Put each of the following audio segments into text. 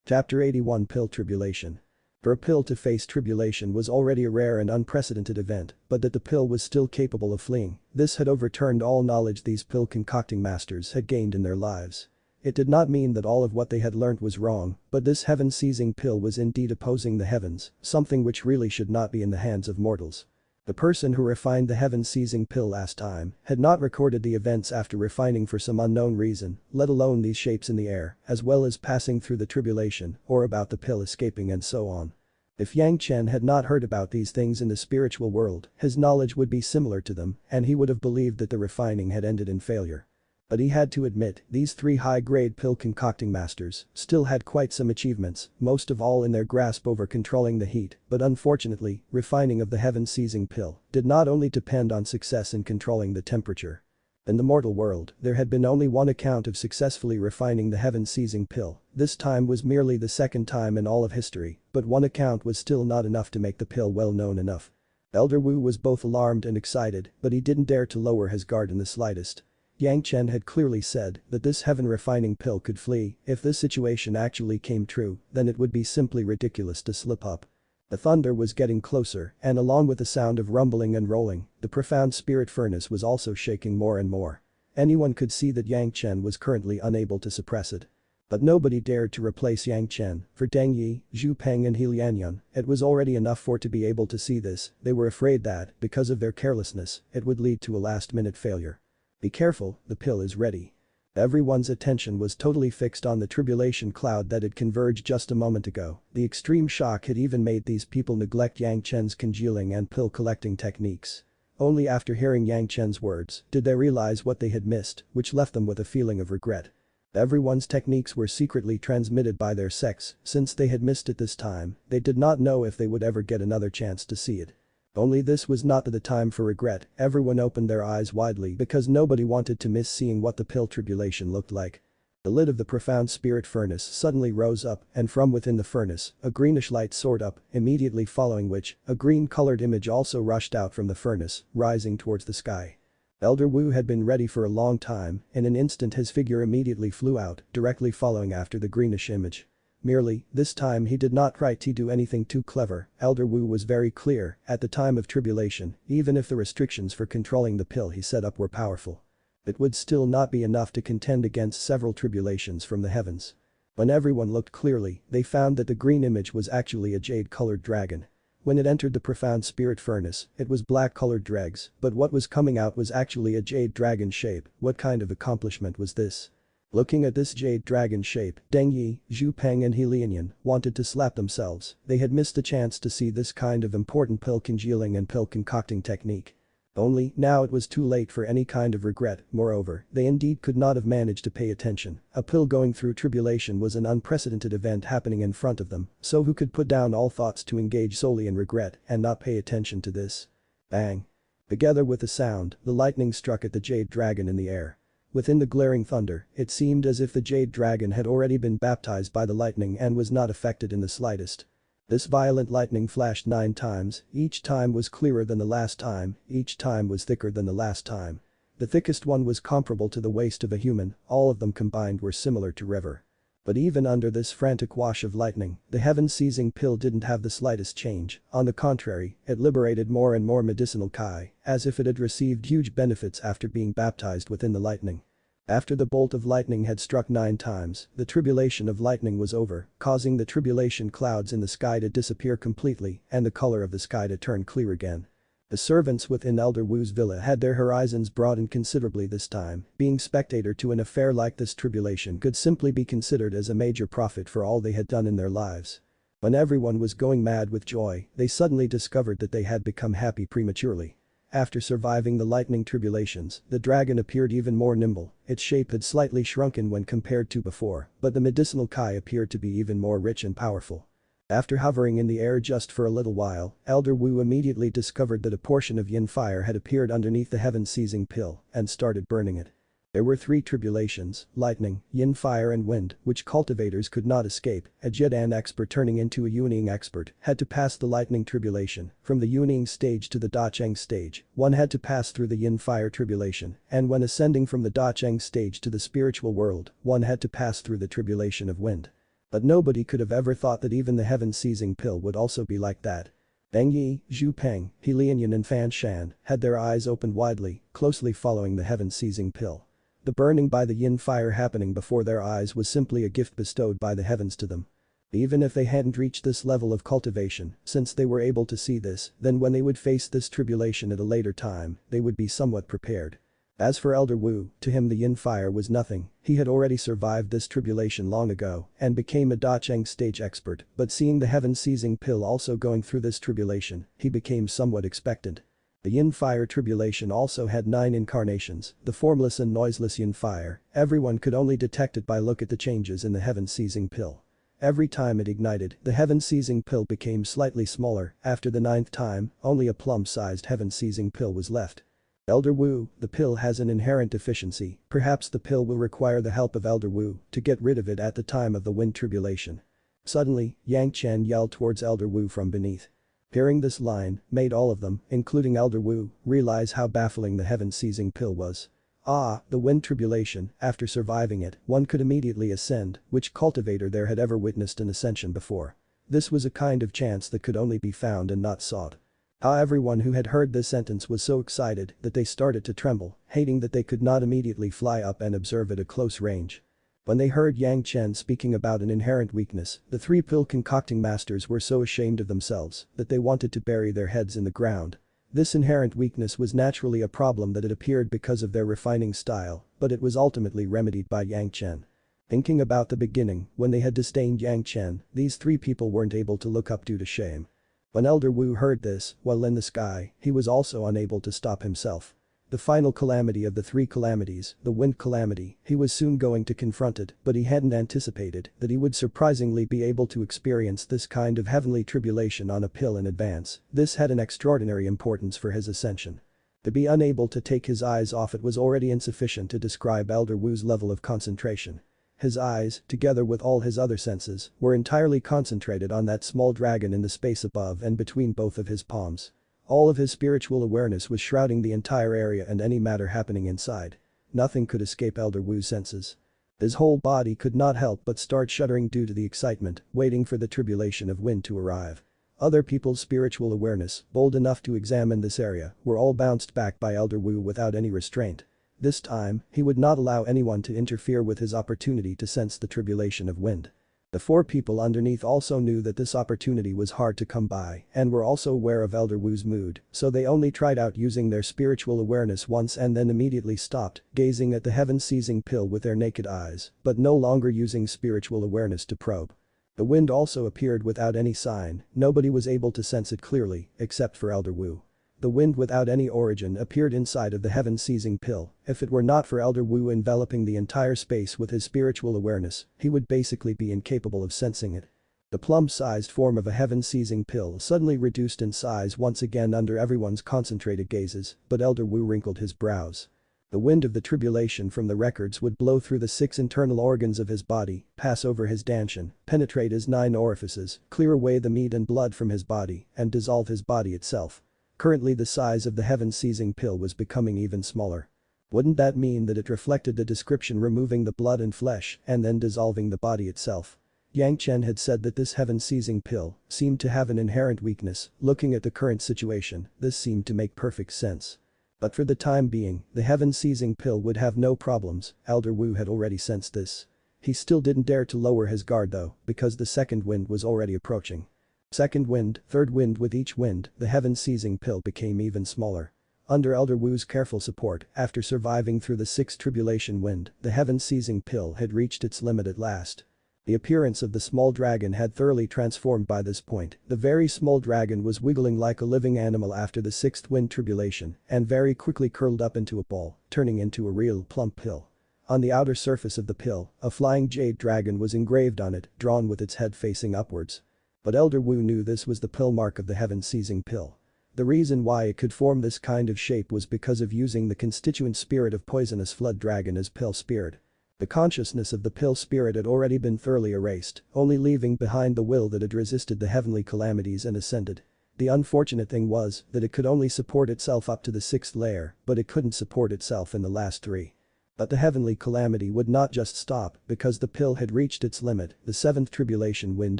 Chapter 81 Pill Tribulation. For a pill to face tribulation was already a rare and unprecedented event, but that the pill was still capable of fleeing, this had overturned all knowledge these pill-concocting masters had gained in their lives. It did not mean that all of what they had learnt was wrong, but this heaven-seizing pill was indeed opposing the heavens, something which really should not be in the hands of mortals. The person who refined the heaven-seizing pill last time had not recorded the events after refining for some unknown reason, let alone these shapes in the air, as well as passing through the tribulation, or about the pill escaping and so on. If Yang Chen had not heard about these things in the spiritual world, his knowledge would be similar to them, and he would have believed that the refining had ended in failure. But he had to admit, these three high-grade pill-concocting masters still had quite some achievements, most of all in their grasp over controlling the heat, but unfortunately, refining of the heaven-seizing pill did not only depend on success in controlling the temperature. In the mortal world, there had been only one account of successfully refining the heaven-seizing pill, this time was merely the second time in all of history, but one account was still not enough to make the pill well known enough. Elder Wu was both alarmed and excited, but he didn't dare to lower his guard in the slightest. Yang Chen had clearly said that this heaven-refining pill could flee. If this situation actually came true, then it would be simply ridiculous to slip up. The thunder was getting closer, and along with the sound of rumbling and rolling, the profound spirit furnace was also shaking more and more. Anyone could see that Yang Chen was currently unable to suppress it. But nobody dared to replace Yang Chen. For Deng Yi, Zhu Peng and He Lianyun, it was already enough for to be able to see this. They were afraid that, because of their carelessness, it would lead to a last-minute failure. Be careful, the pill is ready. Everyone's attention was totally fixed on the tribulation cloud that had converged just a moment ago. The extreme shock had even made these people neglect Yang Chen's congealing and pill collecting techniques. Only after hearing Yang Chen's words did they realize what they had missed, which left them with a feeling of regret. Everyone's techniques were secretly transmitted by their sex. Since they had missed it this time, they did not know if they would ever get another chance to see it. Only this was not the time for regret. Everyone opened their eyes widely because nobody wanted to miss seeing what the pill tribulation looked like. The lid of the profound spirit furnace suddenly rose up, and from within the furnace, a greenish light soared up, immediately following which, a green-colored image also rushed out from the furnace, rising towards the sky. Elder Wu had been ready for a long time. In an instant his figure immediately flew out, directly following after the greenish image. Merely, this time he did not try to do anything too clever. Elder Wu was very clear, at the time of tribulation, even if the restrictions for controlling the pill he set up were powerful, it would still not be enough to contend against several tribulations from the heavens. When everyone looked clearly, they found that the green image was actually a jade-colored dragon. When it entered the profound spirit furnace, it was black-colored dregs, but what was coming out was actually a jade dragon shape. What kind of accomplishment was this? Looking at this jade dragon shape, Deng Yi, Zhu Peng and He Lianyun wanted to slap themselves. They had missed a chance to see this kind of important pill congealing and pill concocting technique. Only, now it was too late for any kind of regret. Moreover, they indeed could not have managed to pay attention. A pill going through tribulation was an unprecedented event happening in front of them, so who could put down all thoughts to engage solely in regret and not pay attention to this? Bang! Together with the sound, the lightning struck at the jade dragon in the air. Within the glaring thunder, it seemed as if the jade dragon had already been baptized by the lightning and was not affected in the slightest. This violent lightning flashed 9 times, each time was clearer than the last time, each time was thicker than the last time. The thickest one was comparable to the waist of a human, all of them combined were similar to river. But even under this frantic wash of lightning, the heaven-seizing pill didn't have the slightest change. On the contrary, it liberated more and more medicinal chi, as if it had received huge benefits after being baptized within the lightning. After the bolt of lightning had struck 9 times, the tribulation of lightning was over, causing the tribulation clouds in the sky to disappear completely and the color of the sky to turn clear again. The servants within Elder Wu's villa had their horizons broadened considerably this time. Being spectator to an affair like this tribulation could simply be considered as a major profit for all they had done in their lives. When everyone was going mad with joy, they suddenly discovered that they had become happy prematurely. After surviving the lightning tribulations, the dragon appeared even more nimble. Its shape had slightly shrunken when compared to before, but the medicinal chi appeared to be even more rich and powerful. After hovering in the air just for a little while, Elder Wu immediately discovered that a portion of yin fire had appeared underneath the heaven-seizing pill and started burning it. There were 3 tribulations, lightning, yin fire and wind, which cultivators could not escape. A Jedan expert turning into a Yuanying expert had to pass the lightning tribulation. From the Yuanying stage to the Dacheng stage, one had to pass through the yin fire tribulation, and when ascending from the Dacheng stage to the spiritual world, one had to pass through the tribulation of wind. But nobody could have ever thought that even the heaven-seizing pill would also be like that. Beng Yi, Zhu Peng, He Lianyan and Fan Shan had their eyes opened widely, closely following the heaven-seizing pill. The burning by the yin fire happening before their eyes was simply a gift bestowed by the heavens to them. Even if they hadn't reached this level of cultivation, since they were able to see this, then when they would face this tribulation at a later time, they would be somewhat prepared. As for Elder Wu, to him the yin fire was nothing, he had already survived this tribulation long ago and became a defying stage expert, but seeing the heaven-seizing pill also going through this tribulation, he became somewhat expectant. The yin fire tribulation also had 9 incarnations, the formless and noiseless yin fire, everyone could only detect it by look at the changes in the heaven-seizing pill. Every time it ignited, the heaven-seizing pill became slightly smaller, after the 9th time, only a plum-sized heaven-seizing pill was left. Elder Wu, the pill has an inherent deficiency, perhaps the pill will require the help of Elder Wu to get rid of it at the time of the wind tribulation. Suddenly, Yang Chen yelled towards Elder Wu from beneath. Hearing this line, made all of them, including Elder Wu, realize how baffling the heaven-seizing pill was. The wind tribulation, after surviving it, one could immediately ascend, which cultivator there had ever witnessed an ascension before. This was a kind of chance that could only be found and not sought. Everyone who had heard this sentence was so excited that they started to tremble, hating that they could not immediately fly up and observe at a close range. When they heard Yang Chen speaking about an inherent weakness, the 3 pill concocting masters were so ashamed of themselves that they wanted to bury their heads in the ground. This inherent weakness was naturally a problem that had appeared because of their refining style, but it was ultimately remedied by Yang Chen. Thinking about the beginning, when they had disdained Yang Chen, these 3 people weren't able to look up due to shame. When Elder Wu heard this, while in the sky, he was also unable to stop himself. The final calamity of the 3 calamities, the wind calamity, he was soon going to confront it, but he hadn't anticipated that he would surprisingly be able to experience this kind of heavenly tribulation on a pill in advance. This had an extraordinary importance for his ascension. To be unable to take his eyes off it was already insufficient to describe Elder Wu's level of concentration. His eyes, together with all his other senses, were entirely concentrated on that small dragon in the space above and between both of his palms. All of his spiritual awareness was shrouding the entire area and any matter happening inside. Nothing could escape Elder Wu's senses. His whole body could not help but start shuddering due to the excitement, waiting for the tribulation of wind to arrive. Other people's spiritual awareness, bold enough to examine this area, were all bounced back by Elder Wu without any restraint. This time, he would not allow anyone to interfere with his opportunity to sense the tribulation of wind. The 4 people underneath also knew that this opportunity was hard to come by and were also aware of Elder Wu's mood, so they only tried out using their spiritual awareness once and then immediately stopped, gazing at the heaven-seizing pill with their naked eyes, but no longer using spiritual awareness to probe. The wind also appeared without any sign, nobody was able to sense it clearly, except for Elder Wu. The wind without any origin appeared inside of the heaven-seizing pill. If it were not for Elder Wu enveloping the entire space with his spiritual awareness, he would basically be incapable of sensing it. The plum-sized form of a heaven-seizing pill suddenly reduced in size once again under everyone's concentrated gazes, but Elder Wu wrinkled his brows. The wind of the tribulation from the records would blow through the 6 internal organs of his body, pass over his Zhanxian, penetrate his 9 orifices, clear away the meat and blood from his body, and dissolve his body itself. Currently the size of the heaven-seizing pill was becoming even smaller. Wouldn't that mean that it reflected the description removing the blood and flesh and then dissolving the body itself? Yang Chen had said that this heaven-seizing pill seemed to have an inherent weakness. Looking at the current situation, this seemed to make perfect sense. But for the time being, the heaven-seizing pill would have no problems. Elder Wu had already sensed this. He still didn't dare to lower his guard though, because the second wind was already approaching. Second wind, third wind. With each wind, the heaven-seizing pill became even smaller. Under Elder Wu's careful support, after surviving through the 6th tribulation wind, the heaven-seizing pill had reached its limit at last. The appearance of the small dragon had thoroughly transformed by this point. The very small dragon was wiggling like a living animal after the 6th wind tribulation and very quickly curled up into a ball, turning into a real plump pill. On the outer surface of the pill, a flying jade dragon was engraved on it, drawn with its head facing upwards. But Elder Wu knew this was the pill mark of the heaven-seizing pill. The reason why it could form this kind of shape was because of using the constituent spirit of poisonous flood dragon as pill spirit. The consciousness of the pill spirit had already been thoroughly erased, only leaving behind the will that had resisted the heavenly calamities and ascended. The unfortunate thing was that it could only support itself up to the 6th layer, but it couldn't support itself in the last 3. But the heavenly calamity would not just stop because the pill had reached its limit, the seventh tribulation wind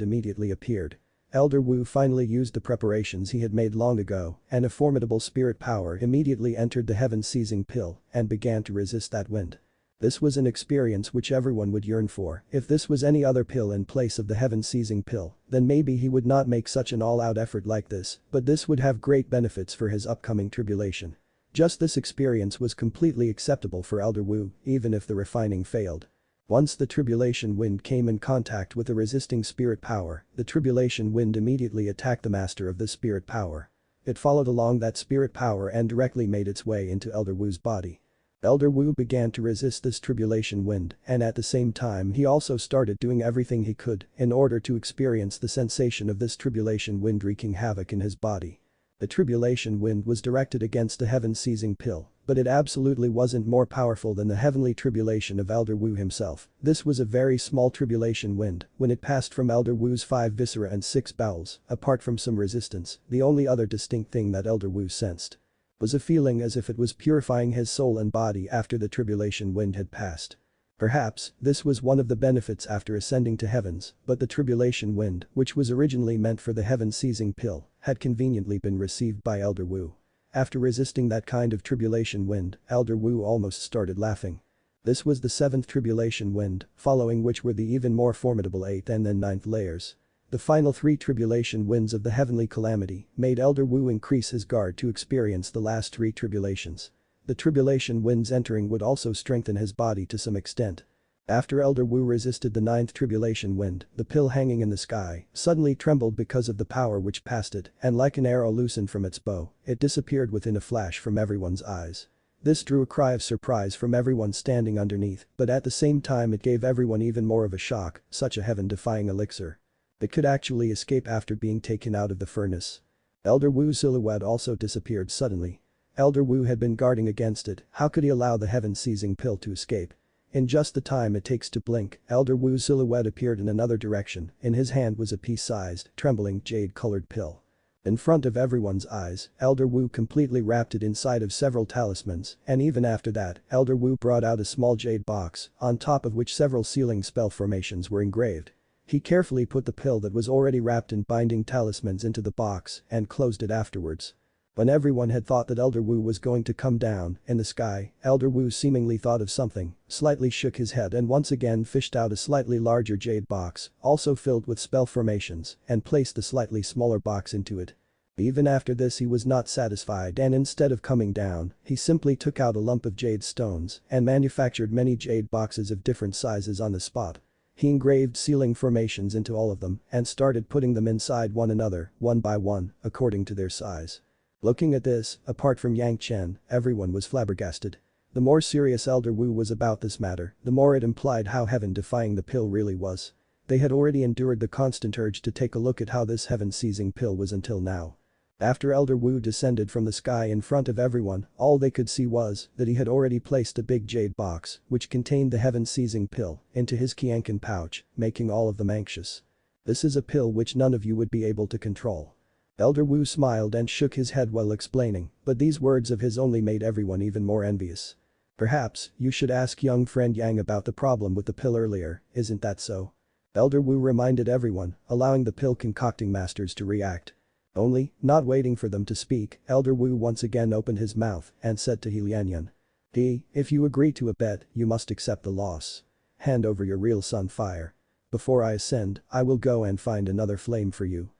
immediately appeared. Elder Wu finally used the preparations he had made long ago, and a formidable spirit power immediately entered the heaven-seizing pill and began to resist that wind. This was an experience which everyone would yearn for. If this was any other pill in place of the heaven-seizing pill, then maybe he would not make such an all-out effort like this, but this would have great benefits for his upcoming tribulation. Just this experience was completely acceptable for Elder Wu, even if the refining failed. Once the tribulation wind came in contact with the resisting spirit power, the tribulation wind immediately attacked the master of this spirit power. It followed along that spirit power and directly made its way into Elder Wu's body. Elder Wu began to resist this tribulation wind, and at the same time he also started doing everything he could in order to experience the sensation of this tribulation wind wreaking havoc in his body. The tribulation wind was directed against the heaven-seizing pill, but it absolutely wasn't more powerful than the heavenly tribulation of Elder Wu himself. This was a very small tribulation wind. When it passed from Elder Wu's 5 viscera and 6 bowels, apart from some resistance, the only other distinct thing that Elder Wu sensed was a feeling as if it was purifying his soul and body after the tribulation wind had passed. Perhaps, this was one of the benefits after ascending to heavens, but the tribulation wind, which was originally meant for the heaven-seizing pill, had conveniently been received by Elder Wu. After resisting that kind of tribulation wind, Elder Wu almost started laughing. This was the 7th tribulation wind, following which were the even more formidable 8th and then 9th layers. The final 3 tribulation winds of the heavenly calamity made Elder Wu increase his guard to experience the last 3 tribulations. The tribulation winds entering would also strengthen his body to some extent. After Elder Wu resisted the 9th tribulation wind, the pill hanging in the sky suddenly trembled because of the power which passed it, and like an arrow loosened from its bow, it disappeared within a flash from everyone's eyes. This drew a cry of surprise from everyone standing underneath, but at the same time it gave everyone even more of a shock, such a heaven-defying elixir. It could actually escape after being taken out of the furnace. Elder Wu's silhouette also disappeared suddenly. Elder Wu had been guarding against it, how could he allow the heaven-seizing pill to escape? In just the time it takes to blink, Elder Wu's silhouette appeared in another direction, in his hand was a pea-sized, trembling, jade-colored pill. In front of everyone's eyes, Elder Wu completely wrapped it inside of several talismans, and even after that, Elder Wu brought out a small jade box, on top of which several sealing spell formations were engraved. He carefully put the pill that was already wrapped in binding talismans into the box and closed it afterwards. When everyone had thought that Elder Wu was going to come down in the sky, Elder Wu seemingly thought of something, slightly shook his head and once again fished out a slightly larger jade box, also filled with spell formations, and placed the slightly smaller box into it. Even after this he was not satisfied and instead of coming down, he simply took out a lump of jade stones and manufactured many jade boxes of different sizes on the spot. He engraved sealing formations into all of them and started putting them inside one another, one by one, according to their size. Looking at this, apart from Yang Chen, everyone was flabbergasted. The more serious Elder Wu was about this matter, the more it implied how heaven-defying the pill really was. They had already endured the constant urge to take a look at how this heaven-seizing pill was until now. After Elder Wu descended from the sky in front of everyone, all they could see was that he had already placed a big jade box, which contained the heaven-seizing pill, into his Qianqin pouch, making all of them anxious. This is a pill which none of you would be able to control. Elder Wu smiled and shook his head while explaining, but these words of his only made everyone even more envious. Perhaps, you should ask young friend Yang about the problem with the pill earlier, isn't that so? Elder Wu reminded everyone, allowing the pill concocting masters to react. Only, not waiting for them to speak, Elder Wu once again opened his mouth and said to Zhanxian. If you agree to a bet, you must accept the loss. Hand over your real sun fire. Before I ascend, I will go and find another flame for you.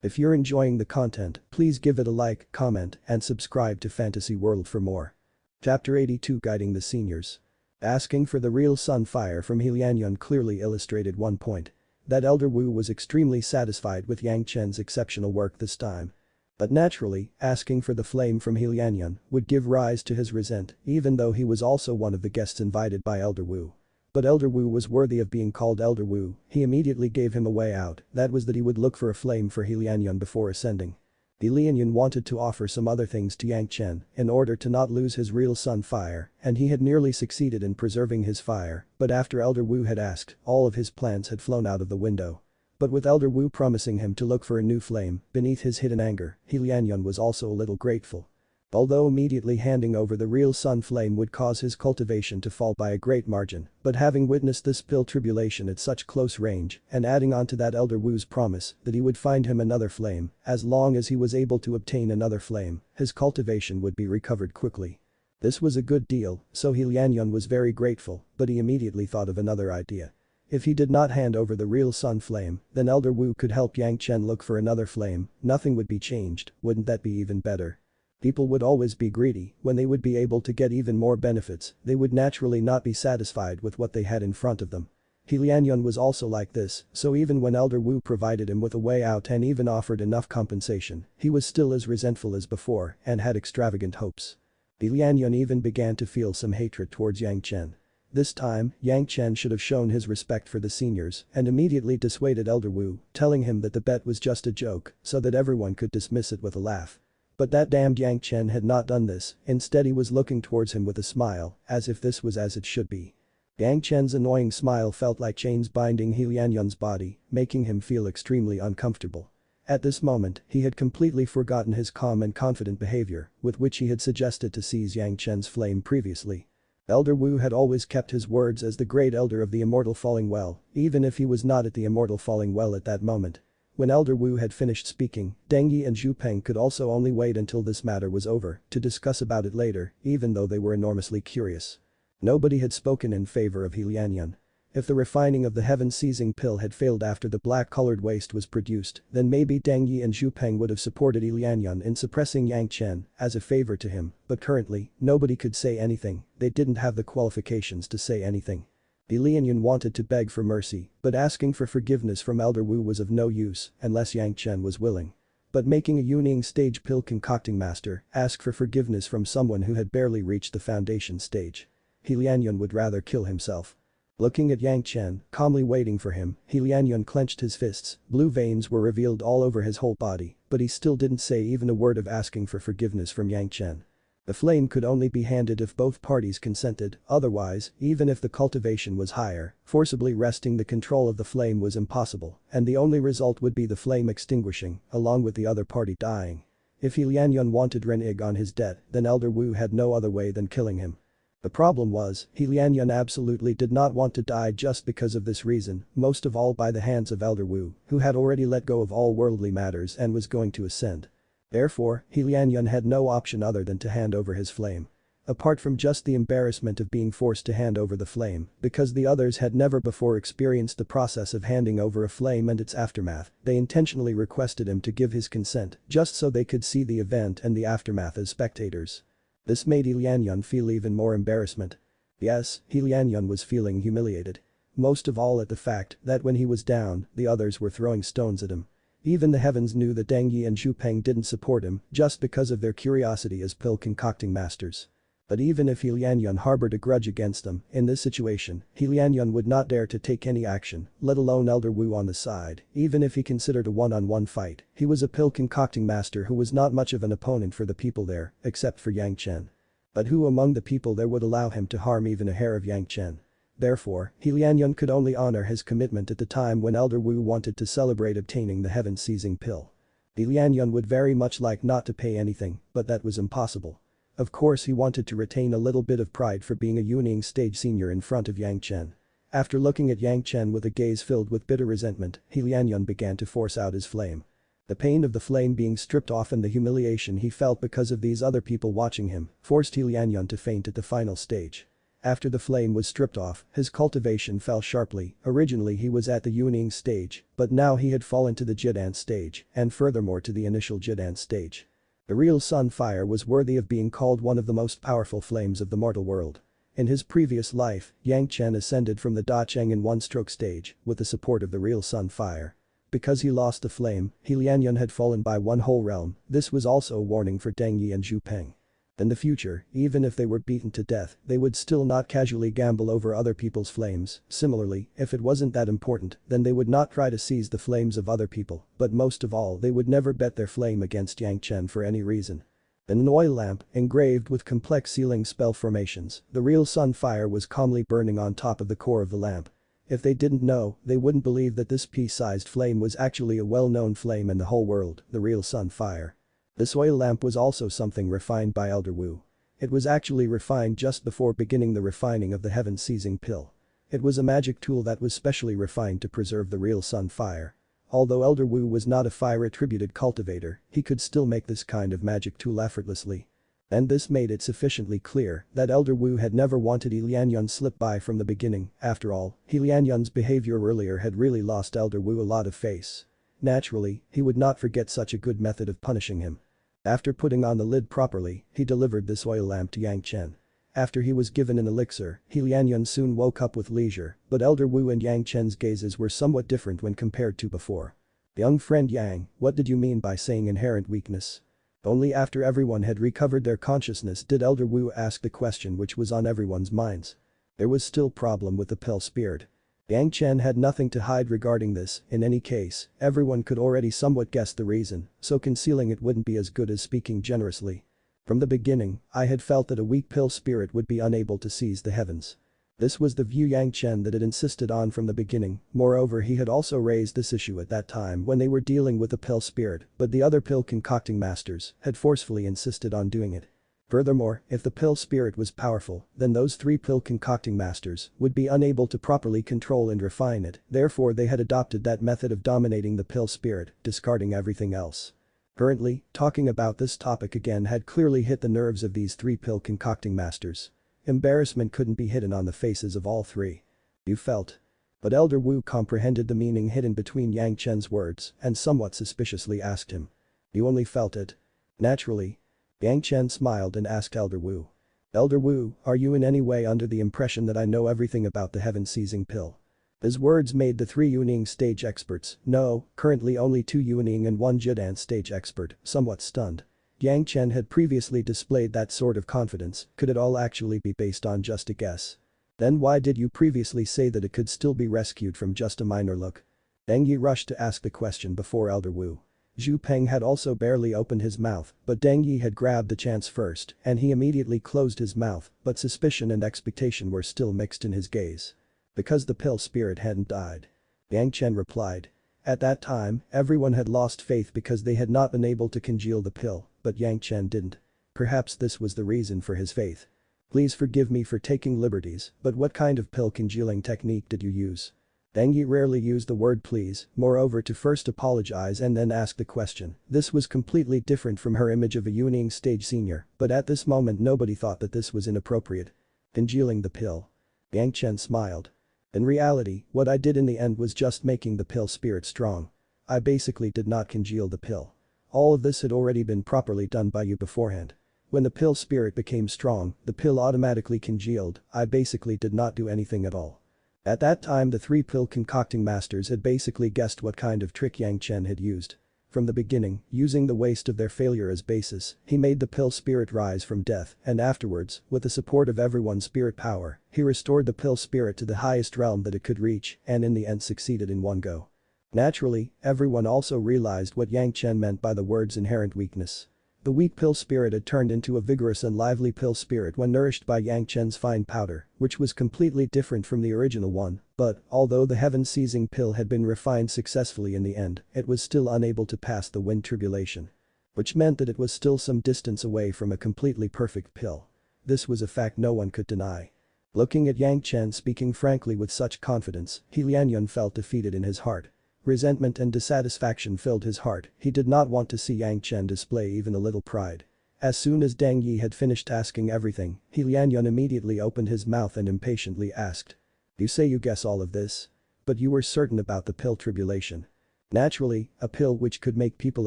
If you're enjoying the content, please give it a like, comment, and subscribe to Fantasy World for more. Chapter 82 Guiding the Seniors. Asking for the real sun fire from Zhanxian clearly illustrated one point. That Elder Wu was extremely satisfied with Yang Chen's exceptional work this time. But naturally, asking for the flame from Zhanxian would give rise to his resent, even though he was also one of the guests invited by Elder Wu. But Elder Wu was worthy of being called Elder Wu, he immediately gave him a way out, that was that he would look for a flame for Zhanxian before ascending. Zhanxian wanted to offer some other things to Yang Chen in order to not lose his real sun fire, and he had nearly succeeded in preserving his fire, but after Elder Wu had asked, all of his plans had flown out of the window. But with Elder Wu promising him to look for a new flame beneath his hidden anger, Zhanxian was also a little grateful. Although immediately handing over the real sun flame would cause his cultivation to fall by a great margin, but having witnessed this pill tribulation at such close range, and adding on to that Elder Wu's promise that he would find him another flame, as long as he was able to obtain another flame, his cultivation would be recovered quickly. This was a good deal, so Lianyun was very grateful, but he immediately thought of another idea. If he did not hand over the real sun flame, then Elder Wu could help Yang Chen look for another flame, nothing would be changed, wouldn't that be even better? People would always be greedy, when they would be able to get even more benefits, they would naturally not be satisfied with what they had in front of them. Lianyun was also like this, so even when Elder Wu provided him with a way out and even offered enough compensation, he was still as resentful as before and had extravagant hopes. Lianyun even began to feel some hatred towards Yang Chen. This time, Yang Chen should have shown his respect for the seniors and immediately dissuaded Elder Wu, telling him that the bet was just a joke so that everyone could dismiss it with a laugh. But that damned Yang Chen had not done this, instead he was looking towards him with a smile, as if this was as it should be. Yang Chen's annoying smile felt like chains binding Lianyun's body, making him feel extremely uncomfortable. At this moment, he had completely forgotten his calm and confident behavior, with which he had suggested to seize Yang Chen's flame previously. Elder Wu had always kept his words as the great elder of the Immortal Falling Well, even if he was not at the Immortal Falling Well at that moment. When Elder Wu had finished speaking, Deng Yi and Zhu Peng could also only wait until this matter was over to discuss about it later, even though they were enormously curious. Nobody had spoken in favor of Lianyun. If the refining of the heaven-seizing pill had failed after the black-colored waste was produced, then maybe Deng Yi and Zhu Peng would have supported Lianyun in suppressing Yang Chen as a favor to him, but currently, nobody could say anything, they didn't have the qualifications to say anything. Lianyun wanted to beg for mercy, but asking for forgiveness from Elder Wu was of no use unless Yang Chen was willing. But making a Yuning stage pill concocting master ask for forgiveness from someone who had barely reached the foundation stage. Lianyun would rather kill himself. Looking at Yang Chen, calmly waiting for him, Lianyun clenched his fists, blue veins were revealed all over his whole body, but he still didn't say even a word of asking for forgiveness from Yang Chen. The flame could only be handed if both parties consented, otherwise, even if the cultivation was higher, forcibly wresting the control of the flame was impossible, and the only result would be the flame extinguishing, along with the other party dying. If Lianyun wanted Ren-ig on his debt, then Elder Wu had no other way than killing him. The problem was, Lianyun absolutely did not want to die just because of this reason, most of all by the hands of Elder Wu, who had already let go of all worldly matters and was going to ascend. Therefore, Lianyun had no option other than to hand over his flame. Apart from just the embarrassment of being forced to hand over the flame, because the others had never before experienced the process of handing over a flame and its aftermath, they intentionally requested him to give his consent just so they could see the event and the aftermath as spectators. This made Lianyun feel even more embarrassment. Yes, Lianyun was feeling humiliated. Most of all at the fact that when he was down, the others were throwing stones at him. Even the heavens knew that Deng Yi and Zhu Peng didn't support him just because of their curiosity as pill-concocting masters. But even if Lianyun harbored a grudge against them, in this situation, Lianyun would not dare to take any action, let alone Elder Wu on the side, even if he considered a one-on-one fight. He was a pill-concocting master who was not much of an opponent for the people there, except for Yang Chen. But who among the people there would allow him to harm even a hair of Yang Chen? Therefore, Lianyun could only honor his commitment at the time when Elder Wu wanted to celebrate obtaining the heaven-seizing pill. Lianyun would very much like not to pay anything, but that was impossible. Of course he wanted to retain a little bit of pride for being a Yuning stage senior in front of Yang Chen. After looking at Yang Chen with a gaze filled with bitter resentment, Lianyun began to force out his flame. The pain of the flame being stripped off and the humiliation he felt because of these other people watching him forced Lianyun to faint at the final stage. After the flame was stripped off, his cultivation fell sharply. Originally he was at the Yuning stage, but now he had fallen to the Jidan stage, and furthermore to the initial Jidan stage. The real sun fire was worthy of being called one of the most powerful flames of the mortal world. In his previous life, Yang Chen ascended from the Dacheng in one-stroke stage with the support of the real sun fire. Because he lost the flame, Lianyun had fallen by one whole realm. This was also a warning for Deng Yi and Zhu Peng. In the future, even if they were beaten to death, they would still not casually gamble over other people's flames. Similarly, if it wasn't that important, then they would not try to seize the flames of other people, but most of all they would never bet their flame against Yang Chen for any reason. In an oil lamp, engraved with complex sealing spell formations, the real sun fire was calmly burning on top of the core of the lamp. If they didn't know, they wouldn't believe that this pea-sized flame was actually a well-known flame in the whole world, the real sun fire. This oil lamp was also something refined by Elder Wu. It was actually refined just before beginning the refining of the heaven-seizing pill. It was a magic tool that was specially refined to preserve the real sun fire. Although Elder Wu was not a fire-attributed cultivator, he could still make this kind of magic tool effortlessly. And this made it sufficiently clear that Elder Wu had never wanted He Lianyun slip by from the beginning. After all, He Lianyun's behavior earlier had really lost Elder Wu a lot of face. Naturally, he would not forget such a good method of punishing him. After putting on the lid properly, he delivered this oil lamp to Yang Chen. After he was given an elixir, He Lianyun soon woke up with leisure, but Elder Wu and Yang Chen's gazes were somewhat different when compared to before. "Young friend Yang, what did you mean by saying inherent weakness?" Only after everyone had recovered their consciousness did Elder Wu ask the question which was on everyone's minds. There was still problem with the pill spirit. Yang Chen had nothing to hide regarding this. In any case, everyone could already somewhat guess the reason, so concealing it wouldn't be as good as speaking generously. From the beginning, I had felt that a weak pill spirit would be unable to seize the heavens. This was the view Yang Chen that had insisted on from the beginning. Moreover, he had also raised this issue at that time when they were dealing with the pill spirit, but the other pill concocting masters had forcefully insisted on doing it. Furthermore, if the pill spirit was powerful, then those three pill concocting masters would be unable to properly control and refine it, therefore they had adopted that method of dominating the pill spirit, discarding everything else. Currently, talking about this topic again had clearly hit the nerves of these three pill concocting masters. Embarrassment couldn't be hidden on the faces of all three. "You felt." But Elder Wu comprehended the meaning hidden between Yang Chen's words and somewhat suspiciously asked him. "You only felt it?" "Naturally." Yang Chen smiled and asked Elder Wu. "Elder Wu, are you in any way under the impression that I know everything about the heaven-seizing pill?" His words made the three Yuning stage experts, no, currently only two Yuning and one Jidan stage expert, somewhat stunned. Yang Chen had previously displayed that sort of confidence, could it all actually be based on just a guess? Then why did you previously say that it could still be rescued from just a minor look? Deng Yi rushed to ask the question before Elder Wu. Zhu Peng had also barely opened his mouth, but Deng Yi had grabbed the chance first, and he immediately closed his mouth, but suspicion and expectation were still mixed in his gaze. Because the pill spirit hadn't died. Yang Chen replied. At that time, everyone had lost faith because they had not been able to congeal the pill, but Yang Chen didn't. Perhaps this was the reason for his faith. "Please forgive me for taking liberties, but what kind of pill congealing technique did you use?" Deng Yi rarely used the word please, moreover to first apologize and then ask the question. This was completely different from her image of a Yuning stage senior, but at this moment nobody thought that this was inappropriate. "Congealing the pill." Yang Chen smiled. "In reality, what I did in the end was just making the pill spirit strong. I basically did not congeal the pill. All of this had already been properly done by you beforehand. When the pill spirit became strong, the pill automatically congealed. I basically did not do anything at all." At that time the three pill concocting masters had basically guessed what kind of trick Yang Chen had used. From the beginning, using the waste of their failure as basis, he made the pill spirit rise from death, and afterwards, with the support of everyone's spirit power, he restored the pill spirit to the highest realm that it could reach, and in the end succeeded in one go. Naturally, everyone also realized what Yang Chen meant by the words inherent weakness. The weak pill spirit had turned into a vigorous and lively pill spirit when nourished by Yang Chen's fine powder, which was completely different from the original one, but, although the heaven-seizing pill had been refined successfully in the end, it was still unable to pass the wind tribulation. Which meant that it was still some distance away from a completely perfect pill. This was a fact no one could deny. Looking at Yang Chen speaking frankly with such confidence, He Lianyun felt defeated in his heart. Resentment and dissatisfaction filled his heart. He did not want to see Yang Chen display even a little pride. As soon as Deng Yi had finished asking everything, He Lianyun immediately opened his mouth and impatiently asked. "You say you guess all of this? But you were certain about the pill tribulation." Naturally, a pill which could make people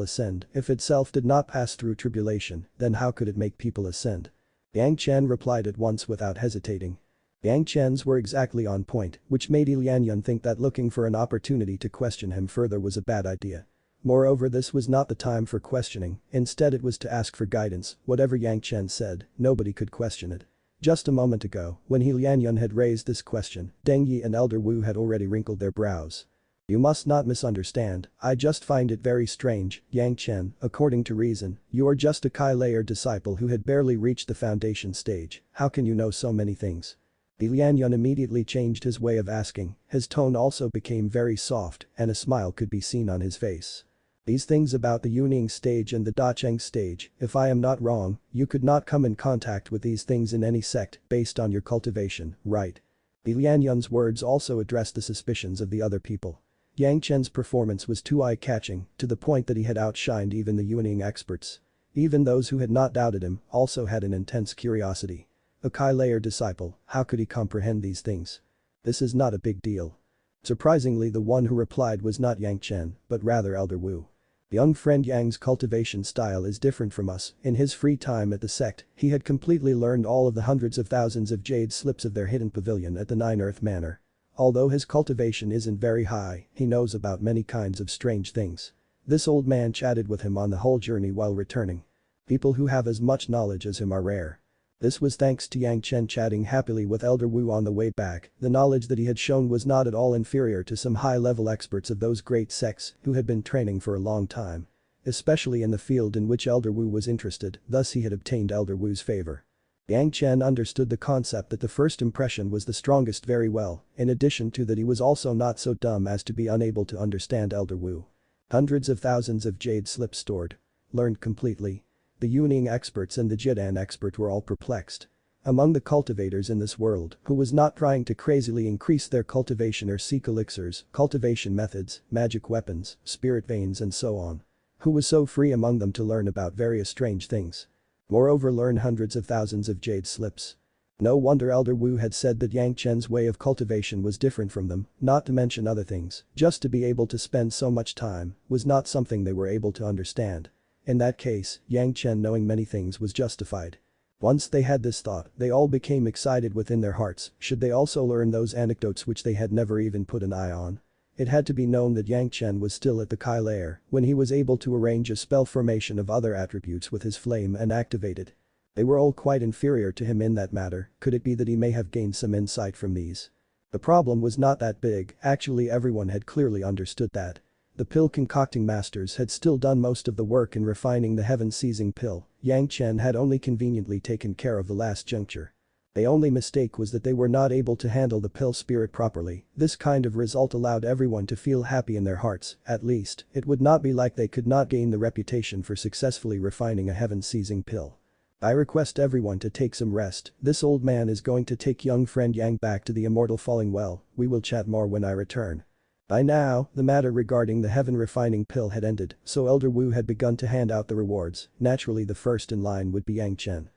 ascend, if itself did not pass through tribulation, then how could it make people ascend? Yang Chen replied at once without hesitating. Yang Chen's were exactly on point, which made He Lianyun think that looking for an opportunity to question him further was a bad idea. Moreover, this was not the time for questioning, instead it was to ask for guidance. Whatever Yang Chen said, nobody could question it. Just a moment ago, when He Lianyun had raised this question, Deng Yi and Elder Wu had already wrinkled their brows. "You must not misunderstand, I just find it very strange, Yang Chen, according to reason, you are just a Kai-layer disciple who had barely reached the foundation stage, how can you know so many things?" He Lianyun immediately changed his way of asking, his tone also became very soft and a smile could be seen on his face. These things about the Yuning stage and the Dacheng stage, if I am not wrong, you could not come in contact with these things in any sect based on your cultivation, right? The Lian Yun's words also addressed the suspicions of the other people. Yang Chen's performance was too eye-catching, to the point that he had outshined even the Yuning experts. Even those who had not doubted him also had an intense curiosity. A Kai-layer disciple, how could he comprehend these things? This is not a big deal. Surprisingly, the one who replied was not Yang Chen, but rather Elder Wu. Young friend Yang's cultivation style is different from us. In his free time at the sect, he had completely learned all of the hundreds of thousands of jade slips of their hidden pavilion at the Nine Earth Manor. Although his cultivation isn't very high, he knows about many kinds of strange things. This old man chatted with him on the whole journey while returning. People who have as much knowledge as him are rare. This was thanks to Yang Chen chatting happily with Elder Wu on the way back. The knowledge that he had shown was not at all inferior to some high-level experts of those great sects who had been training for a long time. Especially in the field in which Elder Wu was interested, thus he had obtained Elder Wu's favor. Yang Chen understood the concept that the first impression was the strongest very well, in addition to that he was also not so dumb as to be unable to understand Elder Wu. Hundreds of thousands of jade slips stored. Learned completely. The Yuning experts and the Jidan expert were all perplexed. Among the cultivators in this world who was not trying to crazily increase their cultivation or seek elixirs, cultivation methods, magic weapons, spirit veins and so on. Who was so free among them to learn about various strange things. Moreover, learn hundreds of thousands of jade slips. No wonder Elder Wu had said that Yang Chen's way of cultivation was different from them, not to mention other things. Just to be able to spend so much time was not something they were able to understand. In that case, Yang Chen knowing many things was justified. Once they had this thought, they all became excited within their hearts. Should they also learn those anecdotes which they had never even put an eye on? It had to be known that Yang Chen was still at the Kai layer when he was able to arrange a spell formation of other attributes with his flame and activate it. They were all quite inferior to him in that matter. Could it be that he may have gained some insight from these? The problem was not that big, actually everyone had clearly understood that. The pill concocting masters had still done most of the work in refining the heaven-seizing pill. Yang Chen had only conveniently taken care of the last juncture. The only mistake was that they were not able to handle the pill spirit properly. This kind of result allowed everyone to feel happy in their hearts. At least, it would not be like they could not gain the reputation for successfully refining a heaven-seizing pill. I request everyone to take some rest. This old man is going to take young friend Yang back to the immortal falling well. We will chat more when I return. By now, the matter regarding the heaven refining pill had ended, so Elder Wu had begun to hand out the rewards. Naturally, the first in line would be Yang Chen.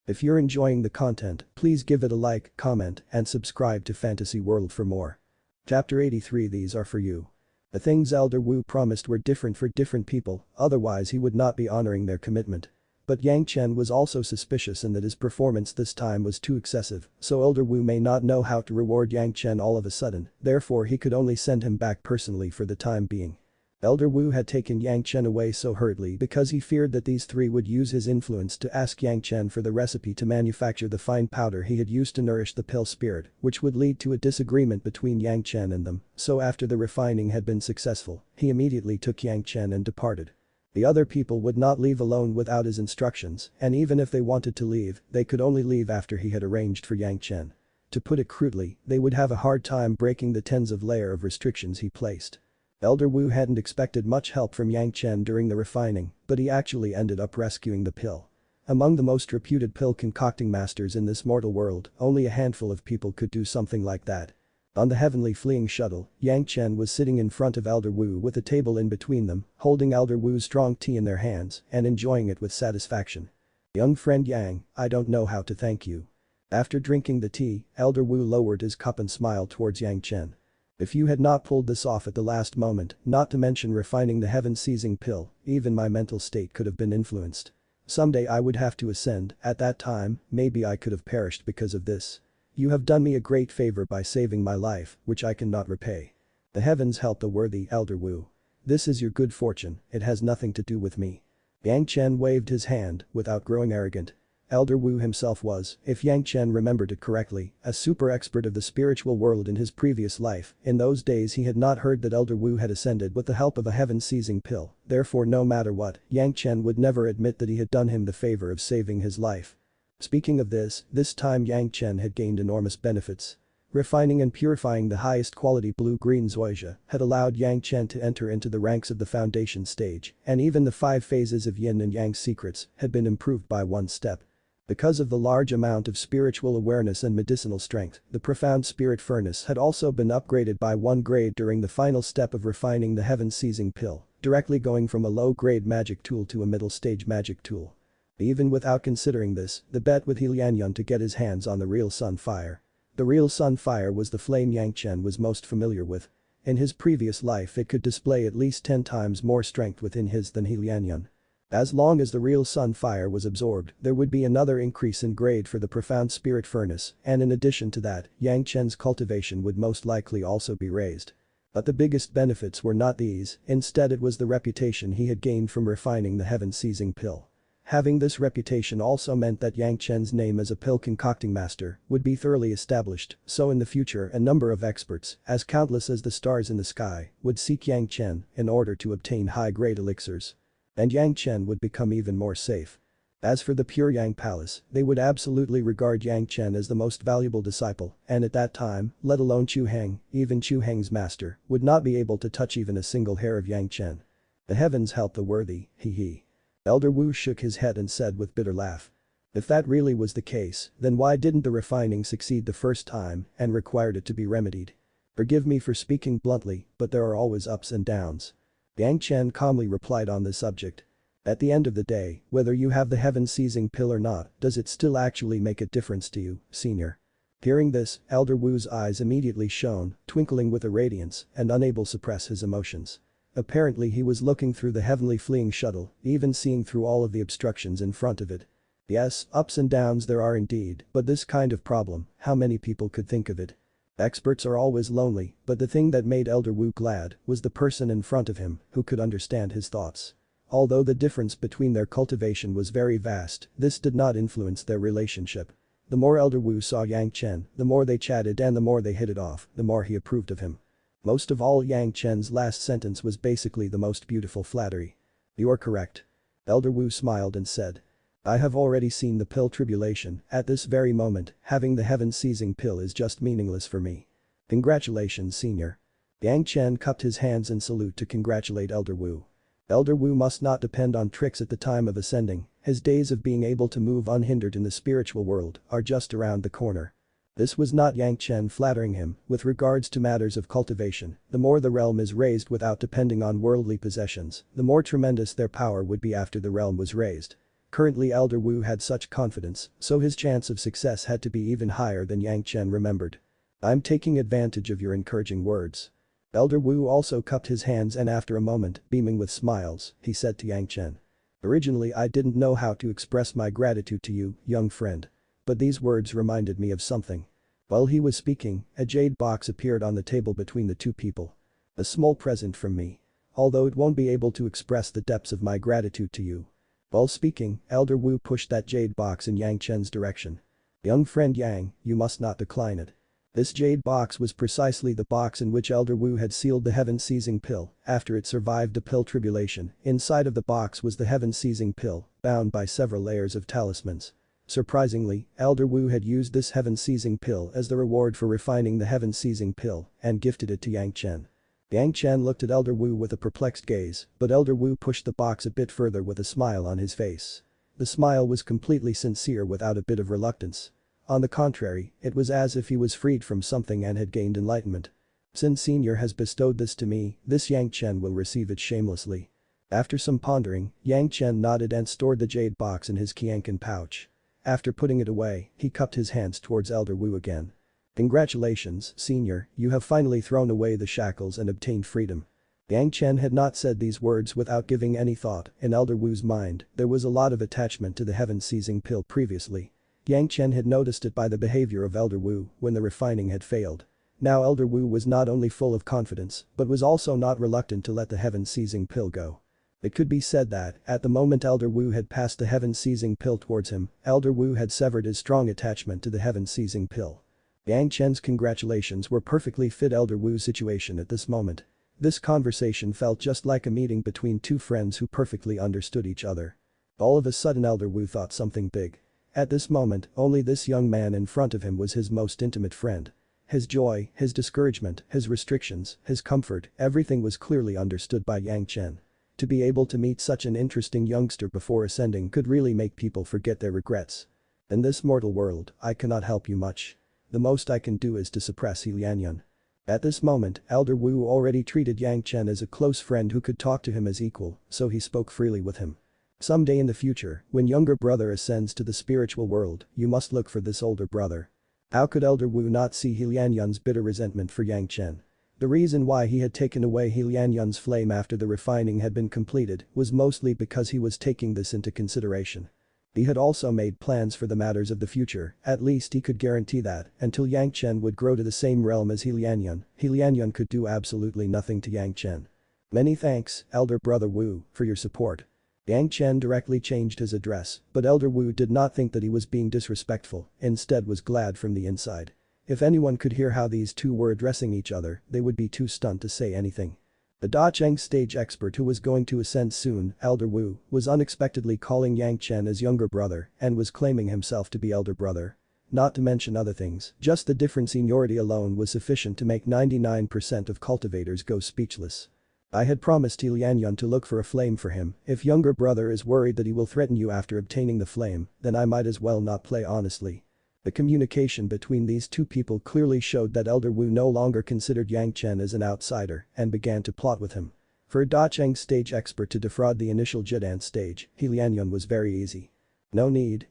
If you're enjoying the content, please give it a like, comment, and subscribe to Fantasy World for more. Chapter 83. These are for you. The things Elder Wu promised were different for different people, otherwise he would not be honoring their commitment. But Yang Chen was also suspicious in that his performance this time was too excessive, so Elder Wu may not know how to reward Yang Chen all of a sudden, therefore he could only send him back personally for the time being. Elder Wu had taken Yang Chen away so hurriedly because he feared that these three would use his influence to ask Yang Chen for the recipe to manufacture the fine powder he had used to nourish the pill spirit, which would lead to a disagreement between Yang Chen and them, so after the refining had been successful, he immediately took Yang Chen and departed. The other people would not leave alone without his instructions, and even if they wanted to leave, they could only leave after he had arranged for Yang Chen. To put it crudely, they would have a hard time breaking the tens of layers of restrictions he placed. Elder Wu hadn't expected much help from Yang Chen during the refining, but he actually ended up rescuing the pill. Among the most reputed pill concocting masters in this mortal world, only a handful of people could do something like that. On the heavenly fleeing shuttle, Yang Chen was sitting in front of Elder Wu with a table in between them, holding Elder Wu's strong tea in their hands and enjoying it with satisfaction. Young friend Yang, I don't know how to thank you. After drinking the tea, Elder Wu lowered his cup and smiled towards Yang Chen. If you had not pulled this off at the last moment, not to mention refining the heaven-seizing pill, even my mental state could have been influenced. Someday I would have to ascend, at that time, maybe I could have perished because of this. You have done me a great favor by saving my life, which I cannot repay. The heavens help the worthy, Elder Wu. This is your good fortune, it has nothing to do with me. Yang Chen waved his hand, without growing arrogant. Elder Wu himself was, if Yang Chen remembered it correctly, a super expert of the spiritual world in his previous life. In those days he had not heard that Elder Wu had ascended with the help of a heaven-seizing pill, therefore no matter what, Yang Chen would never admit that he had done him the favor of saving his life. Speaking of this time Yang Chen had gained enormous benefits. Refining and purifying the highest quality blue-green zoysia had allowed Yang Chen to enter into the ranks of the foundation stage, and even the 5 phases of yin and yang secrets had been improved by 1 step. Because of the large amount of spiritual awareness and medicinal strength, the profound spirit furnace had also been upgraded by 1 grade during the final step of refining the heaven-seizing pill, directly going from a low-grade magic tool to a middle-stage magic tool. Even without considering this, the bet with Zhanxian to get his hands on the real sunfire. The real sunfire was the flame Yang Chen was most familiar with. In his previous life it could display at least 10 times more strength within his than Zhanxian. As long as the real sunfire was absorbed, there would be another increase in grade for the profound spirit furnace, and in addition to that, Yang Chen's cultivation would most likely also be raised. But the biggest benefits were not these, instead it was the reputation he had gained from refining the heaven-seizing pill. Having this reputation also meant that Yang Chen's name as a pill concocting master would be thoroughly established, so in the future a number of experts, as countless as the stars in the sky, would seek Yang Chen in order to obtain high-grade elixirs. And Yang Chen would become even more safe. As for the Pure Yang Palace, they would absolutely regard Yang Chen as the most valuable disciple, and at that time, let alone Chu Heng, even Chu Heng's master, would not be able to touch even a single hair of Yang Chen. The heavens help the worthy, hee. Elder Wu shook his head and said with bitter laugh. If that really was the case, then why didn't the refining succeed the first time and required it to be remedied? Forgive me for speaking bluntly, but there are always ups and downs. Yang Chen calmly replied on this subject. At the end of the day, whether you have the heaven-seizing pill or not, does it still actually make a difference to you, senior? Hearing this, Elder Wu's eyes immediately shone, twinkling with a radiance, and unable to suppress his emotions. Apparently he was looking through the heavenly fleeing shuttle, even seeing through all of the obstructions in front of it. Yes, ups and downs there are indeed, but this kind of problem, how many people could think of it? Experts are always lonely, but the thing that made Elder Wu glad was the person in front of him who could understand his thoughts. Although the difference between their cultivation was very vast, this did not influence their relationship. The more Elder Wu saw Yang Chen, the more they chatted and the more they hit it off, the more he approved of him. Most of all, Yang Chen's last sentence was basically the most beautiful flattery. You're correct. Elder Wu smiled and said. I have already seen the pill tribulation, at this very moment, having the heaven-seizing pill is just meaningless for me. Congratulations, senior. Yang Chen cupped his hands in salute to congratulate Elder Wu. Elder Wu must not depend on tricks at the time of ascending, his days of being able to move unhindered in the spiritual world are just around the corner. This was not Yang Chen flattering him, with regards to matters of cultivation, the more the realm is raised without depending on worldly possessions, the more tremendous their power would be after the realm was raised. Currently Elder Wu had such confidence, so his chance of success had to be even higher than Yang Chen remembered. I'm taking advantage of your encouraging words. Elder Wu also cupped his hands and after a moment, beaming with smiles, he said to Yang Chen. Originally I didn't know how to express my gratitude to you, young friend. But these words reminded me of something. While he was speaking, a jade box appeared on the table between the two people. A small present from me. Although it won't be able to express the depths of my gratitude to you. While speaking, Elder Wu pushed that jade box in Yang Chen's direction. Young friend Yang, you must not decline it. This jade box was precisely the box in which Elder Wu had sealed the heaven-seizing pill after it survived the pill tribulation. Inside of the box was the heaven-seizing pill, bound by several layers of talismans. Surprisingly, Elder Wu had used this heaven-seizing pill as the reward for refining the heaven-seizing pill and gifted it to Yang Chen. Yang Chen looked at Elder Wu with a perplexed gaze, but Elder Wu pushed the box a bit further with a smile on his face. The smile was completely sincere without a bit of reluctance. On the contrary, it was as if he was freed from something and had gained enlightenment. Since Senior has bestowed this to me, this Yang Chen will receive it shamelessly. After some pondering, Yang Chen nodded and stored the jade box in his Qianqin pouch. After putting it away, he cupped his hands towards Elder Wu again. Congratulations, Senior, you have finally thrown away the shackles and obtained freedom. Yang Chen had not said these words without giving any thought. In Elder Wu's mind, there was a lot of attachment to the heaven-seizing pill previously. Yang Chen had noticed it by the behavior of Elder Wu when the refining had failed. Now Elder Wu was not only full of confidence, but was also not reluctant to let the heaven-seizing pill go. It could be said that, at the moment Elder Wu had passed the heaven-seizing pill towards him, Elder Wu had severed his strong attachment to the heaven-seizing pill. Yang Chen's congratulations were perfectly fit Elder Wu's situation at this moment. This conversation felt just like a meeting between two friends who perfectly understood each other. All of a sudden Elder Wu thought something big. At this moment, only this young man in front of him was his most intimate friend. his joy, his discouragement, his restrictions, his comfort, everything was clearly understood by Yang Chen. To be able to meet such an interesting youngster before ascending could really make people forget their regrets. In this mortal world, I cannot help you much. The most I can do is to suppress Lianyan. At this moment, Elder Wu already treated Yang Chen as a close friend who could talk to him as equal, so he spoke freely with him. Someday in the future, when younger brother ascends to the spiritual world, you must look for this older brother. How could Elder Wu not see Lianyan's bitter resentment for Yang Chen? The reason why he had taken away Lianyan's flame after the refining had been completed was mostly because he was taking this into consideration. He had also made plans for the matters of the future, at least he could guarantee that, until Yang Chen would grow to the same realm as Lianyan could do absolutely nothing to Yang Chen. Many thanks, Elder Brother Wu, for your support. Yang Chen directly changed his address, but Elder Wu did not think that he was being disrespectful, instead was glad from the inside. If anyone could hear how these two were addressing each other, they would be too stunned to say anything. The Dacheng stage expert who was going to ascend soon, Elder Wu, was unexpectedly calling Yang Chen as younger brother and was claiming himself to be elder brother. Not to mention other things, just the different seniority alone was sufficient to make 99% of cultivators go speechless. I had promised Lianyan to look for a flame for him. If younger brother is worried that he will threaten you after obtaining the flame, then I might as well not play honestly. The communication between these two people clearly showed that Elder Wu no longer considered Yang Chen as an outsider and began to plot with him. For a Dacheng stage expert to defraud the initial Jidan stage, Lianyan was very easy. No need.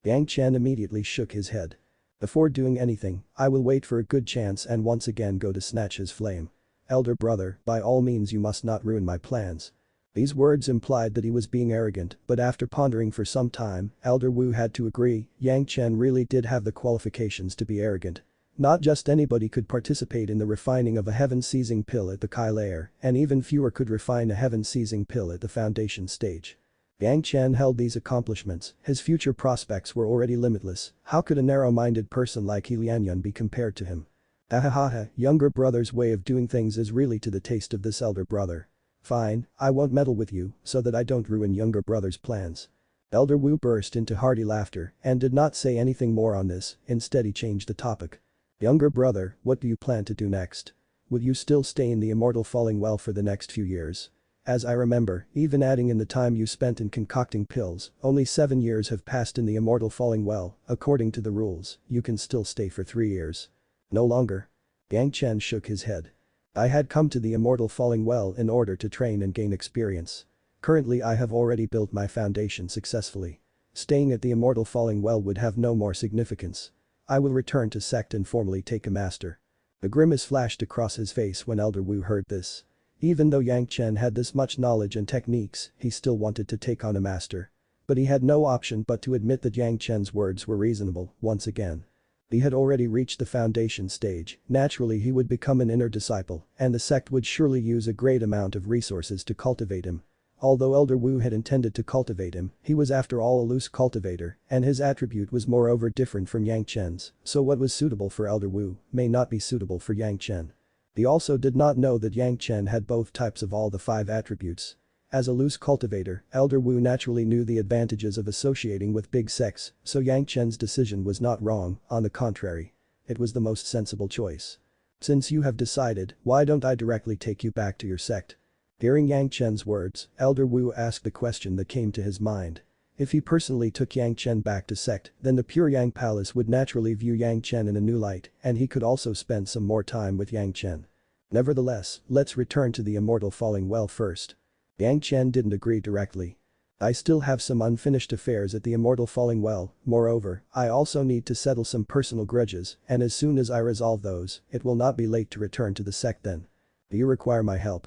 Yang Chen immediately shook his head. Before doing anything, I will wait for a good chance and once again go to snatch his flame. Elder brother, by all means you must not ruin my plans. These words implied that he was being arrogant, but after pondering for some time, Elder Wu had to agree, Yang Chen really did have the qualifications to be arrogant. Not just anybody could participate in the refining of a heaven-seizing pill at the Kai layer, and even fewer could refine a heaven-seizing pill at the foundation stage. Yang Chen held these accomplishments, his future prospects were already limitless, how could a narrow-minded person like Lianyan be compared to him? Ahahaha, younger brother's way of doing things is really to the taste of this elder brother. Fine, I won't meddle with you, so that I don't ruin younger brother's plans. Elder Wu burst into hearty laughter and did not say anything more on this, instead he changed the topic. Younger brother, what do you plan to do next? Will you still stay in the immortal falling well for the next few years? As I remember, even adding in the time you spent in concocting pills, only 7 years have passed in the immortal falling well, according to the rules, you can still stay for 3 years. No longer. Yang Chen shook his head. I had come to the immortal falling well in order to train and gain experience. Currently I have already built my foundation successfully. Staying at the immortal falling well would have no more significance. I will return to sect and formally take a master. A grimace flashed across his face when Elder Wu heard this. Even though Yang Chen had this much knowledge and techniques, he still wanted to take on a master. But he had no option but to admit that Yang Chen's words were reasonable, once again. He had already reached the foundation stage, naturally he would become an inner disciple, and the sect would surely use a great amount of resources to cultivate him. Although Elder Wu had intended to cultivate him, he was after all a loose cultivator, and his attribute was moreover different from Yang Chen's, so what was suitable for Elder Wu may not be suitable for Yang Chen. He also did not know that Yang Chen had both types of all the 5 attributes. As a loose cultivator, Elder Wu naturally knew the advantages of associating with big sects, so Yang Chen's decision was not wrong, on the contrary. It was the most sensible choice. Since you have decided, why don't I directly take you back to your sect? Hearing Yang Chen's words, Elder Wu asked the question that came to his mind. If he personally took Yang Chen back to sect, then the pure Yang Palace would naturally view Yang Chen in a new light, and he could also spend some more time with Yang Chen. Nevertheless, let's return to the immortal falling well first. Yang Chen didn't agree directly. I still have some unfinished affairs at the immortal falling well, moreover, I also need to settle some personal grudges, and as soon as I resolve those, it will not be late to return to the sect then. Do you require my help?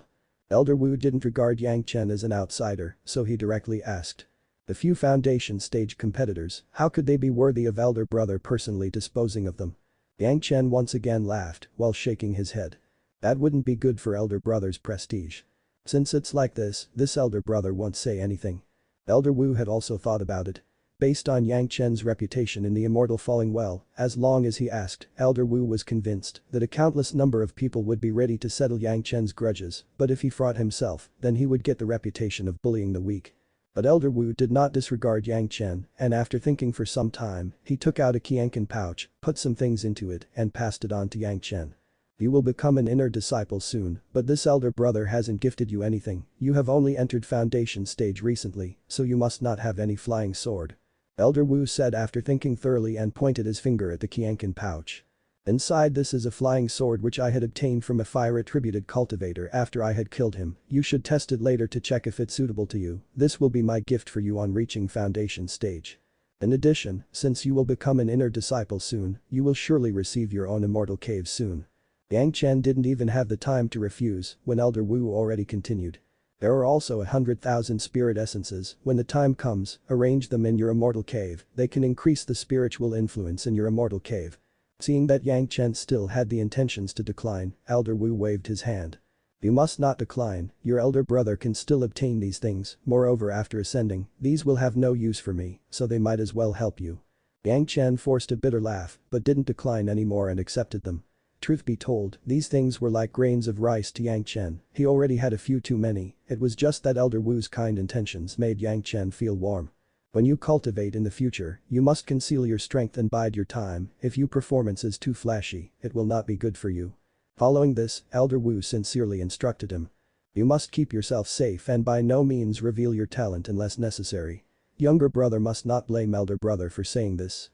Elder Wu didn't regard Yang Chen as an outsider, so he directly asked. The few foundation stage competitors, how could they be worthy of elder brother personally disposing of them? Yang Chen once again laughed, while shaking his head. That wouldn't be good for elder brother's prestige. Since it's like this elder brother won't say anything. Elder Wu had also thought about it. Based on Yang Chen's reputation in the immortal falling well, as long as he asked, Elder Wu was convinced that a countless number of people would be ready to settle Yang Chen's grudges, but if he fought himself, then he would get the reputation of bullying the weak. But Elder Wu did not disregard Yang Chen, and after thinking for some time, he took out a Qianqin pouch, put some things into it, and passed it on to Yang Chen. You will become an inner disciple soon, but this elder brother hasn't gifted you anything, you have only entered foundation stage recently, so you must not have any flying sword. Elder Wu said after thinking thoroughly and pointed his finger at the Qianqin pouch. Inside this is a flying sword which I had obtained from a fire-attributed cultivator after I had killed him, you should test it later to check if it's suitable to you, this will be my gift for you on reaching foundation stage. In addition, since you will become an inner disciple soon, you will surely receive your own immortal cave soon. Yang Chen didn't even have the time to refuse when Elder Wu already continued. There are also 100,000 spirit essences, when the time comes, arrange them in your immortal cave, they can increase the spiritual influence in your immortal cave. Seeing that Yang Chen still had the intentions to decline, Elder Wu waved his hand. You must not decline, your elder brother can still obtain these things, moreover after ascending, these will have no use for me, so they might as well help you. Yang Chen forced a bitter laugh, but didn't decline anymore and accepted them. Truth be told, these things were like grains of rice to Yang Chen, he already had a few too many, it was just that Elder Wu's kind intentions made Yang Chen feel warm. When you cultivate in the future, you must conceal your strength and bide your time, if your performance is too flashy, it will not be good for you. Following this, Elder Wu sincerely instructed him. You must keep yourself safe and by no means reveal your talent unless necessary. Younger brother must not blame elder brother for saying this.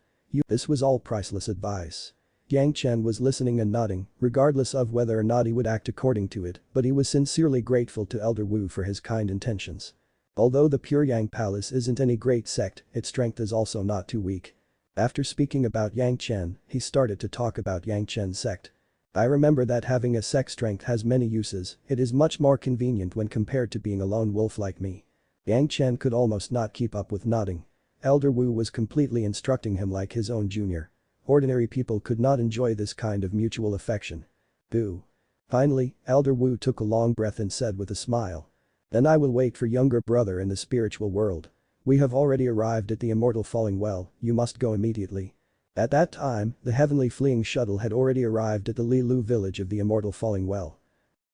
This was all priceless advice. Yang Chen was listening and nodding, regardless of whether or not he would act according to it, but he was sincerely grateful to Elder Wu for his kind intentions. Although the Pure Yang Palace isn't any great sect, its strength is also not too weak. After speaking about Yang Chen, he started to talk about Yang Chen's sect. I remember that having a sect strength has many uses, it is much more convenient when compared to being a lone wolf like me. Yang Chen could almost not keep up with nodding. Elder Wu was completely instructing him like his own junior. Ordinary people could not enjoy this kind of mutual affection. Boo. Finally, Elder Wu took a long breath and said with a smile. Then I will wait for younger brother in the spiritual world. We have already arrived at the immortal falling well, you must go immediately. At that time, the heavenly fleeing shuttle had already arrived at the Lilu village of the immortal falling well.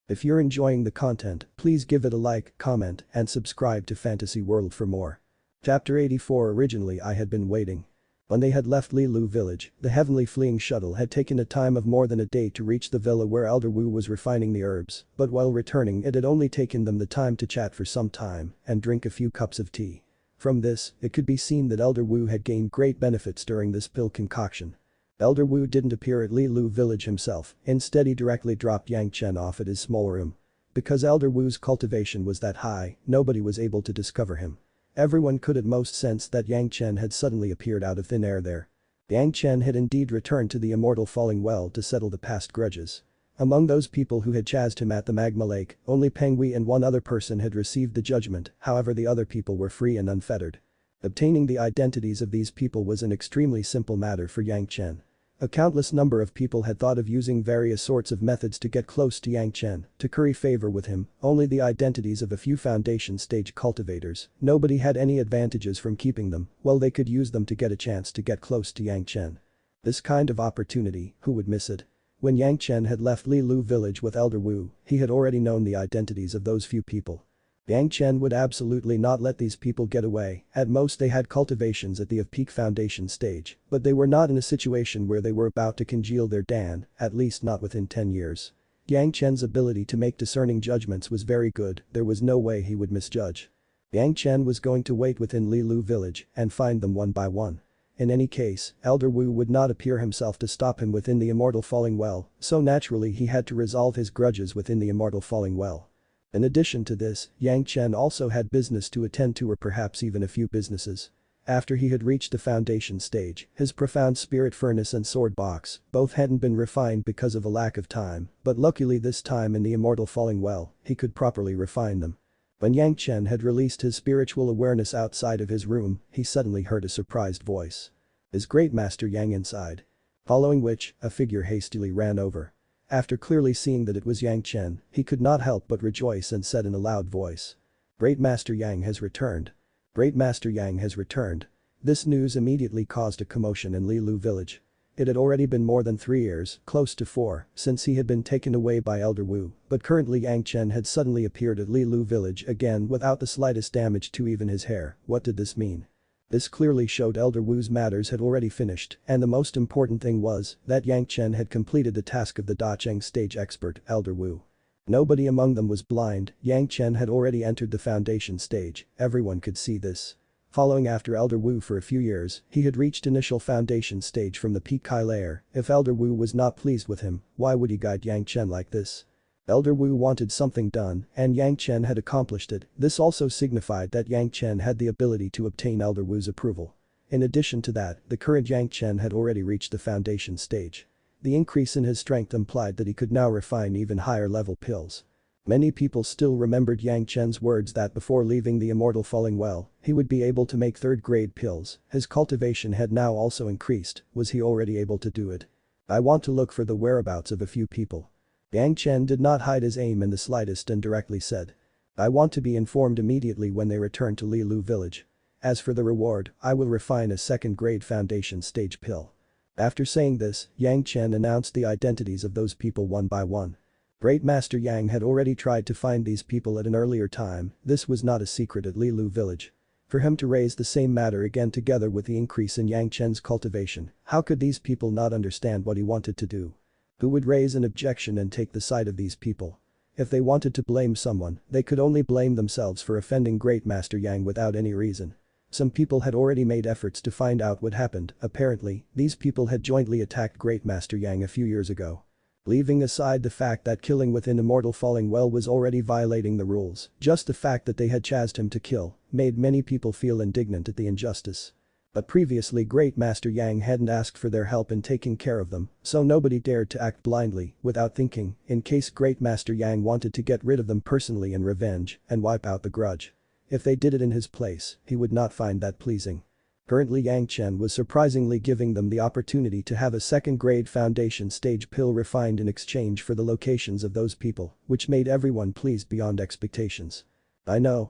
If you're enjoying the content, please give it a like, comment, and subscribe to Fantasy World for more. Chapter 84. Originally I had been waiting. When they had left Lilu village, the heavenly fleeing shuttle had taken a time of more than a day to reach the villa where Elder Wu was refining the herbs, but while returning it had only taken them the time to chat for some time and drink a few cups of tea. From this, it could be seen that Elder Wu had gained great benefits during this pill concoction. Elder Wu didn't appear at Lilu village himself, instead he directly dropped Yang Chen off at his small room. Because Elder Wu's cultivation was that high, nobody was able to discover him. Everyone could at most sense that Yang Chen had suddenly appeared out of thin air there. Yang Chen had indeed returned to the immortal falling well to settle the past grudges. Among those people who had chased him at the magma lake, only Peng Wei and one other person had received the judgment, however the other people were free and unfettered. Obtaining the identities of these people was an extremely simple matter for Yang Chen. A countless number of people had thought of using various sorts of methods to get close to Yang Chen, to curry favor with him, only the identities of a few foundation stage cultivators, nobody had any advantages from keeping them, well they could use them to get a chance to get close to Yang Chen. This kind of opportunity, who would miss it? When Yang Chen had left Lilu village with Elder Wu, he had already known the identities of those few people. Yang Chen would absolutely not let these people get away, at most they had cultivations at the peak foundation stage, but they were not in a situation where they were about to congeal their Dan, at least not within 10 years. Yang Chen's ability to make discerning judgments was very good, there was no way he would misjudge. Yang Chen was going to wait within Lilu village and find them one by one. In any case, Elder Wu would not appear himself to stop him within the immortal falling well, so naturally he had to resolve his grudges within the immortal falling well. In addition to this, Yang Chen also had business to attend to or perhaps even a few businesses. After he had reached the foundation stage, his profound spirit furnace and sword box, both hadn't been refined because of a lack of time, but luckily this time in the immortal falling well, he could properly refine them. When Yang Chen had released his spiritual awareness outside of his room, he suddenly heard a surprised voice. Is Great Master Yang inside? Following which, a figure hastily ran over. After clearly seeing that it was Yang Chen, he could not help but rejoice and said in a loud voice. Great Master Yang has returned. Great Master Yang has returned. This news immediately caused a commotion in Lilu village. It had already been more than 3 years, close to 4, since he had been taken away by Elder Wu, but currently Yang Chen had suddenly appeared at Lilu village again without the slightest damage to even his hair. What did this mean? This clearly showed Elder Wu's matters had already finished, and the most important thing was that Yang Chen had completed the task of the Dacheng stage expert, Elder Wu. Nobody among them was blind, Yang Chen had already entered the foundation stage, everyone could see this. Following after Elder Wu for a few years, he had reached initial foundation stage from the peak Kai layer. If Elder Wu was not pleased with him, why would he guide Yang Chen like this? Elder Wu wanted something done, and Yang Chen had accomplished it. This also signified that Yang Chen had the ability to obtain Elder Wu's approval. In addition to that, the current Yang Chen had already reached the foundation stage. The increase in his strength implied that he could now refine even higher level pills. Many people still remembered Yang Chen's words that before leaving the immortal falling well, he would be able to make third-grade pills. His cultivation had now also increased. Was he already able to do it? I want to look for the whereabouts of a few people. Yang Chen did not hide his aim in the slightest and directly said. I want to be informed immediately when they return to Lilu village. As for the reward, I will refine a second-grade foundation stage pill. After saying this, Yang Chen announced the identities of those people one by one. Great Master Yang had already tried to find these people at an earlier time. This was not a secret at Lilu village. For him to raise the same matter again together with the increase in Yang Chen's cultivation, how could these people not understand what he wanted to do? Who would raise an objection and take the side of these people? If they wanted to blame someone, they could only blame themselves for offending Great Master Yang without any reason. Some people had already made efforts to find out what happened. Apparently, these people had jointly attacked Great Master Yang a few years ago. Leaving aside the fact that killing within Immortal Falling Well was already violating the rules, just the fact that they had chased him to kill made many people feel indignant at the injustice. But previously Great Master Yang hadn't asked for their help in taking care of them, so nobody dared to act blindly, without thinking, in case Great Master Yang wanted to get rid of them personally in revenge and wipe out the grudge. If they did it in his place, he would not find that pleasing. Currently Yang Chen was surprisingly giving them the opportunity to have a second-grade foundation stage pill refined in exchange for the locations of those people, which made everyone pleased beyond expectations. I know.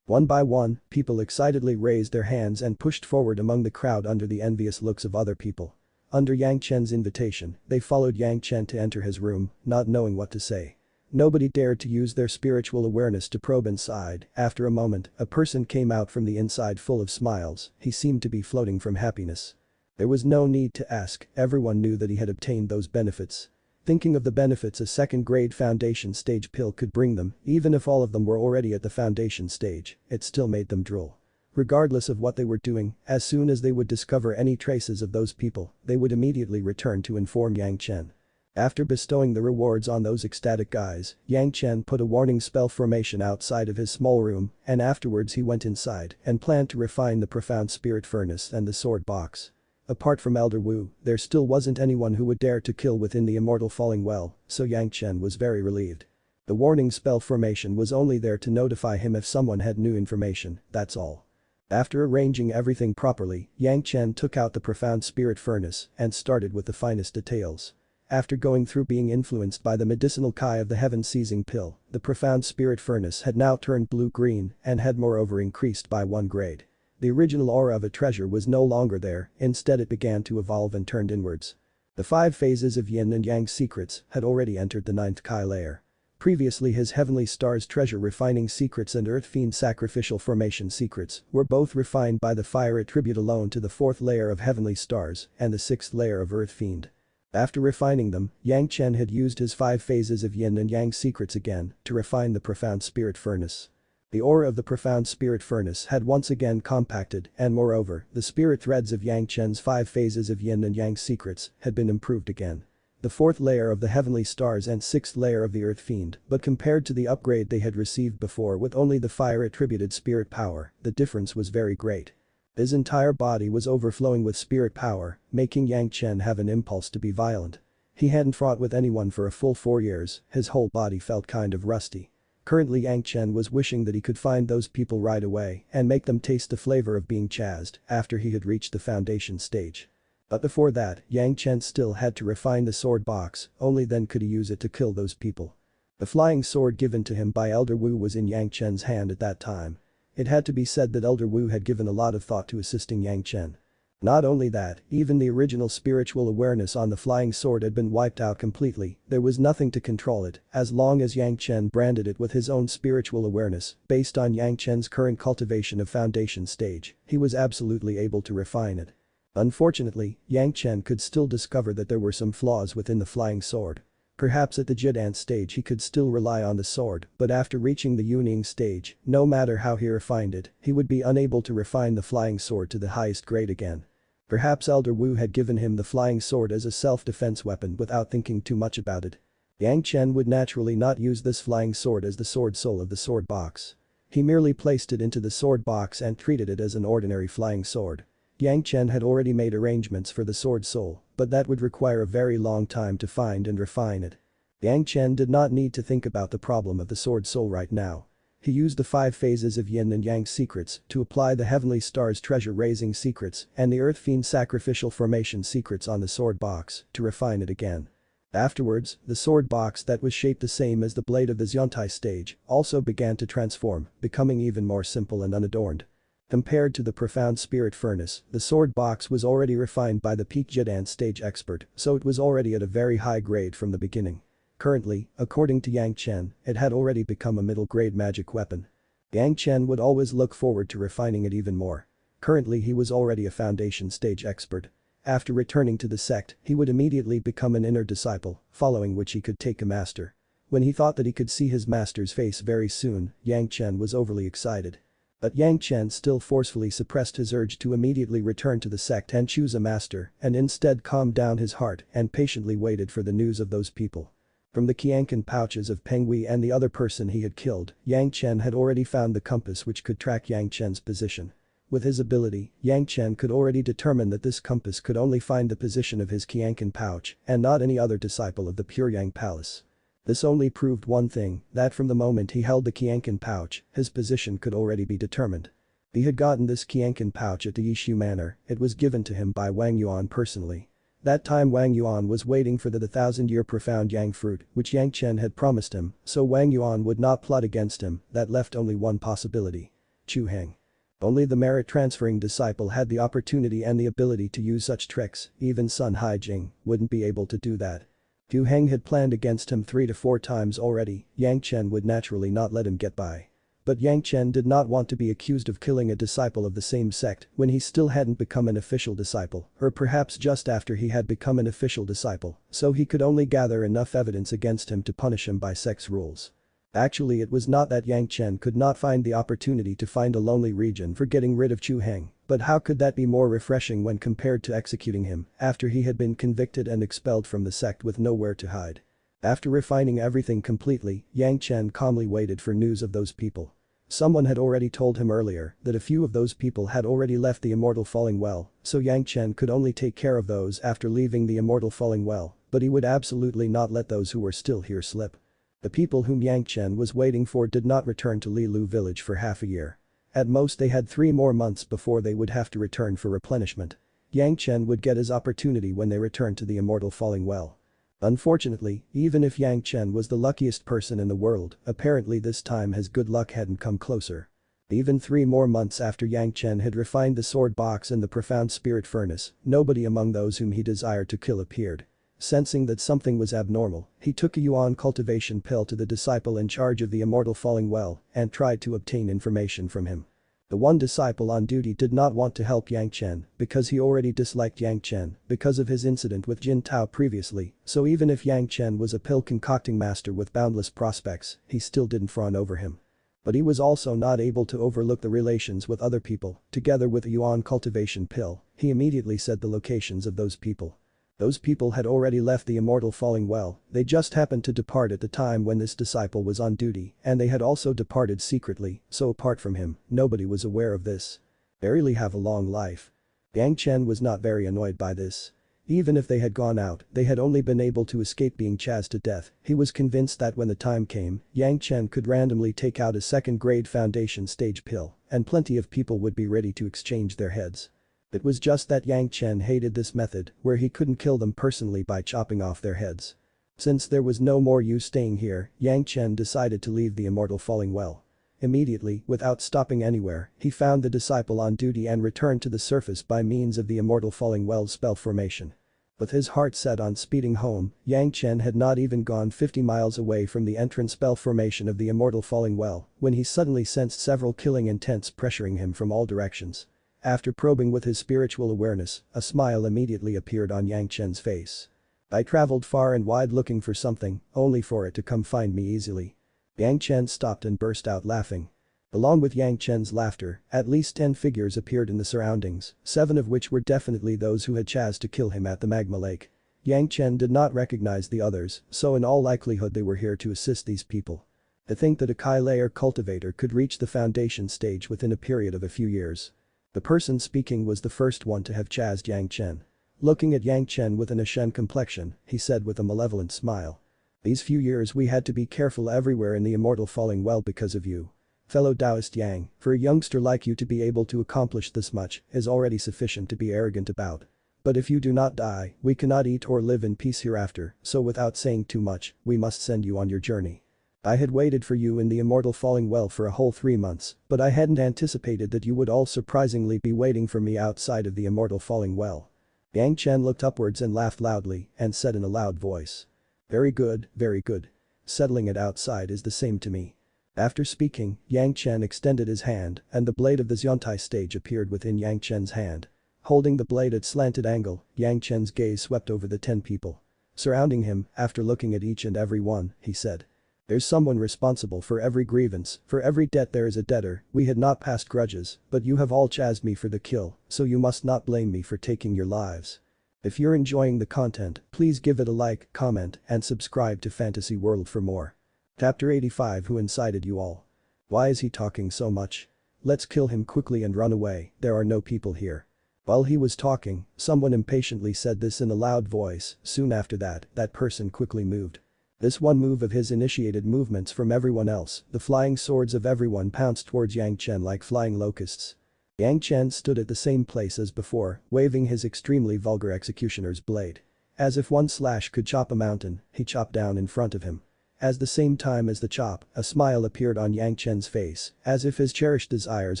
One by one, people excitedly raised their hands and pushed forward among the crowd under the envious looks of other people. Under Yang Chen's invitation, they followed Yang Chen to enter his room, not knowing what to say. Nobody dared to use their spiritual awareness to probe inside. After a moment, a person came out from the inside full of smiles. He seemed to be floating from happiness. There was no need to ask, everyone knew that he had obtained those benefits. Thinking of the benefits a second-grade foundation stage pill could bring them, even if all of them were already at the foundation stage, it still made them drool. Regardless of what they were doing, as soon as they would discover any traces of those people, they would immediately return to inform Yang Chen. After bestowing the rewards on those ecstatic guys, Yang Chen put a warning spell formation outside of his small room, and afterwards he went inside and planned to refine the profound spirit furnace and the sword box. Apart from Elder Wu, there still wasn't anyone who would dare to kill within the Immortal Falling Well, so Yang Chen was very relieved. The warning spell formation was only there to notify him if someone had new information, that's all. After arranging everything properly, Yang Chen took out the profound spirit furnace and started with the finest details. After going through being influenced by the medicinal Kai of the heaven-seizing pill, the profound spirit furnace had now turned blue-green and had moreover increased by 1 grade. The original aura of a treasure was no longer there, instead it began to evolve and turned inwards. The 5 phases of yin and yang secrets had already entered the 9th Kai layer. Previously his Heavenly Stars treasure refining secrets and Earth Fiend sacrificial formation secrets were both refined by the fire attribute alone to the 4th layer of Heavenly Stars and the 6th layer of Earth Fiend. After refining them, Yang Chen had used his 5 phases of yin and yang secrets again to refine the profound spirit furnace. The aura of the profound spirit furnace had once again compacted and moreover, the spirit threads of Yang Chen's 5 phases of yin and yang secrets had been improved again. The 4th layer of the Heavenly Stars and 6th layer of the Earth Fiend, but compared to the upgrade they had received before with only the fire attributed spirit power, the difference was very great. His entire body was overflowing with spirit power, making Yang Chen have an impulse to be violent. He hadn't fought with anyone for a full 4 years, his whole body felt kind of rusty. Currently Yang Chen was wishing that he could find those people right away and make them taste the flavor of being chased after he had reached the foundation stage. But before that, Yang Chen still had to refine the sword box, only then could he use it to kill those people. The flying sword given to him by Elder Wu was in Yang Chen's hand at that time. It had to be said that Elder Wu had given a lot of thought to assisting Yang Chen. Not only that, even the original spiritual awareness on the flying sword had been wiped out completely, there was nothing to control it, as long as Yang Chen branded it with his own spiritual awareness, based on Yang Chen's current cultivation of foundation stage, he was absolutely able to refine it. Unfortunately, Yang Chen could still discover that there were some flaws within the flying sword. Perhaps at the Jidan stage he could still rely on the sword, but after reaching the Yuning stage, no matter how he refined it, he would be unable to refine the flying sword to the highest grade again. Perhaps Elder Wu had given him the flying sword as a self-defense weapon without thinking too much about it. Yang Chen would naturally not use this flying sword as the sword soul of the sword box. He merely placed it into the sword box and treated it as an ordinary flying sword. Yang Chen had already made arrangements for the sword soul, but that would require a very long time to find and refine it. Yang Chen did not need to think about the problem of the sword soul right now. He used the 5 phases of Yin and Yang secrets to apply the Heavenly Star's treasure-raising secrets and the Earth Fiend sacrificial formation secrets on the sword box to refine it again. Afterwards, the sword box that was shaped the same as the blade of the Zhanxian stage also began to transform, becoming even more simple and unadorned. Compared to the profound spirit furnace, the sword box was already refined by the peak Jidan stage expert, so it was already at a very high grade from the beginning. Currently, according to Yang Chen, it had already become a middle-grade magic weapon. Yang Chen would always look forward to refining it even more. Currently he was already a foundation stage expert. After returning to the sect, he would immediately become an inner disciple, following which he could take a master. When he thought that he could see his master's face very soon, Yang Chen was overly excited. But Yang Chen still forcefully suppressed his urge to immediately return to the sect and choose a master, and instead calmed down his heart and patiently waited for the news of those people. From the Qianqin pouches of Peng Wei and the other person he had killed, Yang Chen had already found the compass which could track Yang Chen's position. With his ability, Yang Chen could already determine that this compass could only find the position of his Qianqin pouch and not any other disciple of the Pure Yang Palace. This only proved one thing, that from the moment he held the Qianqin pouch, his position could already be determined. He had gotten this Qianqin pouch at the Yishu Manor, it was given to him by Wang Yuan personally. That time Wang Yuan was waiting for the 1,000-year profound Yang fruit, which Yang Chen had promised him, so Wang Yuan would not plot against him, that left only one possibility. Chu Heng. Only the merit-transferring disciple had the opportunity and the ability to use such tricks, even Sun Haijing wouldn't be able to do that. Chu Heng had planned against him 3 to 4 times already, Yang Chen would naturally not let him get by. But Yang Chen did not want to be accused of killing a disciple of the same sect when he still hadn't become an official disciple, or perhaps just after he had become an official disciple, so he could only gather enough evidence against him to punish him by sect's rules. Actually it was not that Yang Chen could not find the opportunity to find a lonely region for getting rid of Chu Heng, but how could that be more refreshing when compared to executing him after he had been convicted and expelled from the sect with nowhere to hide. After refining everything completely, Yang Chen calmly waited for news of those people. Someone had already told him earlier that a few of those people had already left the Immortal Falling Well, so Yang Chen could only take care of those after leaving the Immortal Falling Well, but he would absolutely not let those who were still here slip. The people whom Yang Chen was waiting for did not return to Lilu village for half a year. At most they had 3 more months before they would have to return for replenishment. Yang Chen would get his opportunity when they returned to the Immortal Falling Well. Unfortunately, even if Yang Chen was the luckiest person in the world, apparently this time his good luck hadn't come closer. Even 3 more months after Yang Chen had refined the sword box in the profound spirit furnace, nobody among those whom he desired to kill appeared. Sensing that something was abnormal, he took a Yuan cultivation pill to the disciple in charge of the Immortal Falling Well and tried to obtain information from him. The one disciple on duty did not want to help Yang Chen because he already disliked Yang Chen because of his incident with Jin Tao previously, so even if Yang Chen was a pill-concocting master with boundless prospects, he still didn't fawn over him. But he was also not able to overlook the relations with other people, together with a Yuan cultivation pill, he immediately said the locations of those people. Those people had already left the Immortal Falling Well, they just happened to depart at the time when this disciple was on duty, and they had also departed secretly, so apart from him, nobody was aware of this. They really have a long life. Yang Chen was not very annoyed by this. Even if they had gone out, they had only been able to escape being chased to death. He was convinced that when the time came, Yang Chen could randomly take out a second-grade foundation stage pill, and plenty of people would be ready to exchange their heads. It was just that Yang Chen hated this method, where he couldn't kill them personally by chopping off their heads. Since there was no more use staying here, Yang Chen decided to leave the Immortal Falling Well. Immediately, without stopping anywhere, he found the disciple on duty and returned to the surface by means of the Immortal Falling Well spell formation. With his heart set on speeding home, Yang Chen had not even gone 50 miles away from the entrance spell formation of the Immortal Falling Well when he suddenly sensed several killing intents pressuring him from all directions. After probing with his spiritual awareness, a smile immediately appeared on Yang Chen's face. "I traveled far and wide looking for something, only for it to come find me easily." Yang Chen stopped and burst out laughing. Along with Yang Chen's laughter, at least 10 figures appeared in the surroundings, 7 of which were definitely those who had chased to kill him at the magma lake. Yang Chen did not recognize the others, so in all likelihood they were here to assist these people. To think that a Kai layer cultivator could reach the foundation stage within a period of a few years. The person speaking was the first one to have chased Yang Chen. Looking at Yang Chen with an Ashen complexion, he said with a malevolent smile. "These few years we had to be careful everywhere in the Immortal Falling Well because of you. Fellow Taoist Yang, for a youngster like you to be able to accomplish this much is already sufficient to be arrogant about. But if you do not die, we cannot eat or live in peace hereafter, so without saying too much, we must send you on your journey. I had waited for you in the Immortal Falling Well for a whole 3 months, but I hadn't anticipated that you would all surprisingly be waiting for me outside of the Immortal Falling Well." Yang Chen looked upwards and laughed loudly and said in a loud voice. Very good, very good. Settling it outside is the same to me." After speaking, Yang Chen extended his hand and the blade of the Zhanxian stage appeared within Yang Chen's hand. Holding the blade at slanted angle, Yang Chen's gaze swept over the 10 people surrounding him. After looking at each and every one, he said. "There's someone responsible for every grievance, for every debt there is a debtor, we had not passed grudges, but you have all chased me for the kill, so you must not blame me for taking your lives. If you're enjoying the content, please give it a like, comment, and subscribe to Fantasy World for more." Chapter 85. Who incited you all? Why is he talking so much? Let's kill him quickly and run away, there are no people here. While he was talking, someone impatiently said this in a loud voice. Soon after that, that person quickly moved. This one move of his initiated movements from everyone else, the flying swords of everyone pounced towards Yang Chen like flying locusts. Yang Chen stood at the same place as before, waving his extremely vulgar executioner's blade. As if one slash could chop a mountain, he chopped down in front of him. At the same time as the chop, a smile appeared on Yang Chen's face, as if his cherished desires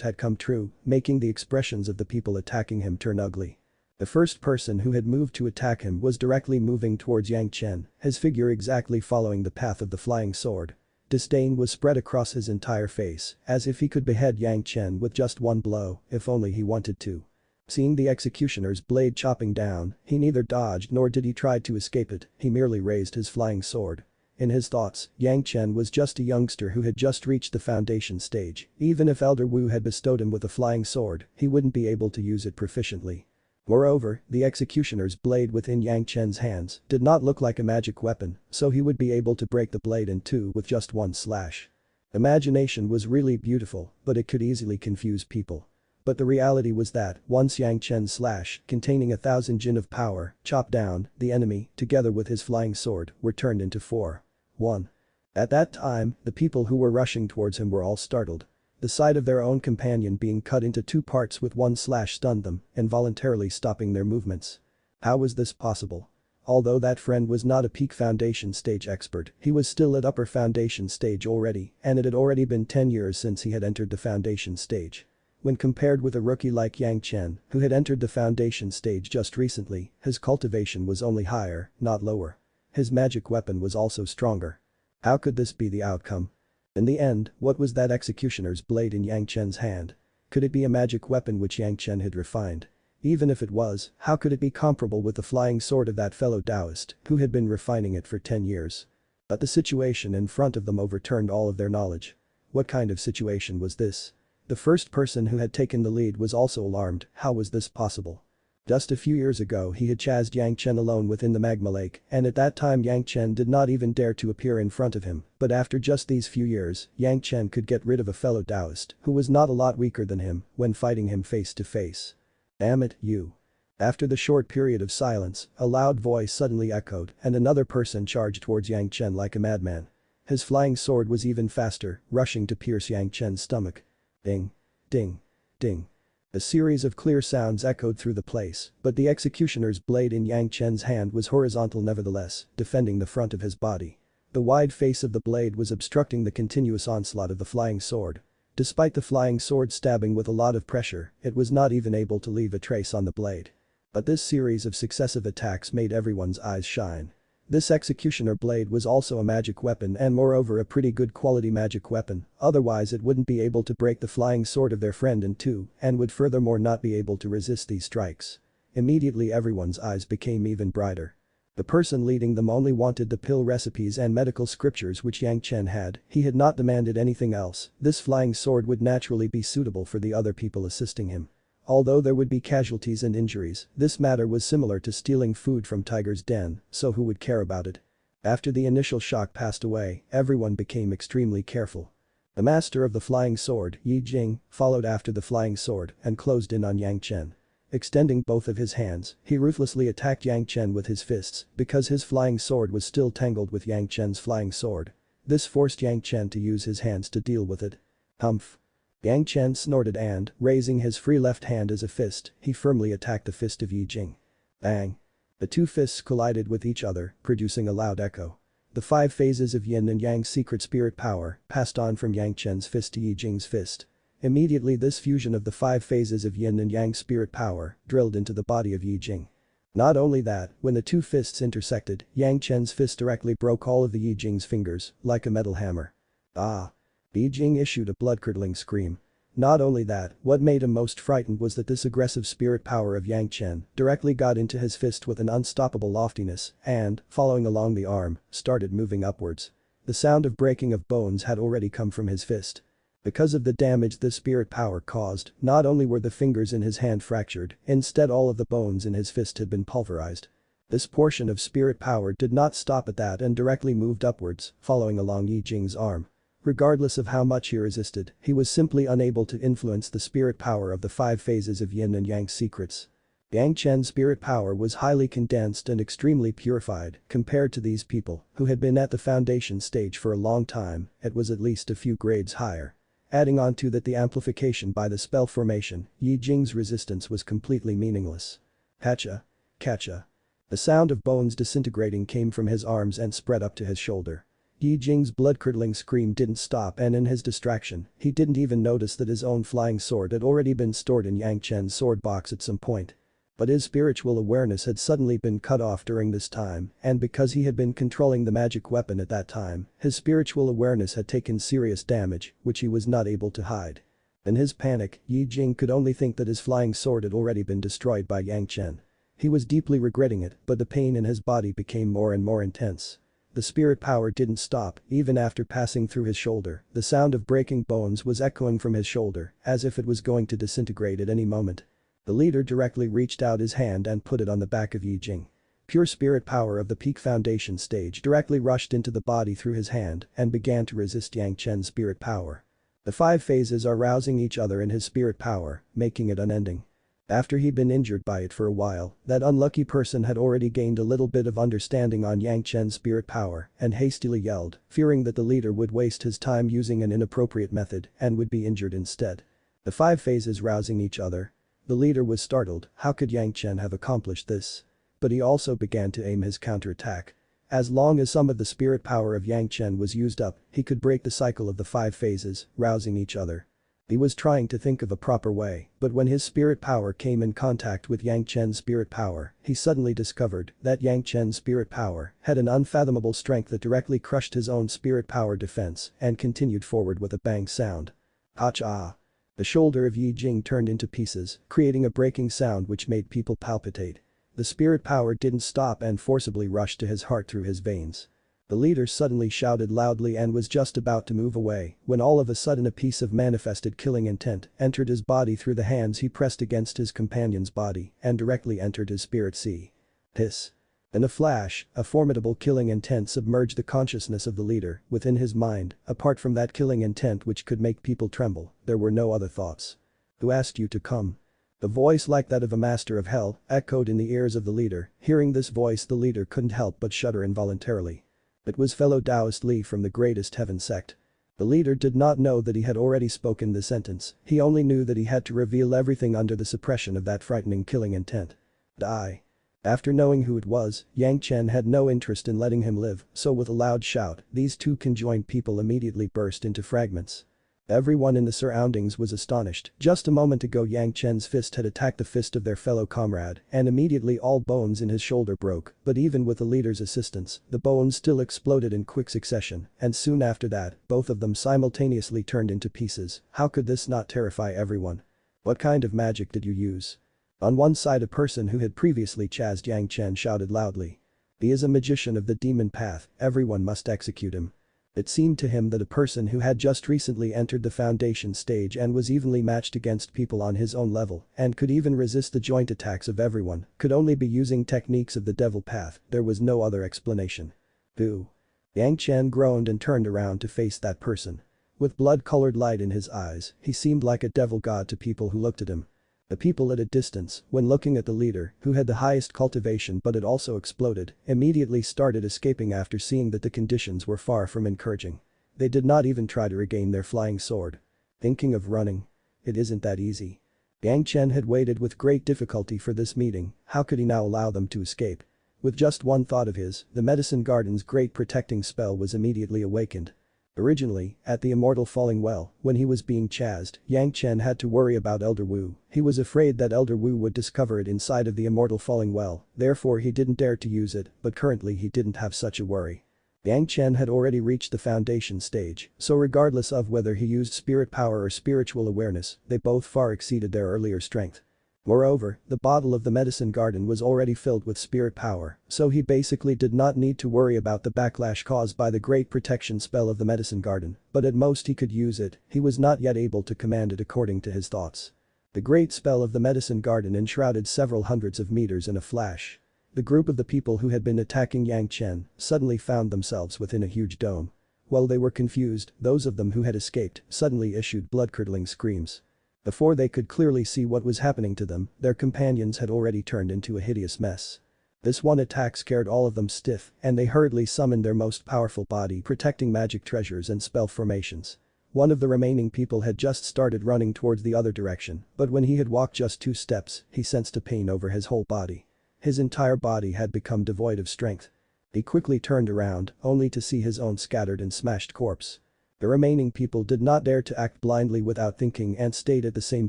had come true, making the expressions of the people attacking him turn ugly. The first person who had moved to attack him was directly moving towards Yang Chen, his figure exactly following the path of the flying sword. Disdain was spread across his entire face, as if he could behead Yang Chen with just one blow, if only he wanted to. Seeing the executioner's blade chopping down, he neither dodged nor did he try to escape it, he merely raised his flying sword. In his thoughts, Yang Chen was just a youngster who had just reached the foundation stage. Even if Elder Wu had bestowed him with a flying sword, he wouldn't be able to use it proficiently. Moreover, the executioner's blade within Yang Chen's hands did not look like a magic weapon, so he would be able to break the blade in two with just one slash. Imagination was really beautiful, but it could easily confuse people. But the reality was that, once Yang Chen's slash, containing 1,000 jin of power, chopped down, the enemy, together with his flying sword, were turned into 4-1. At that time, the people who were rushing towards him were all startled. The sight of their own companion being cut into 2 parts with one slash stunned them, involuntarily stopping their movements. How was this possible? Although that friend was not a peak foundation stage expert, he was still at upper foundation stage already, and it had already been 10 years since he had entered the foundation stage. When compared with a rookie like Yang Chen, who had entered the foundation stage just recently, his cultivation was only higher, not lower. His magic weapon was also stronger. How could this be the outcome? In the end, what was that executioner's blade in Yang Chen's hand? Could it be a magic weapon which Yang Chen had refined? Even if it was, how could it be comparable with the flying sword of that fellow Taoist who had been refining it for 10 years? But the situation in front of them overturned all of their knowledge. What kind of situation was this? The first person who had taken the lead was also alarmed. How was this possible? Just a few years ago he had chased Yang Chen alone within the magma lake, and at that time Yang Chen did not even dare to appear in front of him, but after just these few years, Yang Chen could get rid of a fellow Taoist who was not a lot weaker than him when fighting him face to face. Damn it, you. After the short period of silence, a loud voice suddenly echoed and another person charged towards Yang Chen like a madman. His flying sword was even faster, rushing to pierce Yang Chen's stomach. Ding. Ding. Ding. A series of clear sounds echoed through the place, but the executioner's blade in Yang Chen's hand was horizontal nevertheless, defending the front of his body. The wide face of the blade was obstructing the continuous onslaught of the flying sword. Despite the flying sword stabbing with a lot of pressure, it was not even able to leave a trace on the blade. But this series of successive attacks made everyone's eyes shine. This executioner blade was also a magic weapon and moreover a pretty good quality magic weapon, otherwise it wouldn't be able to break the flying sword of their friend in two and would furthermore not be able to resist these strikes. Immediately everyone's eyes became even brighter. The person leading them only wanted the pill recipes and medical scriptures which Yang Chen had, he had not demanded anything else, this flying sword would naturally be suitable for the other people assisting him. Although there would be casualties and injuries, this matter was similar to stealing food from Tiger's den, so who would care about it? After the initial shock passed away, everyone became extremely careful. The master of the flying sword, Yi Jing, followed after the flying sword and closed in on Yang Chen. Extending both of his hands, he ruthlessly attacked Yang Chen with his fists because his flying sword was still tangled with Yang Chen's flying sword. This forced Yang Chen to use his hands to deal with it. Humph. Yang Chen snorted and, raising his free left hand as a fist, he firmly attacked the fist of Yi Jing. Bang. The two fists collided with each other, producing a loud echo. The 5 phases of Yin and Yang's secret spirit power passed on from Yang Chen's fist to Yi Jing's fist. Immediately this fusion of the 5 phases of Yin and Yang spirit power drilled into the body of Yi Jing. Not only that, when the two fists intersected, Yang Chen's fist directly broke all of the Yi Jing's fingers, like a metal hammer. Ah! Yi Jing issued a blood-curdling scream. Not only that, what made him most frightened was that this aggressive spirit power of Yang Chen directly got into his fist with an unstoppable loftiness and, following along the arm, started moving upwards. The sound of breaking of bones had already come from his fist. Because of the damage this spirit power caused, not only were the fingers in his hand fractured, instead all of the bones in his fist had been pulverized. This portion of spirit power did not stop at that and directly moved upwards, following along Yi Jing's arm. Regardless of how much he resisted, he was simply unable to influence the spirit power of the 5 phases of Yin and Yang's secrets. Yang Chen's spirit power was highly condensed and extremely purified compared to these people who had been at the foundation stage for a long time, it was at least a few grades higher. Adding on to that the amplification by the spell formation, Yi Jing's resistance was completely meaningless. Hacha. Catcha. The sound of bones disintegrating came from his arms and spread up to his shoulder. Yi Jing's blood-curdling scream didn't stop and in his distraction, he didn't even notice that his own flying sword had already been stored in Yang Chen's sword box at some point. But his spiritual awareness had suddenly been cut off during this time, and because he had been controlling the magic weapon at that time, his spiritual awareness had taken serious damage, which he was not able to hide. In his panic, Yi Jing could only think that his flying sword had already been destroyed by Yang Chen. He was deeply regretting it, but the pain in his body became more and more intense. The spirit power didn't stop, even after passing through his shoulder, the sound of breaking bones was echoing from his shoulder, as if it was going to disintegrate at any moment. The leader directly reached out his hand and put it on the back of Yi Jing. Pure spirit power of the peak foundation stage directly rushed into the body through his hand and began to resist Yang Chen's spirit power. The 5 phases are rousing each other in his spirit power, making it unending. After he'd been injured by it for a while, that unlucky person had already gained a little bit of understanding on Yang Chen's spirit power and hastily yelled, fearing that the leader would waste his time using an inappropriate method and would be injured instead. The 5 phases rousing each other. The leader was startled, how could Yang Chen have accomplished this? But he also began to aim his counterattack. As long as some of the spirit power of Yang Chen was used up, he could break the cycle of the 5 phases, rousing each other. He was trying to think of a proper way, but when his spirit power came in contact with Yang Chen's spirit power, he suddenly discovered that Yang Chen's spirit power had an unfathomable strength that directly crushed his own spirit power defense and continued forward with a bang sound. Hacha. The shoulder of Yi Jing turned into pieces, creating a breaking sound which made people palpitate. The spirit power didn't stop and forcibly rushed to his heart through his veins. The leader suddenly shouted loudly and was just about to move away when all of a sudden a piece of manifested killing intent entered his body through the hands he pressed against his companion's body and directly entered his spirit sea. Hiss. In a flash, a formidable killing intent submerged the consciousness of the leader within his mind. Apart from that killing intent which could make people tremble, there were no other thoughts. Who asked you to come? A voice like that of a master of hell echoed in the ears of the leader. Hearing this voice, the leader couldn't help but shudder involuntarily. It was fellow Taoist Li from the Greatest Heaven sect. The leader did not know that he had already spoken the sentence, he only knew that he had to reveal everything under the suppression of that frightening killing intent. Die. After knowing who it was, Yang Chen had no interest in letting him live, so with a loud shout, these two conjoined people immediately burst into fragments. Everyone in the surroundings was astonished. Just a moment ago Yang Chen's fist had attacked the fist of their fellow comrade, and immediately all bones in his shoulder broke, but even with the leader's assistance, the bones still exploded in quick succession, and soon after that, both of them simultaneously turned into pieces. How could this not terrify everyone? What kind of magic did you use? On one side, a person who had previously chased Yang Chen shouted loudly. He is a magician of the demon path, everyone must execute him. It seemed to him that a person who had just recently entered the foundation stage and was evenly matched against people on his own level and could even resist the joint attacks of everyone could only be using techniques of the devil path. There was no other explanation. Who? Yang Chen groaned and turned around to face that person. With blood-colored light in his eyes, he seemed like a devil god to people who looked at him. The people at a distance, when looking at the leader, who had the highest cultivation but it also exploded, immediately started escaping after seeing that the conditions were far from encouraging. They did not even try to regain their flying sword. Thinking of running? It isn't that easy. Yang Chen had waited with great difficulty for this meeting, how could he now allow them to escape? With just one thought of his, the medicine garden's great protecting spell was immediately awakened. Originally, at the Immortal Falling Well, when he was being chased, Yang Chen had to worry about Elder Wu. He was afraid that Elder Wu would discover it inside of the Immortal Falling Well, therefore he didn't dare to use it, but currently he didn't have such a worry. Yang Chen had already reached the foundation stage, so regardless of whether he used spirit power or spiritual awareness, they both far exceeded their earlier strength. Moreover, the bottle of the medicine garden was already filled with spirit power, so he basically did not need to worry about the backlash caused by the great protection spell of the medicine garden, but at most he could use it, he was not yet able to command it according to his thoughts. The great spell of the medicine garden enshrouded several hundreds of meters in a flash. The group of the people who had been attacking Yang Chen suddenly found themselves within a huge dome. While they were confused, those of them who had escaped suddenly issued blood-curdling screams. Before they could clearly see what was happening to them, their companions had already turned into a hideous mess. This one attack scared all of them stiff, and they hurriedly summoned their most powerful body protecting magic treasures and spell formations. One of the remaining people had just started running towards the other direction, but when he had walked just 2 steps, he sensed a pain over his whole body. His entire body had become devoid of strength. He quickly turned around, only to see his own scattered and smashed corpse. The remaining people did not dare to act blindly without thinking and stayed at the same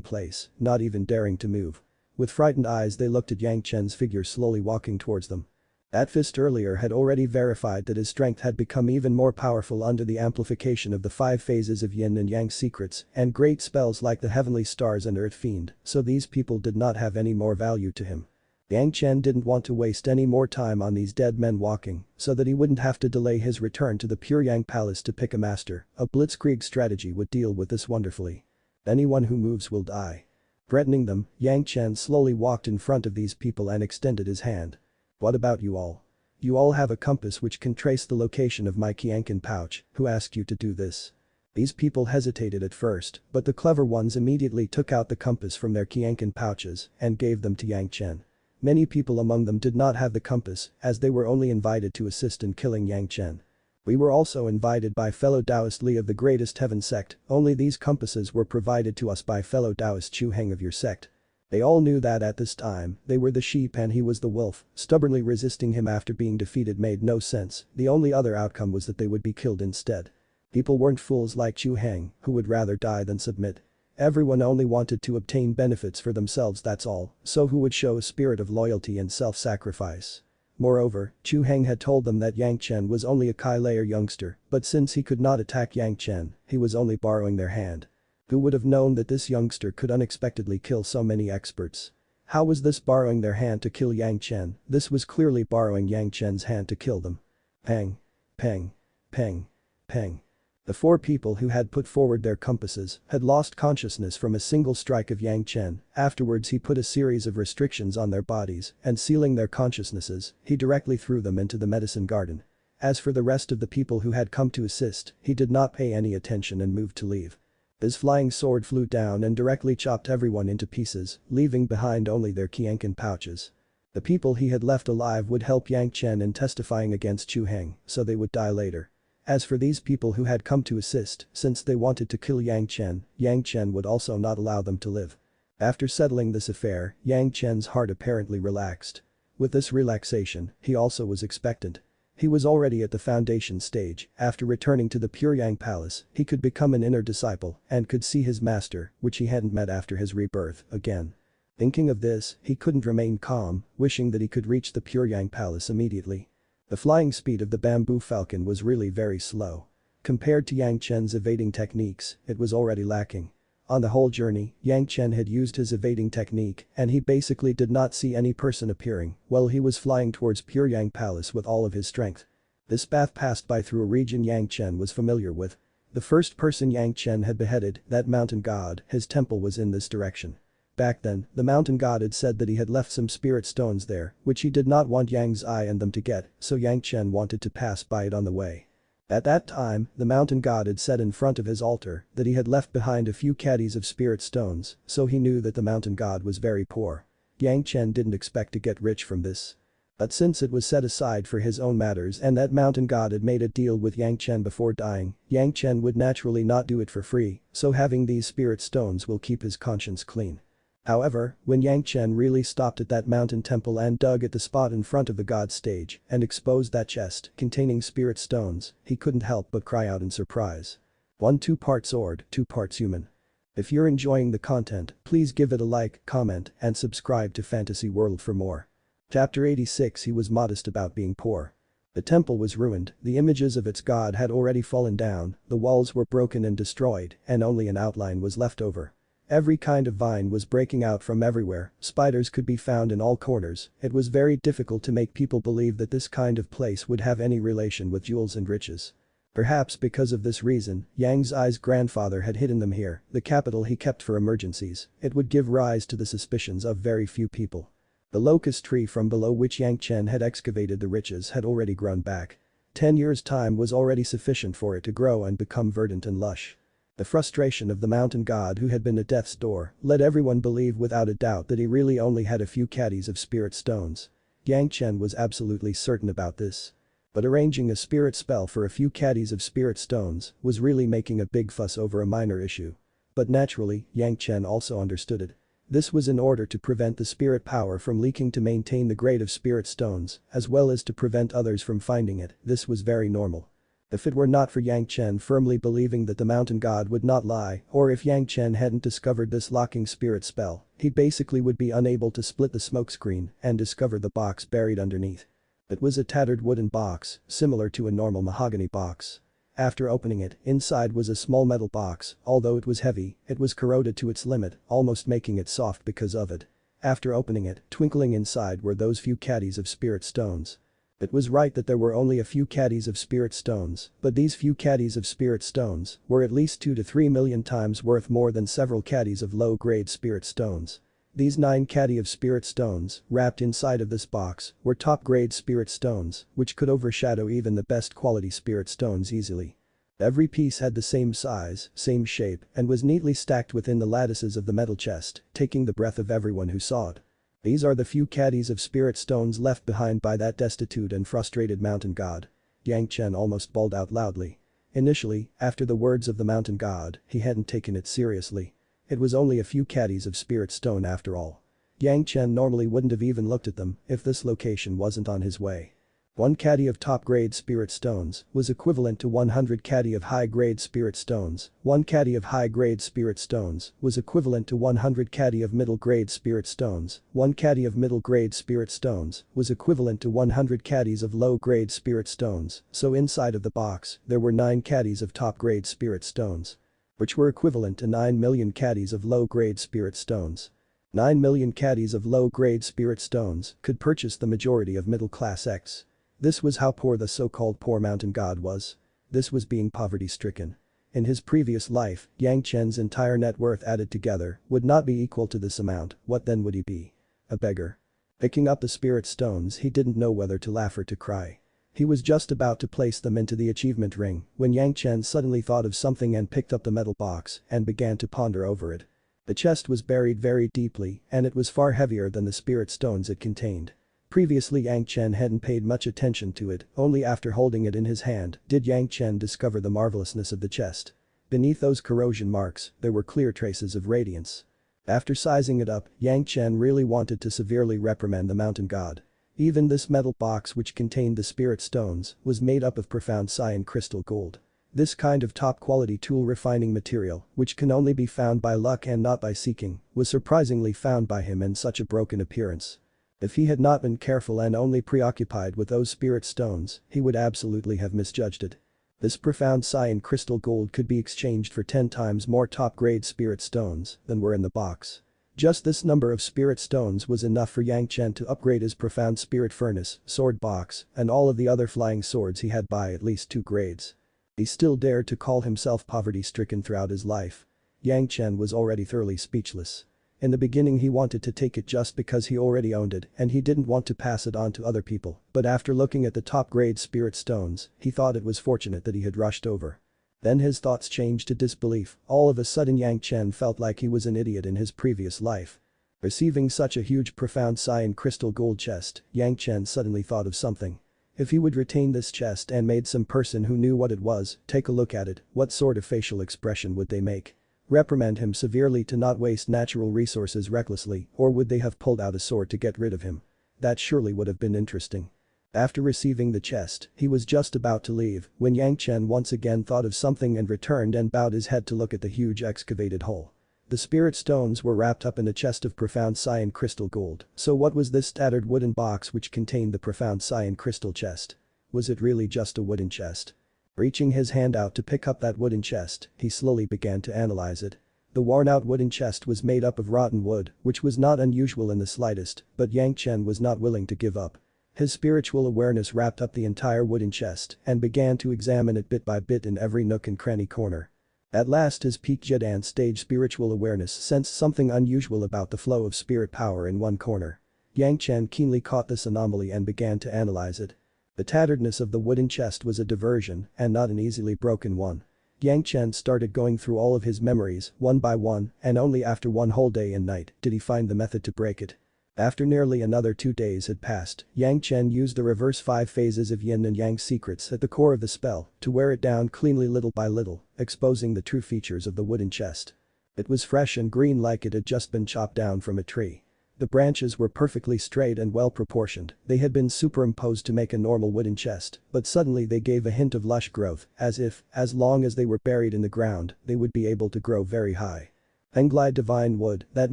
place, not even daring to move. With frightened eyes they looked at Yang Chen's figure slowly walking towards them. That fist earlier had already verified that his strength had become even more powerful under the amplification of the 5 phases of yin and yang secrets and great spells like the heavenly stars and earth fiend, so these people did not have any more value to him. Yang Chen didn't want to waste any more time on these dead men walking, so that he wouldn't have to delay his return to the Pure Yang Palace to pick a master. A blitzkrieg strategy would deal with this wonderfully. Anyone who moves will die. Threatening them, Yang Chen slowly walked in front of these people and extended his hand. What about you all? You all have a compass which can trace the location of my Qianqin pouch, who asked you to do this? These people hesitated at first, but the clever ones immediately took out the compass from their Qianqin pouches and gave them to Yang Chen. Many people among them did not have the compass, as they were only invited to assist in killing Yang Chen. We were also invited by fellow Taoist Li of the Greatest Heaven sect, only these compasses were provided to us by fellow Taoist Chu Heng of your sect. They all knew that at this time, they were the sheep and he was the wolf, stubbornly resisting him after being defeated made no sense, the only other outcome was that they would be killed instead. People weren't fools like Chu Heng, who would rather die than submit. Everyone only wanted to obtain benefits for themselves, that's all, so who would show a spirit of loyalty and self-sacrifice? Moreover, Chu Heng had told them that Yang Chen was only a Kai-layer youngster, but since he could not attack Yang Chen, he was only borrowing their hand. Who would have known that this youngster could unexpectedly kill so many experts? How was this borrowing their hand to kill Yang Chen? This was clearly borrowing Yang Chen's hand to kill them. Pang. Pang. Pang. Pang. The 4 people who had put forward their compasses had lost consciousness from a single strike of Yang Chen. Afterwards he put a series of restrictions on their bodies and sealing their consciousnesses, he directly threw them into the medicine garden. As for the rest of the people who had come to assist, he did not pay any attention and moved to leave. His flying sword flew down and directly chopped everyone into pieces, leaving behind only their Qianqin pouches. The people he had left alive would help Yang Chen in testifying against Chu Heng, so they would die later. As for these people who had come to assist, since they wanted to kill Yang Chen would also not allow them to live. After settling this affair, Yang Chen's heart apparently relaxed. With this relaxation, he also was expectant. He was already at the foundation stage. After returning to the Pure Yang Palace, he could become an inner disciple and could see his master, which he hadn't met after his rebirth, again. Thinking of this, he couldn't remain calm, wishing that he could reach the Pure Yang Palace immediately. The flying speed of the bamboo falcon was really very slow. Compared to Yang Chen's evading techniques, it was already lacking. On the whole journey, Yang Chen had used his evading technique and he basically did not see any person appearing while he was flying towards Pure Yang Palace with all of his strength. This path passed by through a region Yang Chen was familiar with. The first person Yang Chen had beheaded, that mountain god, his temple was in this direction. Back then, the mountain god had said that he had left some spirit stones there, which he did not want Yang's eye and them to get, so Yang Chen wanted to pass by it on the way. At that time, the mountain god had said in front of his altar that he had left behind a few caddies of spirit stones, so he knew that the mountain god was very poor. Yang Chen didn't expect to get rich from this. But since it was set aside for his own matters and that mountain god had made a deal with Yang Chen before dying, Yang Chen would naturally not do it for free, so having these spirit stones will keep his conscience clean. However, when Yang Chen really stopped at that mountain temple and dug at the spot in front of the god stage and exposed that chest containing spirit stones, he couldn't help but cry out in surprise. 2 parts sword, 2 parts human. If you're enjoying the content, please give it a like, comment, and subscribe to Fantasy World for more. Chapter 86. He was modest about being poor. The temple was ruined, the images of its god had already fallen down, the walls were broken and destroyed, and only an outline was left over. Every kind of vine was breaking out from everywhere, spiders could be found in all corners, it was very difficult to make people believe that this kind of place would have any relation with jewels and riches. Perhaps because of this reason, Yang Zai's grandfather had hidden them here, the capital he kept for emergencies, it would give rise to the suspicions of very few people. The locust tree from below which Yang Chen had excavated the riches had already grown back. 10 years' time was already sufficient for it to grow and become verdant and lush. The frustration of the mountain god who had been at death's door let everyone believe without a doubt that he really only had a few caddies of spirit stones. Yang Chen was absolutely certain about this. But arranging a spirit spell for a few caddies of spirit stones was really making a big fuss over a minor issue. But naturally, Yang Chen also understood it. This was in order to prevent the spirit power from leaking to maintain the grade of spirit stones, as well as to prevent others from finding it. This was very normal. If it were not for Yang Chen firmly believing that the mountain god would not lie, or if Yang Chen hadn't discovered this locking spirit spell, he basically would be unable to split the smokescreen and discover the box buried underneath. It was a tattered wooden box, similar to a normal mahogany box. After opening it, inside was a small metal box, although it was heavy, it was corroded to its limit, almost making it soft because of it. After opening it, twinkling inside were those few caddies of spirit stones. It was right that there were only a few caddies of spirit stones, but these few caddies of spirit stones were at least 2 to 3 million times worth more than several caddies of low-grade spirit stones. These 9 caddy of spirit stones, wrapped inside of this box, were top-grade spirit stones, which could overshadow even the best quality spirit stones easily. Every piece had the same size, same shape, and was neatly stacked within the lattices of the metal chest, taking the breath of everyone who saw it. These are the few caddies of spirit stones left behind by that destitute and frustrated mountain god. Yang Chen almost bawled out loudly. Initially, after the words of the mountain god, he hadn't taken it seriously. It was only a few caddies of spirit stone after all. Yang Chen normally wouldn't have even looked at them if this location wasn't on his way. 1 caddy of top-grade spirit stones was equivalent to 100 caddy of high-grade spirit stones, 1 caddy of high-grade spirit stones was equivalent to 100 caddy of middle-grade spirit stones, 1 caddy of middle-grade spirit stones was equivalent to 100 caddies of low-grade spirit stones, so inside of the box there were 9 caddies of top-grade spirit stones, which were equivalent to 9 million caddies of low-grade spirit stones. 9 million caddies of low-grade spirit stones could purchase the majority of middle-class X. This was how poor the so-called poor mountain god was. This was being poverty-stricken. In his previous life, Yang Chen's entire net worth added together would not be equal to this amount, what then would he be? A beggar. Picking up the spirit stones he didn't know whether to laugh or to cry. He was just about to place them into the achievement ring when Yang Chen suddenly thought of something and picked up the metal box and began to ponder over it. The chest was buried very deeply and it was far heavier than the spirit stones it contained. Previously Yang Chen hadn't paid much attention to it, only after holding it in his hand did Yang Chen discover the marvelousness of the chest. Beneath those corrosion marks, there were clear traces of radiance. After sizing it up, Yang Chen really wanted to severely reprimand the mountain god. Even this metal box which contained the spirit stones was made up of profound cyan crystal gold. This kind of top-quality tool refining material, which can only be found by luck and not by seeking, was surprisingly found by him in such a broken appearance. If he had not been careful and only preoccupied with those spirit stones, he would absolutely have misjudged it. This profound cyan crystal gold could be exchanged for 10 times more top-grade spirit stones than were in the box. Just this number of spirit stones was enough for Yang Chen to upgrade his profound spirit furnace, sword box, and all of the other flying swords he had by at least 2 grades. He still dared to call himself poverty-stricken throughout his life. Yang Chen was already thoroughly speechless. In the beginning he wanted to take it just because he already owned it and he didn't want to pass it on to other people, but after looking at the top-grade spirit stones, he thought it was fortunate that he had rushed over. Then his thoughts changed to disbelief. All of a sudden Yang Chen felt like he was an idiot in his previous life. Receiving such a huge profound cyan crystal gold chest, Yang Chen suddenly thought of something. If he would retain this chest and made some person who knew what it was take a look at it, what sort of facial expression would they make? Reprimand him severely to not waste natural resources recklessly, or would they have pulled out a sword to get rid of him? That surely would have been interesting. After receiving the chest, he was just about to leave when Yang Chen once again thought of something and returned and bowed his head to look at the huge excavated hole. The spirit stones were wrapped up in a chest of profound cyan crystal gold, so what was this tattered wooden box which contained the profound cyan crystal chest? Was it really just a wooden chest? Reaching his hand out to pick up that wooden chest, he slowly began to analyze it. The worn-out wooden chest was made up of rotten wood, which was not unusual in the slightest, but Yang Chen was not willing to give up. His spiritual awareness wrapped up the entire wooden chest and began to examine it bit by bit in every nook and cranny corner. At last his peak Zhanxian stage spiritual awareness sensed something unusual about the flow of spirit power in one corner. Yang Chen keenly caught this anomaly and began to analyze it. The tatteredness of the wooden chest was a diversion and not an easily broken one. Yang Chen started going through all of his memories one by one and only after one whole day and night did he find the method to break it. After nearly another 2 days had passed, Yang Chen used the reverse 5 phases of yin and yang secrets at the core of the spell to wear it down cleanly little by little, exposing the true features of the wooden chest. It was fresh and green like it had just been chopped down from a tree. The branches were perfectly straight and well proportioned, they had been superimposed to make a normal wooden chest, but suddenly they gave a hint of lush growth, as if, as long as they were buried in the ground, they would be able to grow very high. Penglai divine wood, that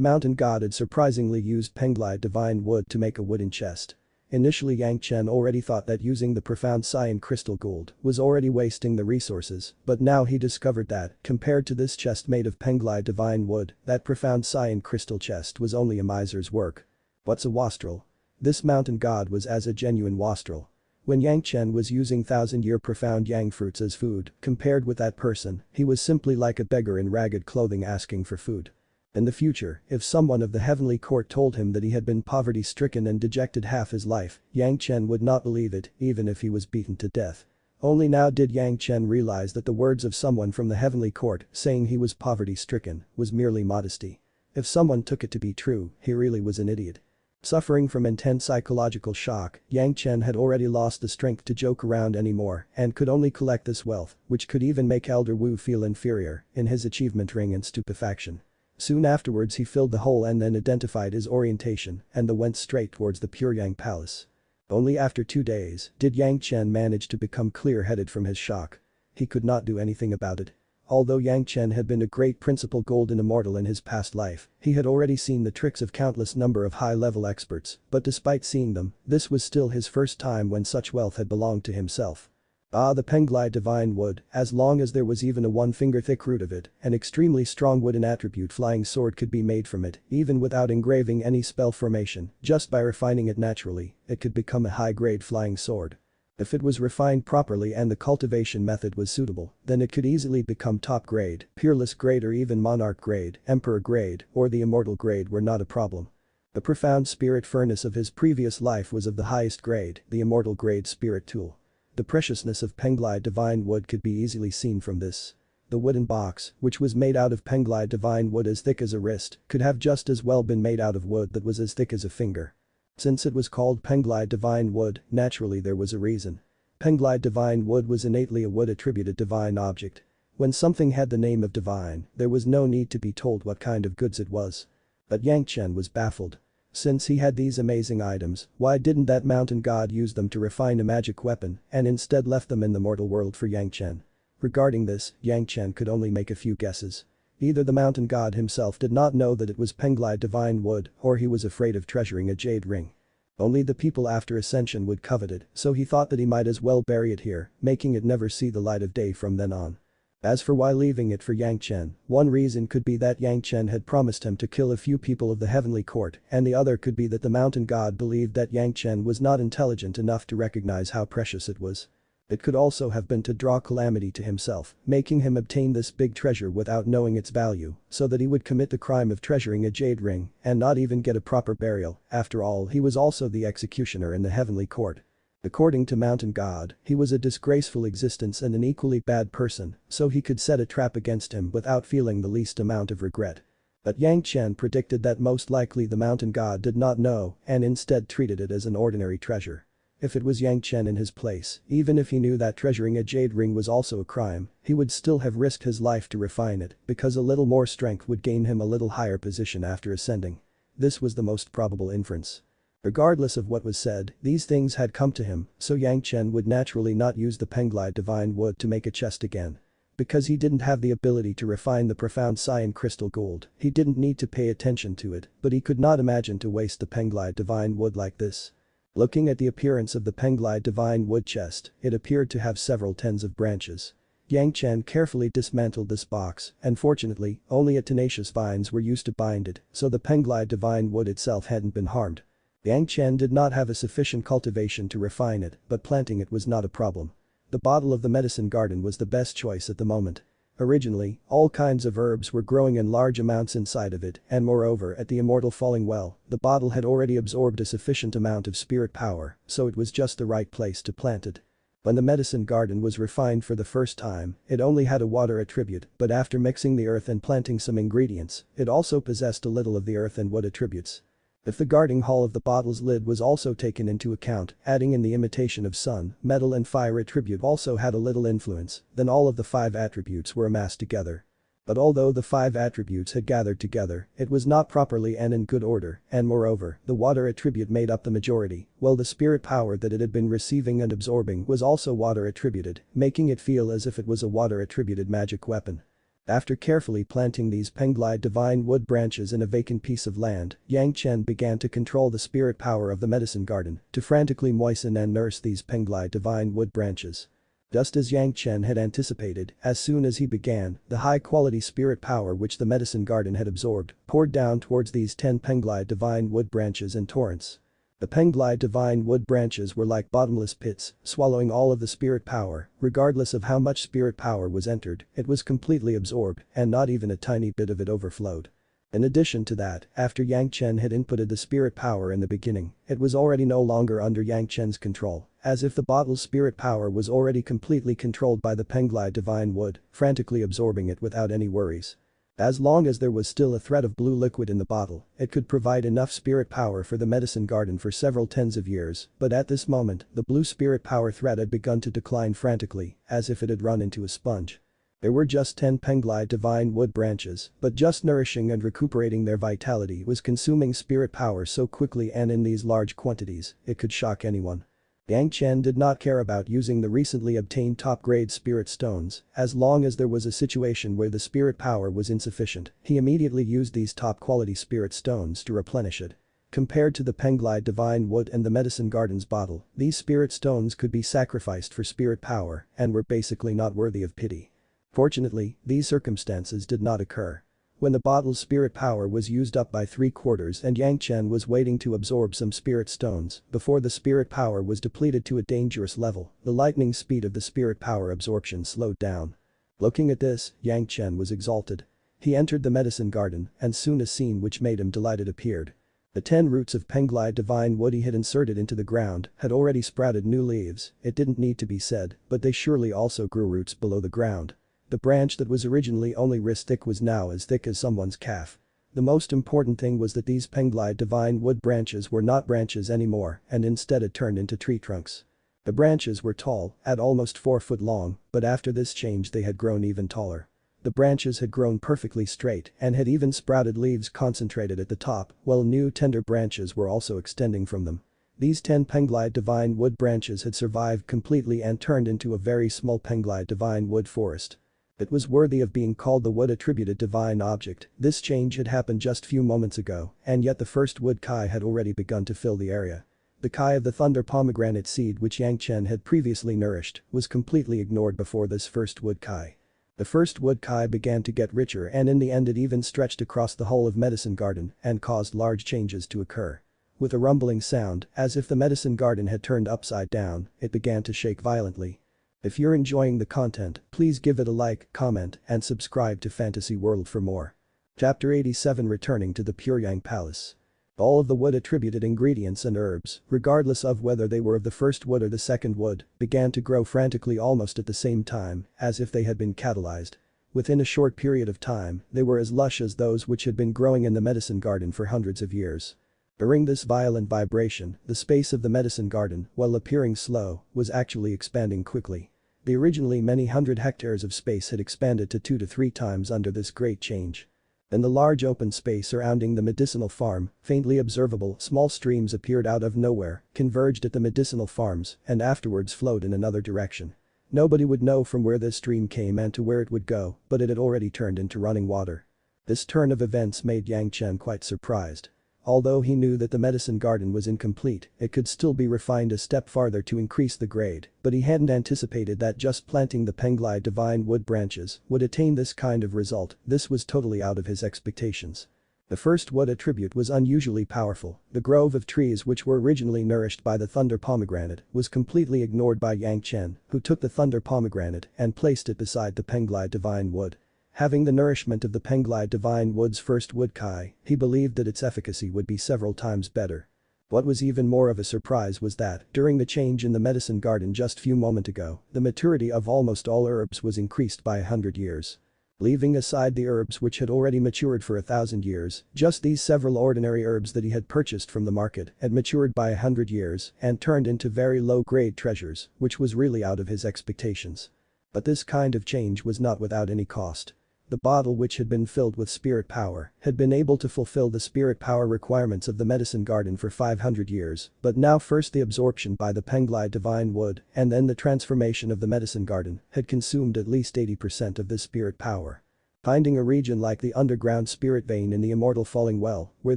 mountain god had surprisingly used Penglai divine wood to make a wooden chest. Initially Yang Chen already thought that using the profound cyan crystal gold was already wasting the resources, but now he discovered that, compared to this chest made of Penglai divine wood, that profound cyan crystal chest was only a miser's work. What's a wastrel? This mountain god was as a genuine wastrel. When Yang Chen was using thousand-year profound yang fruits as food, compared with that person, he was simply like a beggar in ragged clothing asking for food. In the future, if someone of the heavenly court told him that he had been poverty-stricken and dejected half his life, Yang Chen would not believe it, even if he was beaten to death. Only now did Yang Chen realize that the words of someone from the heavenly court saying he was poverty-stricken was merely modesty. If someone took it to be true, he really was an idiot. Suffering from intense psychological shock, Yang Chen had already lost the strength to joke around anymore and could only collect this wealth, which could even make Elder Wu feel inferior, in his achievement ring in stupefaction. Soon afterwards he filled the hole and then identified his orientation and then went straight towards the Pure Yang Palace. Only after 2 days did Yang Chen manage to become clear-headed from his shock. He could not do anything about it. Although Yang Chen had been a Great Principle Golden Immortal in his past life, he had already seen the tricks of countless number of high-level experts, but despite seeing them, this was still his first time when such wealth had belonged to himself. The Penglai divine wood, as long as there was even a 1-finger-thick root of it, an extremely strong wooden attribute flying sword could be made from it, even without engraving any spell formation, just by refining it naturally, it could become a high-grade flying sword. If it was refined properly and the cultivation method was suitable, then it could easily become top grade, peerless grade or even monarch grade, emperor grade, or the immortal grade were not a problem. The profound spirit furnace of his previous life was of the highest grade, the immortal grade spirit tool. The preciousness of Penglai divine wood could be easily seen from this. The wooden box, which was made out of Penglai divine wood as thick as a wrist, could have just as well been made out of wood that was as thick as a finger. Since it was called Penglai divine wood, naturally there was a reason. Penglai divine wood was innately a wood-attributed divine object. When something had the name of divine, there was no need to be told what kind of goods it was. But Yang Chen was baffled. Since he had these amazing items, why didn't that mountain god use them to refine a magic weapon and instead left them in the mortal world for Yang Chen? Regarding this, Yang Chen could only make a few guesses. Either the mountain god himself did not know that it was Penglai divine wood or he was afraid of treasuring a jade ring. Only the people after ascension would covet it, so he thought that he might as well bury it here, making it never see the light of day from then on. As for why leaving it for Yang Chen, one reason could be that Yang Chen had promised him to kill a few people of the heavenly court, and the other could be that the mountain god believed that Yang Chen was not intelligent enough to recognize how precious it was. It could also have been to draw calamity to himself, making him obtain this big treasure without knowing its value, so that he would commit the crime of treasuring a jade ring and not even get a proper burial. After all, he was also the executioner in the heavenly court. According to Mountain God, he was a disgraceful existence and an equally bad person, so he could set a trap against him without feeling the least amount of regret. But Yang Chen predicted that most likely the Mountain God did not know and instead treated it as an ordinary treasure. If it was Yang Chen in his place, even if he knew that treasuring a jade ring was also a crime, he would still have risked his life to refine it because a little more strength would gain him a little higher position after ascending. This was the most probable inference. Regardless of what was said, these things had come to him, so Yang Chen would naturally not use the Penglai divine wood to make a chest again. Because he didn't have the ability to refine the profound cyan crystal gold, he didn't need to pay attention to it, but he could not imagine to waste the Penglai divine wood like this. Looking at the appearance of the Penglai divine wood chest, it appeared to have several tens of branches. Yang Chen carefully dismantled this box, and fortunately, only tenacious vines were used to bind it, so the Penglai divine wood itself hadn't been harmed. Yang Chen did not have a sufficient cultivation to refine it, but planting it was not a problem. The bottle of the medicine garden was the best choice at the moment. Originally, all kinds of herbs were growing in large amounts inside of it, and moreover at the Immortal Falling Well, the bottle had already absorbed a sufficient amount of spirit power, so it was just the right place to plant it. When the medicine garden was refined for the first time, it only had a water attribute, but after mixing the earth and planting some ingredients, it also possessed a little of the earth and wood attributes. If the guarding hall of the bottle's lid was also taken into account, adding in the imitation of sun, metal and fire attribute also had a little influence, then all of the 5 attributes were amassed together. But although the 5 attributes had gathered together, it was not properly and in good order, and moreover, the water attribute made up the majority, while the spirit power that it had been receiving and absorbing was also water attributed, making it feel as if it was a water attributed magic weapon. After carefully planting these Penglai divine wood branches in a vacant piece of land, Yang Chen began to control the spirit power of the medicine garden to frantically moisten and nurse these Penglai divine wood branches. Just as Yang Chen had anticipated, as soon as he began, the high-quality spirit power which the medicine garden had absorbed poured down towards these 10 Penglai divine wood branches in torrents. The Penglai divine wood branches were like bottomless pits, swallowing all of the spirit power, regardless of how much spirit power was entered, it was completely absorbed and not even a tiny bit of it overflowed. In addition to that, after Yang Chen had inputted the spirit power in the beginning, it was already no longer under Yang Chen's control, as if the bottle's spirit power was already completely controlled by the Penglai divine wood, frantically absorbing it without any worries. As long as there was still a thread of blue liquid in the bottle, it could provide enough spirit power for the medicine garden for several tens of years, but at this moment, the blue spirit power thread had begun to decline frantically, as if it had run into a sponge. There were just 10 Penglai divine wood branches, but just nourishing and recuperating their vitality was consuming spirit power so quickly and in these large quantities, it could shock anyone. Yang Chen did not care about using the recently obtained top-grade spirit stones, as long as there was a situation where the spirit power was insufficient, he immediately used these top-quality spirit stones to replenish it. Compared to the Penglai divine wood and the medicine garden's bottle, these spirit stones could be sacrificed for spirit power and were basically not worthy of pity. Fortunately, these circumstances did not occur. When the bottle's spirit power was used up by 3/4 and Yang Chen was waiting to absorb some spirit stones before the spirit power was depleted to a dangerous level, the lightning speed of the spirit power absorption slowed down. Looking at this, Yang Chen was exalted. He entered the medicine garden and soon a scene which made him delighted appeared. The 10 roots of Penglai divine wood he had inserted into the ground had already sprouted new leaves, it didn't need to be said, but they surely also grew roots below the ground. The branch that was originally only wrist thick was now as thick as someone's calf. The most important thing was that these Penglai divine wood branches were not branches anymore and instead had turned into tree trunks. The branches were tall, at almost 4 foot long, but after this change they had grown even taller. The branches had grown perfectly straight and had even sprouted leaves concentrated at the top, while new tender branches were also extending from them. These 10 Penglide Divine Wood branches had survived completely and turned into a very small Penglide Divine Wood forest. It was worthy of being called the wood attributed divine object. This change had happened just few moments ago, and yet the first wood kai had already begun to fill the area. The kai of the thunder pomegranate seed which Yang Chen had previously nourished was completely ignored before this first wood kai. The first wood kai began to get richer and in the end it even stretched across the whole of Medicine Garden and caused large changes to occur. With a rumbling sound, as if the Medicine Garden had turned upside down, it began to shake violently. If you're enjoying the content, please give it a like, comment, and subscribe to Fantasy World for more. Chapter 87 Returning to the Pyongyang Palace. All of the wood-attributed ingredients and herbs, regardless of whether they were of the first wood or the second wood, began to grow frantically almost at the same time, as if they had been catalyzed. Within a short period of time, they were as lush as those which had been growing in the Medicine Garden for hundreds of years. During this violent vibration, the space of the Medicine Garden, while appearing slow, was actually expanding quickly. The originally many hundred hectares of space had expanded to 2 to 3 times under this great change. In the large open space surrounding the medicinal farm, faintly observable small streams appeared out of nowhere, converged at the medicinal farms, and afterwards flowed in another direction. Nobody would know from where this stream came and to where it would go, but it had already turned into running water. This turn of events made Yang Chen quite surprised. Although he knew that the medicine garden was incomplete, it could still be refined a step farther to increase the grade, but he hadn't anticipated that just planting the Penglide Divine Wood branches would attain this kind of result. This was totally out of his expectations. The first wood attribute was unusually powerful. The grove of trees which were originally nourished by the thunder pomegranate was completely ignored by Yang Chen, who took the thunder pomegranate and placed it beside the Penglide Divine Wood. Having the nourishment of the Penglide Divine Wood's first wood kai, he believed that its efficacy would be several times better. What was even more of a surprise was that, during the change in the medicine garden just few moments ago, the maturity of almost all herbs was increased by 100 years. Leaving aside the herbs which had already matured for 1,000 years, just these several ordinary herbs that he had purchased from the market had matured by 100 years and turned into very low-grade treasures, which was really out of his expectations. But this kind of change was not without any cost. The bottle which had been filled with spirit power had been able to fulfill the spirit power requirements of the medicine garden for 500 years, but now first the absorption by the Penglide Divine Wood and then the transformation of the medicine garden had consumed at least 80% of this spirit power. Finding a region like the underground spirit vein in the immortal falling well, where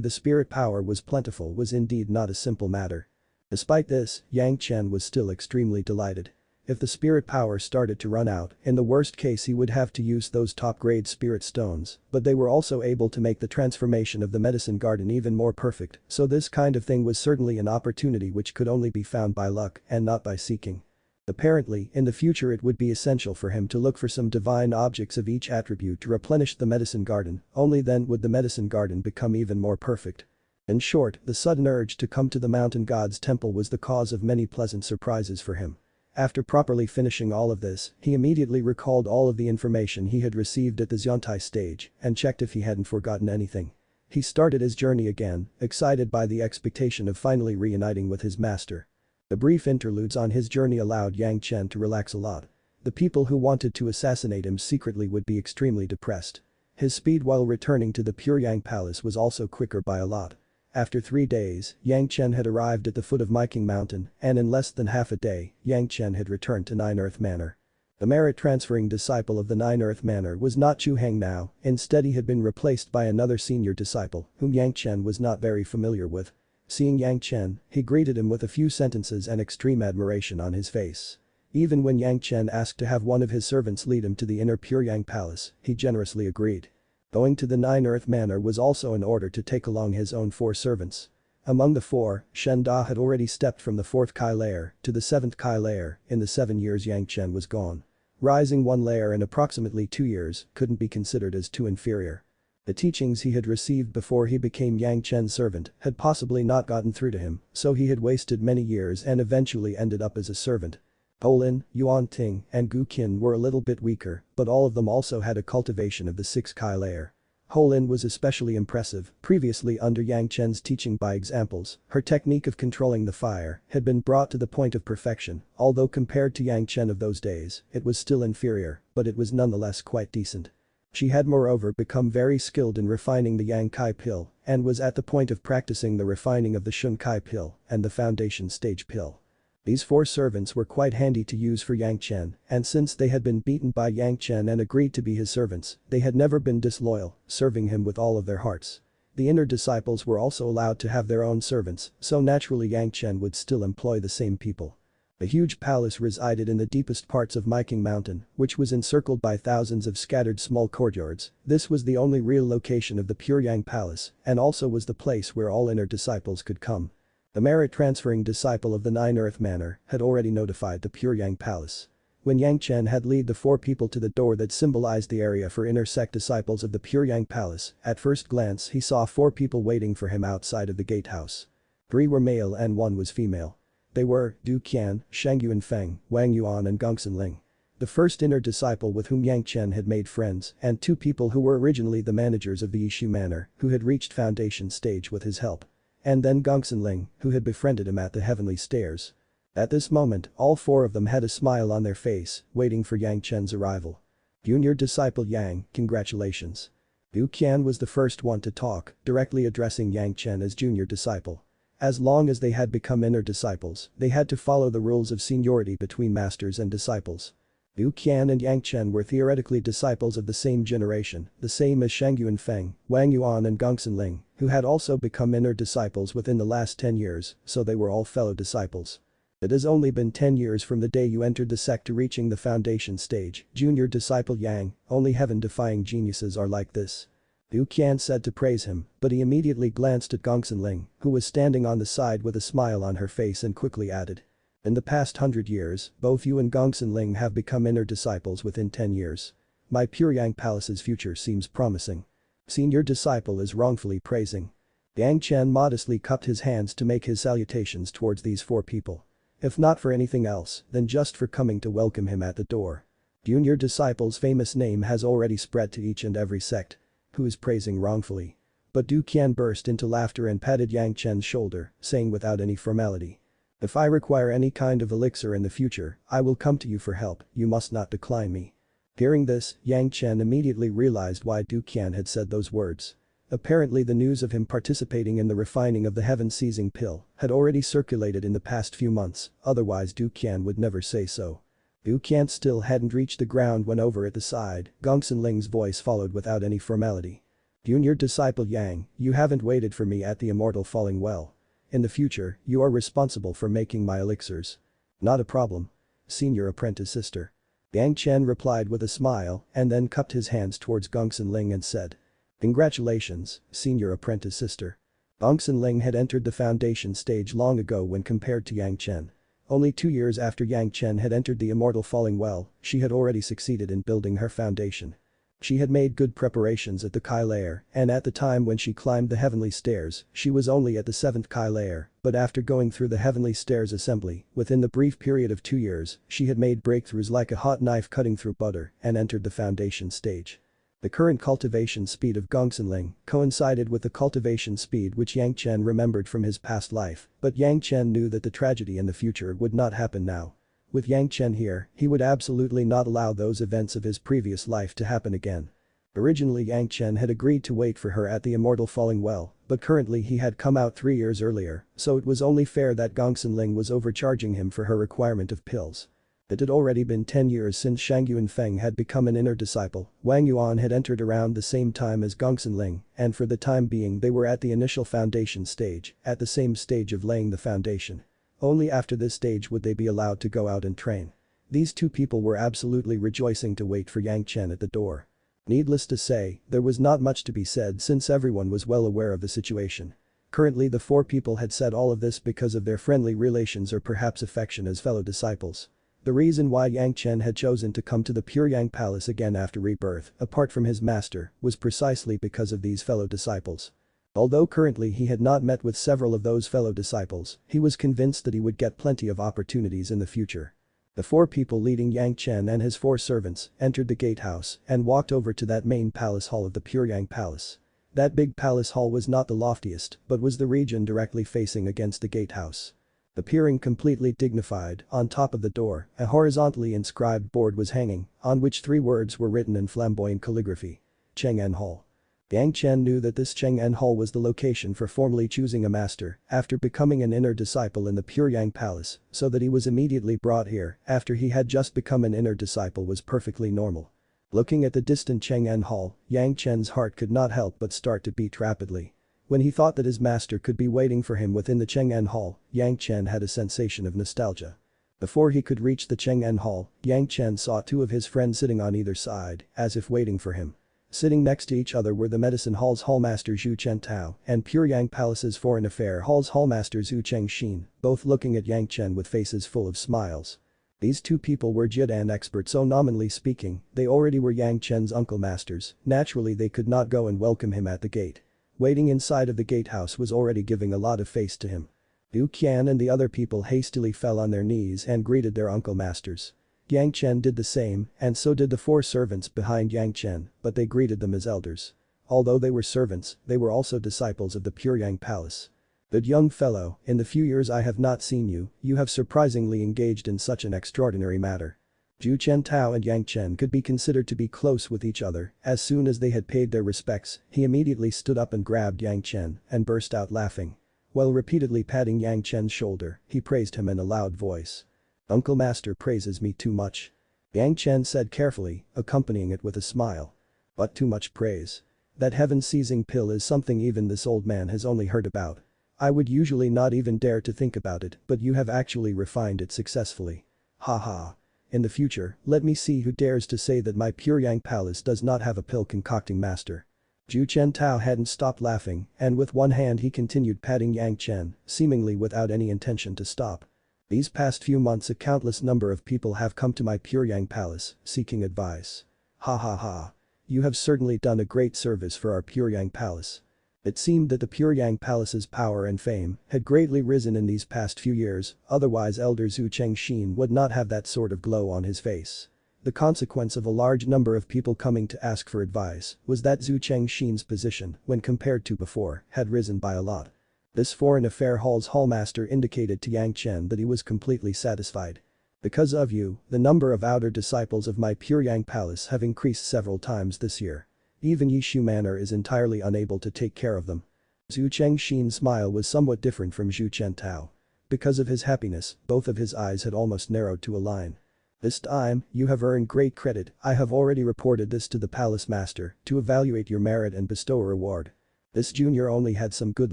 the spirit power was plentiful, was indeed not a simple matter. Despite this, Yang Chen was still extremely delighted. If the spirit power started to run out, in the worst case he would have to use those top-grade spirit stones, but they were also able to make the transformation of the medicine garden even more perfect, so this kind of thing was certainly an opportunity which could only be found by luck and not by seeking. Apparently, in the future it would be essential for him to look for some divine objects of each attribute to replenish the medicine garden, only then would the medicine garden become even more perfect. In short, the sudden urge to come to the mountain god's temple was the cause of many pleasant surprises for him. After properly finishing all of this, he immediately recalled all of the information he had received at the Zhanxian stage and checked if he hadn't forgotten anything. He started his journey again, excited by the expectation of finally reuniting with his master. The brief interludes on his journey allowed Yang Chen to relax a lot. The people who wanted to assassinate him secretly would be extremely depressed. His speed while returning to the Pyongyang Palace was also quicker by a lot. After 3 days, Yang Chen had arrived at the foot of Myking Mountain, and in less than half a day, Yang Chen had returned to Nine Earth Manor. The merit-transferring disciple of the Nine Earth Manor was not Chu Heng now, instead he had been replaced by another senior disciple, whom Yang Chen was not very familiar with. Seeing Yang Chen, he greeted him with a few sentences and extreme admiration on his face. Even when Yang Chen asked to have one of his servants lead him to the inner Pyongyang Palace, he generously agreed. Going to the Nine Earth Manor was also in order to take along his own 4 servants. Among the 4, Shen Da had already stepped from the 4th Kai layer to the 7th Kai layer in the 7 years Yang Chen was gone. Rising 1 layer in approximately 2 years couldn't be considered as too inferior. The teachings he had received before he became Yang Chen's servant had possibly not gotten through to him, so he had wasted many years and eventually ended up as a servant. Olin, Yuan Ting, and Gu Qin were a little bit weaker, but all of them also had a cultivation of the 6th Kai layer. Holin was especially impressive, previously under Yang Chen's teaching by examples, her technique of controlling the fire had been brought to the point of perfection, although compared to Yang Chen of those days, it was still inferior, but it was nonetheless quite decent. She had moreover become very skilled in refining the Yang Kai pill and was at the point of practicing the refining of the Shun Kai pill and the foundation stage pill. These 4 servants were quite handy to use for Yang Chen, and since they had been beaten by Yang Chen and agreed to be his servants, they had never been disloyal, serving him with all of their hearts. The inner disciples were also allowed to have their own servants, so naturally Yang Chen would still employ the same people. A huge palace resided in the deepest parts of Myking Mountain, which was encircled by thousands of scattered small courtyards. This was the only real location of the Pure Yang Palace, and also was the place where all inner disciples could come. The merit-transferring disciple of the 9 Earth Manor had already notified the Pure Yang Palace. When Yang Chen had led the 4 people to the door that symbolized the area for inner sect disciples of the Pure Yang Palace, at first glance he saw 4 people waiting for him outside of the gatehouse. 3 were male and 1 was female. They were Du Qian, Shangyuan Feng, Wang Yuan and Gongsun Ling. The first inner disciple with whom Yang Chen had made friends and 2 people who were originally the managers of the Yishu Manor who had reached foundation stage with his help. And then Gongsun Ling, who had befriended him at the heavenly stairs. At this moment, all 4 of them had a smile on their face, waiting for Yang Chen's arrival. Junior disciple Yang, congratulations. Du Qian was the first one to talk, directly addressing Yang Chen as junior disciple. As long as they had become inner disciples, they had to follow the rules of seniority between masters and disciples. Du Qian and Yang Chen were theoretically disciples of the same generation, the same as Shangyuan Feng, Wang Yuan and Gongsun Ling, who had also become inner disciples within the last 10 years, so they were all fellow disciples. It has only been 10 years from the day you entered the sect to reaching the foundation stage, junior disciple Yang, only heaven-defying geniuses are like this. Du Qian said to praise him, but he immediately glanced at Gongsun Ling, who was standing on the side with a smile on her face and quickly added. In the past 100 years, both you and Gongsun Ling have become inner disciples within 10 years. My Pure Yang Palace's future seems promising. Senior disciple is wrongfully praising. Yang Chen modestly cupped his hands to make his salutations towards these 4 people. If not for anything else, then just for coming to welcome him at the door. Junior disciple's famous name has already spread to each and every sect. Who is praising wrongfully? But Du Qian burst into laughter and patted Yang Chen's shoulder, saying without any formality. If I require any kind of elixir in the future, I will come to you for help, you must not decline me. Hearing this, Yang Chen immediately realized why Du Qian had said those words. Apparently the news of him participating in the refining of the heaven-seizing pill had already circulated in the past few months, otherwise Du Qian would never say so. Du Qian still hadn't reached the ground when over at the side, Gongsun Ling's voice followed without any formality. Junior disciple Yang, you haven't waited for me at the Immortal Falling Well. In the future, you are responsible for making my elixirs. Not a problem. Senior apprentice sister. Yang Chen replied with a smile and then cupped his hands towards Gongsun Ling and said. Congratulations, senior apprentice sister. Gongsun Ling had entered the foundation stage long ago when compared to Yang Chen. Only 2 years after Yang Chen had entered the Immortal Falling Well, she had already succeeded in building her foundation. She had made good preparations at the Kai layer, and at the time when she climbed the heavenly stairs, she was only at the 7th Kai layer, but after going through the heavenly stairs assembly, within the brief period of 2 years, she had made breakthroughs like a hot knife cutting through butter and entered the foundation stage. The current cultivation speed of Gongsun Ling coincided with the cultivation speed which Yang Chen remembered from his past life, but Yang Chen knew that the tragedy in the future would not happen now. With Yang Chen here, he would absolutely not allow those events of his previous life to happen again. Originally Yang Chen had agreed to wait for her at the Immortal Falling Well, but currently he had come out 3 years earlier, so it was only fair that Gongsun Ling was overcharging him for her requirement of pills. It had already been 10 years since Shangyuan Feng had become an inner disciple, Wang Yuan had entered around the same time as Gongsun Ling, and for the time being they were at the initial foundation stage, at the same stage of laying the foundation. Only after this stage would they be allowed to go out and train. These 2 people were absolutely rejoicing to wait for Yang Chen at the door. Needless to say, there was not much to be said since everyone was well aware of the situation. Currently the 4 people had said all of this because of their friendly relations or perhaps affection as fellow disciples. The reason why Yang Chen had chosen to come to the Pure Yang Palace again after rebirth, apart from his master, was precisely because of these fellow disciples. Although currently he had not met with several of those fellow disciples, he was convinced that he would get plenty of opportunities in the future. The 4 people leading Yang Chen and his 4 servants entered the gatehouse and walked over to that main palace hall of the Pure Yang Palace. That big palace hall was not the loftiest, but was the region directly facing against the gatehouse. Appearing completely dignified, on top of the door, a horizontally inscribed board was hanging, on which 3 words were written in flamboyant calligraphy. Chang'an Hall. Yang Chen knew that this Chang'an Hall was the location for formally choosing a master after becoming an inner disciple in the Pure Yang Palace, so that he was immediately brought here after he had just become an inner disciple was perfectly normal. Looking at the distant Chang'an Hall, Yang Chen's heart could not help but start to beat rapidly. When he thought that his master could be waiting for him within the Chang'an Hall, Yang Chen had a sensation of nostalgia. Before he could reach the Chang'an Hall, Yang Chen saw 2 of his friends sitting on either side, as if waiting for him. Sitting next to each other were the Medicine Hall's Hallmaster Zhu Chentao and Pure Yang Palace's Foreign Affair Hall's Hallmaster Zhu Zhanxian, both looking at Yang Chen with faces full of smiles. These 2 people were Jidan experts, so nominally speaking, they already were Yang Chen's uncle masters. Naturally they could not go and welcome him at the gate. Waiting inside of the gatehouse was already giving a lot of face to him. Liu Qian and the other people hastily fell on their knees and greeted their uncle masters. Yang Chen did the same, and so did the 4 servants behind Yang Chen, but they greeted them as elders. Although they were servants, they were also disciples of the Pure Yang Palace. "But young fellow, in the few years I have not seen you, you have surprisingly engaged in such an extraordinary matter." Zhu Chentao and Yang Chen could be considered to be close with each other. As soon as they had paid their respects, he immediately stood up and grabbed Yang Chen and burst out laughing. While repeatedly patting Yang Chen's shoulder, he praised him in a loud voice. "Uncle Master praises me too much," Yang Chen said carefully, accompanying it with a smile. "But too much praise. That heaven-seizing pill is something even this old man has only heard about. I would usually not even dare to think about it, but you have actually refined it successfully. Ha ha. In the future, let me see who dares to say that my Pure Yang Palace does not have a pill-concocting master." Zhu Chentao hadn't stopped laughing, and with one hand he continued patting Yang Chen, seemingly without any intention to stop. "These past few months a countless number of people have come to my Pure Yang Palace, seeking advice. Ha ha ha. You have certainly done a great service for our Pure Yang Palace." It seemed that the Pure Yang Palace's power and fame had greatly risen in these past few years, otherwise Elder Zhu Chengxin would not have that sort of glow on his face. The consequence of a large number of people coming to ask for advice was that Zhu Chengxin's position, when compared to before, had risen by a lot. This Foreign Affair Hall's hallmaster indicated to Yang Chen that he was completely satisfied. "Because of you, the number of outer disciples of my Pure Yang Palace have increased several times this year. Even Yishu Manor is entirely unable to take care of them." Zhu Chengxin's smile was somewhat different from Zhu Chentao. Because of his happiness, both of his eyes had almost narrowed to a line. "This time, you have earned great credit. I have already reported this to the palace master to evaluate your merit and bestow a reward. This junior only had some good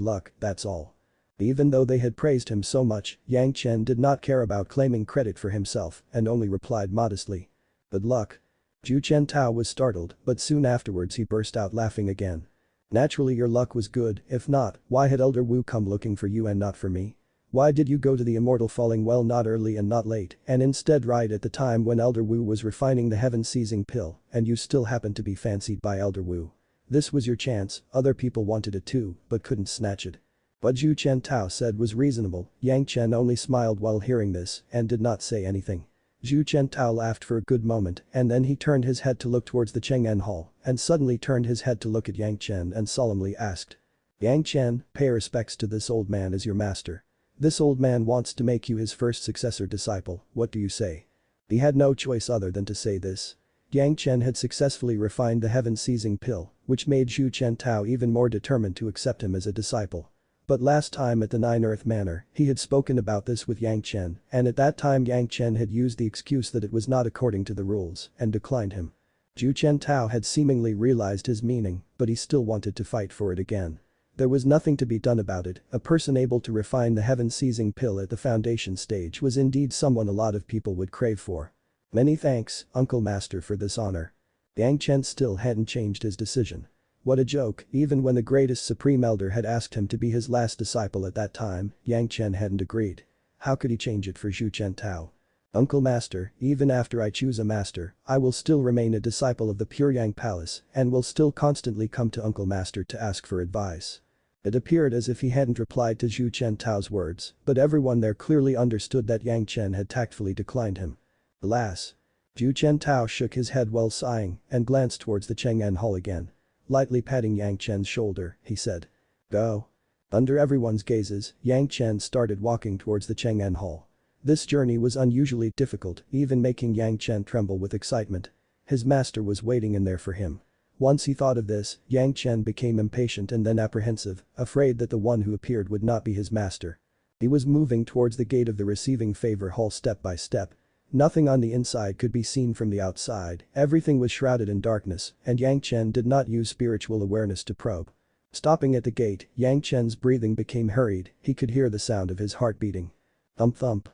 luck, that's all." Even though they had praised him so much, Yang Chen did not care about claiming credit for himself and only replied modestly. "Good luck." Zhu Chentao was startled, but soon afterwards he burst out laughing again. "Naturally your luck was good, if not, why had Elder Wu come looking for you and not for me? Why did you go to the Immortal Falling Well not early and not late, and instead right at the time when Elder Wu was refining the heaven-seizing pill, and you still happened to be fancied by Elder Wu? This was your chance, other people wanted it too, but couldn't snatch it." What Zhu Chentao said was reasonable. Yang Chen only smiled while hearing this and did not say anything. Zhu Chentao laughed for a good moment and then he turned his head to look towards the Chang'an Hall and suddenly turned his head to look at Yang Chen and solemnly asked. "Yang Chen, pay respects to this old man as your master. This old man wants to make you his first successor disciple, what do you say?" He had no choice other than to say this. Yang Chen had successfully refined the heaven-seizing pill, which made Zhu Chentao even more determined to accept him as a disciple. But last time at the Nine Earth Manor, he had spoken about this with Yang Chen, and at that time Yang Chen had used the excuse that it was not according to the rules and declined him. Zhu Chentao had seemingly realized his meaning, but he still wanted to fight for it again. There was nothing to be done about it, a person able to refine the heaven-seizing pill at the foundation stage was indeed someone a lot of people would crave for. "Many thanks, Uncle Master, for this honor." Yang Chen still hadn't changed his decision. What a joke, even when the greatest supreme elder had asked him to be his last disciple at that time, Yang Chen hadn't agreed. How could he change it for Zhu Chentao? "Uncle Master, even after I choose a master, I will still remain a disciple of the Pure Yang Palace and will still constantly come to Uncle Master to ask for advice." It appeared as if he hadn't replied to Zhu Chentao's words, but everyone there clearly understood that Yang Chen had tactfully declined him. Alas. Zhu Chentao shook his head while sighing and glanced towards the Chang'an Hall again. Lightly patting Yang Chen's shoulder, he said. "Go." Under everyone's gazes, Yang Chen started walking towards the Chang'an Hall. This journey was unusually difficult, even making Yang Chen tremble with excitement. His master was waiting in there for him. Once he thought of this, Yang Chen became impatient and then apprehensive, afraid that the one who appeared would not be his master. He was moving towards the gate of the receiving favor hall step by step. Nothing on the inside could be seen from the outside, everything was shrouded in darkness, and Yang Chen did not use spiritual awareness to probe. Stopping at the gate, Yang Chen's breathing became hurried, he could hear the sound of his heart beating. Thump thump.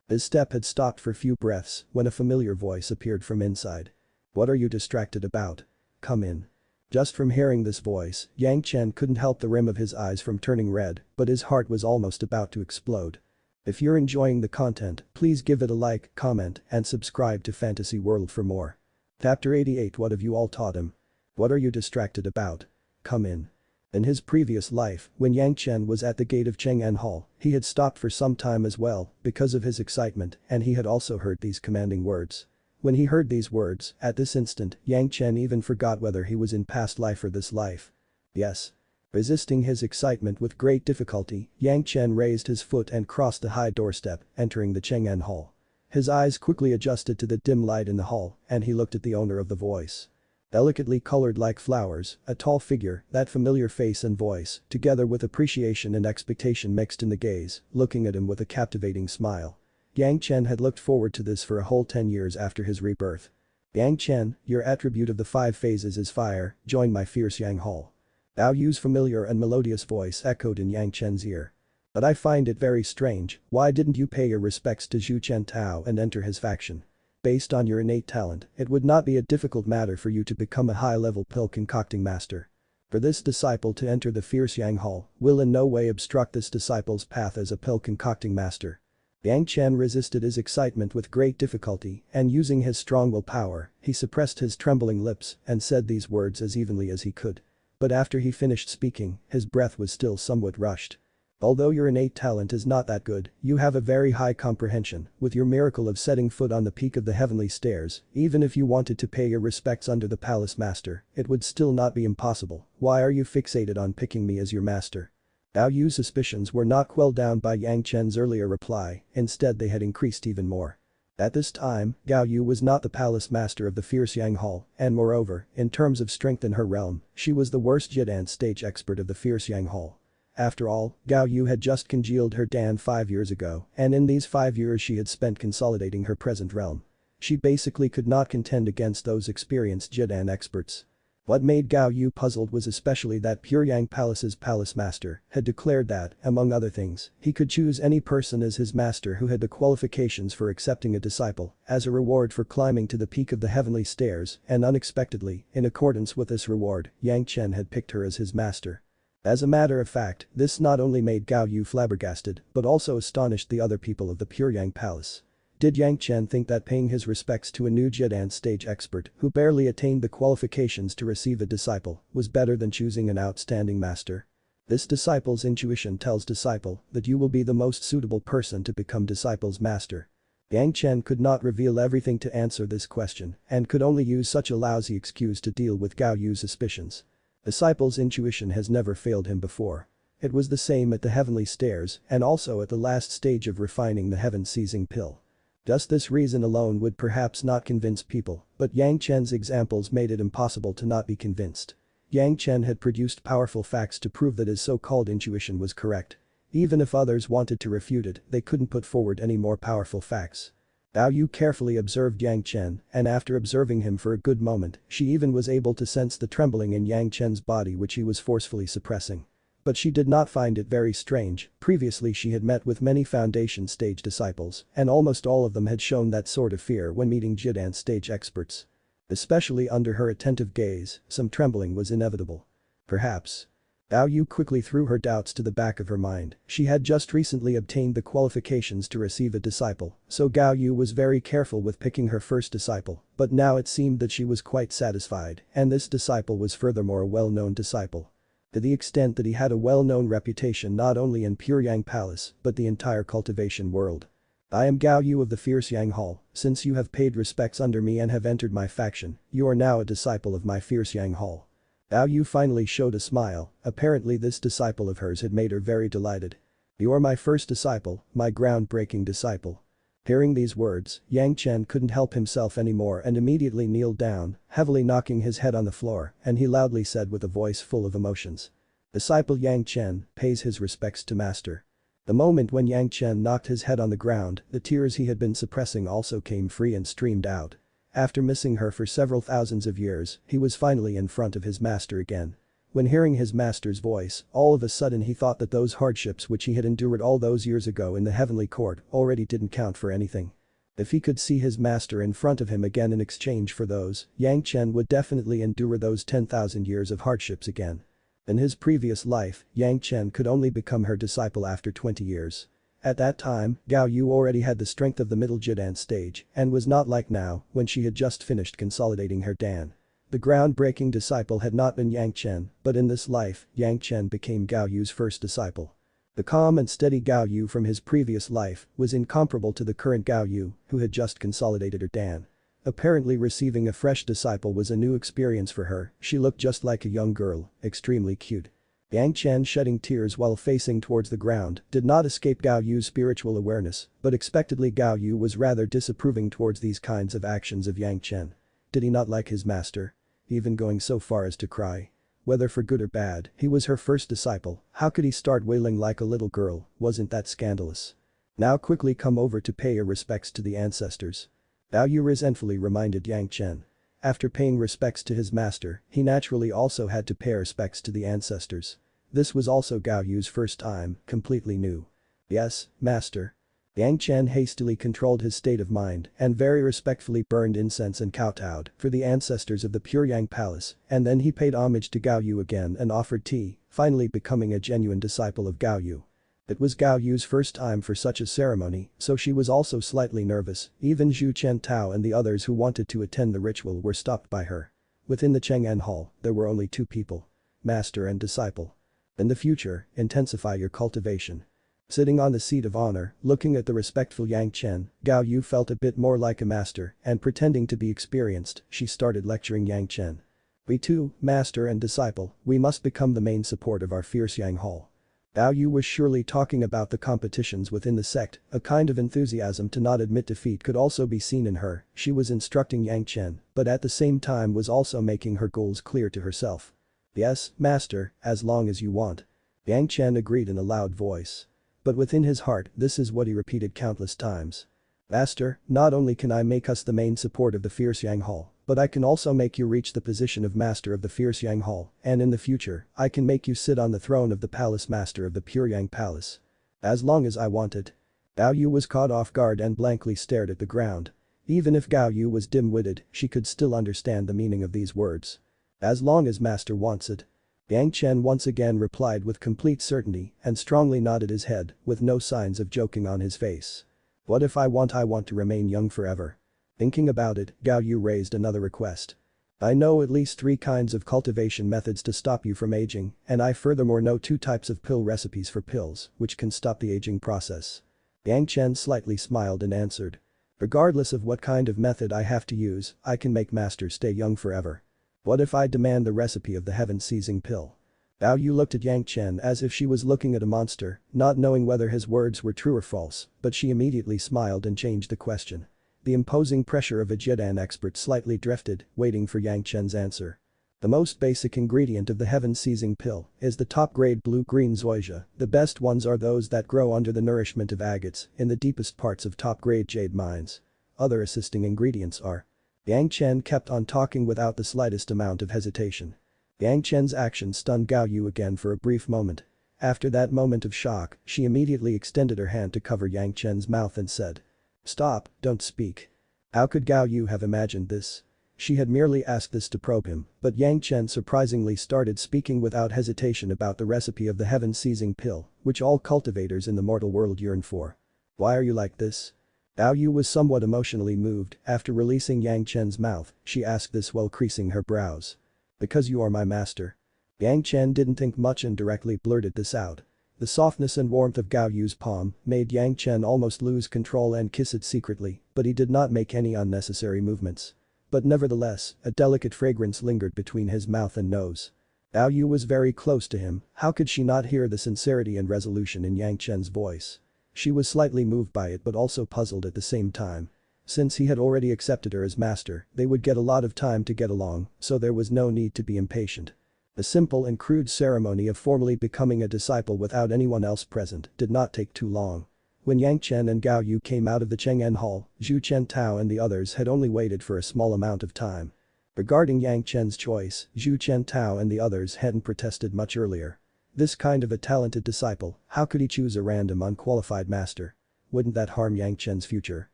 His step had stopped for few breaths when a familiar voice appeared from inside. "What are you distracted about? Come in." Just from hearing this voice, Yang Chen couldn't help the rim of his eyes from turning red, but his heart was almost about to explode. If you're enjoying the content, please give it a like, comment, and subscribe to Fantasy World for more. Chapter 88. What have you all taught him? What are you distracted about? Come in. In his previous life, when Yang Chen was at the gate of Chang'an Hall, he had stopped for some time as well, because of his excitement, and he had also heard these commanding words. When he heard these words, at this instant, Yang Chen even forgot whether he was in past life or this life. Yes. Resisting his excitement with great difficulty, Yang Chen raised his foot and crossed the high doorstep, entering the Chang'an Hall. His eyes quickly adjusted to the dim light in the hall, and he looked at the owner of the voice. Delicately colored like flowers, a tall figure, that familiar face and voice, together with appreciation and expectation mixed in the gaze, looking at him with a captivating smile. Yang Chen had looked forward to this for a whole 10 years after his rebirth. "Yang Chen, your attribute of the 5 phases is fire, join my fierce Yang Hall." Bao Yu's familiar and melodious voice echoed in Yang Chen's ear. "But I find it very strange, why didn't you pay your respects to Zhu Chen Tao and enter his faction? Based on your innate talent, it would not be a difficult matter for you to become a high-level pill concocting master. For this disciple to enter the fierce Yang Hall will in no way obstruct this disciple's path as a pill concocting master." Yang Chen resisted his excitement with great difficulty, and using his strong willpower, he suppressed his trembling lips and said these words as evenly as he could. But after he finished speaking, his breath was still somewhat rushed. "Although your innate talent is not that good, you have a very high comprehension, with your miracle of setting foot on the peak of the heavenly stairs, even if you wanted to pay your respects under the palace master, it would still not be impossible. Why are you fixated on picking me as your master?" Bao Yu's suspicions were not quelled down by Yang Chen's earlier reply, instead they had increased even more. At this time, Gao Yu was not the palace master of the fierce Yang Hall, and moreover, in terms of strength in her realm, she was the worst Jidan stage expert of the fierce Yang Hall. After all, Gao Yu had just congealed her Dan 5 years ago, and in these 5 years she had spent consolidating her present realm. She basically could not contend against those experienced Jidan experts. What made Gao Yu puzzled was especially that Puryang Palace's palace master had declared that, among other things, he could choose any person as his master who had the qualifications for accepting a disciple, as a reward for climbing to the peak of the heavenly stairs, and unexpectedly, in accordance with this reward, Yang Chen had picked her as his master. As a matter of fact, this not only made Gao Yu flabbergasted, but also astonished the other people of the Puryang Palace. Did Yang Chen think that paying his respects to a new Jidan stage expert who barely attained the qualifications to receive a disciple was better than choosing an outstanding master? This disciple's intuition tells disciple that you will be the most suitable person to become disciple's master. Yang Chen could not reveal everything to answer this question and could only use such a lousy excuse to deal with Gao Yu's suspicions. Disciple's intuition has never failed him before. It was the same at the heavenly stairs and also at the last stage of refining the heaven-seizing pill. Just this reason alone would perhaps not convince people, but Yang Chen's examples made it impossible to not be convinced. Yang Chen had produced powerful facts to prove that his so-called intuition was correct. Even if others wanted to refute it, they couldn't put forward any more powerful facts. Bao Yu carefully observed Yang Chen, and after observing him for a good moment, she even was able to sense the trembling in Yang Chen's body which he was forcefully suppressing. But she did not find it very strange, previously she had met with many foundation stage disciples, and almost all of them had shown that sort of fear when meeting Jidan stage experts. Especially under her attentive gaze, some trembling was inevitable. Perhaps. Bao Yu quickly threw her doubts to the back of her mind, she had just recently obtained the qualifications to receive a disciple, so Gao Yu was very careful with picking her first disciple, but now it seemed that she was quite satisfied, and this disciple was furthermore a well-known disciple. To the extent that he had a well-known reputation not only in Puryang Palace, but the entire cultivation world. "I am Gao Yu of the fierce Yang Hall, since you have paid respects under me and have entered my faction, you are now a disciple of my fierce Yang Hall." Bao Yu finally showed a smile, apparently this disciple of hers had made her very delighted. "You're my first disciple, my groundbreaking disciple." Hearing these words, Yang Chen couldn't help himself anymore and immediately kneeled down, heavily knocking his head on the floor, and he loudly said with a voice full of emotions. Disciple Yang Chen pays his respects to master. The moment when Yang Chen knocked his head on the ground, the tears he had been suppressing also came free and streamed out. After missing her for several thousands of years, he was finally in front of his master again. When hearing his master's voice, all of a sudden he thought that those hardships which he had endured all those years ago in the heavenly court already didn't count for anything. If he could see his master in front of him again in exchange for those, Yang Chen would definitely endure those 10,000 years of hardships again. In his previous life, Yang Chen could only become her disciple after 20 years. At that time, Gao Yu already had the strength of the middle Jidan stage and was not like now when she had just finished consolidating her Dan. The groundbreaking disciple had not been Yang Chen, but in this life, Yang Chen became Gao Yu's first disciple. The calm and steady Gao Yu from his previous life was incomparable to the current Gao Yu who had just consolidated her Dan. Apparently receiving a fresh disciple was a new experience for her, she looked just like a young girl, extremely cute. Yang Chen shedding tears while facing towards the ground did not escape Gao Yu's spiritual awareness, but expectedly Gao Yu was rather disapproving towards these kinds of actions of Yang Chen. Did he not like his master? Even going so far as to cry. Whether for good or bad, he was her first disciple, how could he start wailing like a little girl, wasn't that scandalous? Now quickly come over to pay your respects to the ancestors. Bao Yu resentfully reminded Yang Chen. After paying respects to his master, he naturally also had to pay respects to the ancestors. This was also Gao Yu's first time, completely new. "Yes, master." Yang Chen hastily controlled his state of mind and very respectfully burned incense and kowtowed for the ancestors of the Puryang Palace, and then he paid homage to Gao Yu again and offered tea, finally becoming a genuine disciple of Gao Yu. It was Gao Yu's first time for such a ceremony, so she was also slightly nervous, even Zhu Chentao and the others who wanted to attend the ritual were stopped by her. Within the Chang'an Hall, there were only two people. Master and disciple. In the future, intensify your cultivation. Sitting on the seat of honor, looking at the respectful Yang Chen, Gao Yu felt a bit more like a master, and pretending to be experienced, she started lecturing Yang Chen. "We too, master and disciple, we must become the main support of our fierce Yang Hall." Bao Yu was surely talking about the competitions within the sect, a kind of enthusiasm to not admit defeat could also be seen in her, she was instructing Yang Chen, but at the same time was also making her goals clear to herself. "Yes, master, as long as you want." Yang Chen agreed in a loud voice. But within his heart, this is what he repeated countless times. "Master, not only can I make us the main support of the fierce Yang Hall, but I can also make you reach the position of master of the fierce Yang Hall, and in the future, I can make you sit on the throne of the palace master of the Puryang Palace. As long as I want it." Gao Yu was caught off guard and blankly stared at the ground. Even if Gao Yu was dim-witted, she could still understand the meaning of these words. "As long as master wants it." Yang Chen once again replied with complete certainty and strongly nodded his head with no signs of joking on his face. "What if I want to remain young forever?" Thinking about it, Gao Yu raised another request. "I know at least 3 kinds of cultivation methods to stop you from aging, and I furthermore know 2 types of pill recipes for pills which can stop the aging process." Yang Chen slightly smiled and answered. "Regardless of what kind of method I have to use, I can make master stay young forever." "What if I demand the recipe of the heaven-seizing pill?" Bao Yu looked at Yang Chen as if she was looking at a monster, not knowing whether his words were true or false, but she immediately smiled and changed the question. The imposing pressure of a Jidan expert slightly drifted, waiting for Yang Chen's answer. "The most basic ingredient of the heaven-seizing pill is the top-grade blue-green zoysia, the best ones are those that grow under the nourishment of agates in the deepest parts of top-grade jade mines. Other assisting ingredients are..." Yang Chen kept on talking without the slightest amount of hesitation. Yang Chen's action stunned Gao Yu again for a brief moment. After that moment of shock, she immediately extended her hand to cover Yang Chen's mouth and said. "Stop, don't speak." How could Gao Yu have imagined this? She had merely asked this to probe him, but Yang Chen surprisingly started speaking without hesitation about the recipe of the heaven-seizing pill, which all cultivators in the mortal world yearn for. "Why are you like this?" Gao Yu was somewhat emotionally moved after releasing Yang Chen's mouth, she asked this while creasing her brows. "Because you are my master." Yang Chen didn't think much and directly blurted this out. The softness and warmth of Gao Yu's palm made Yang Chen almost lose control and kiss it secretly, but he did not make any unnecessary movements. But nevertheless, a delicate fragrance lingered between his mouth and nose. Bao Yu was very close to him, how could she not hear the sincerity and resolution in Yang Chen's voice? She was slightly moved by it but also puzzled at the same time. Since he had already accepted her as master, they would get a lot of time to get along, so there was no need to be impatient. The simple and crude ceremony of formally becoming a disciple without anyone else present did not take too long. When Yang Chen and Gao Yu came out of the Cheng'an Hall, Zhu Chentao and the others had only waited for a small amount of time. Regarding Yang Chen's choice, Zhu Chentao and the others hadn't protested much earlier. This kind of a talented disciple, how could he choose a random unqualified master? Wouldn't that harm Yang Chen's future?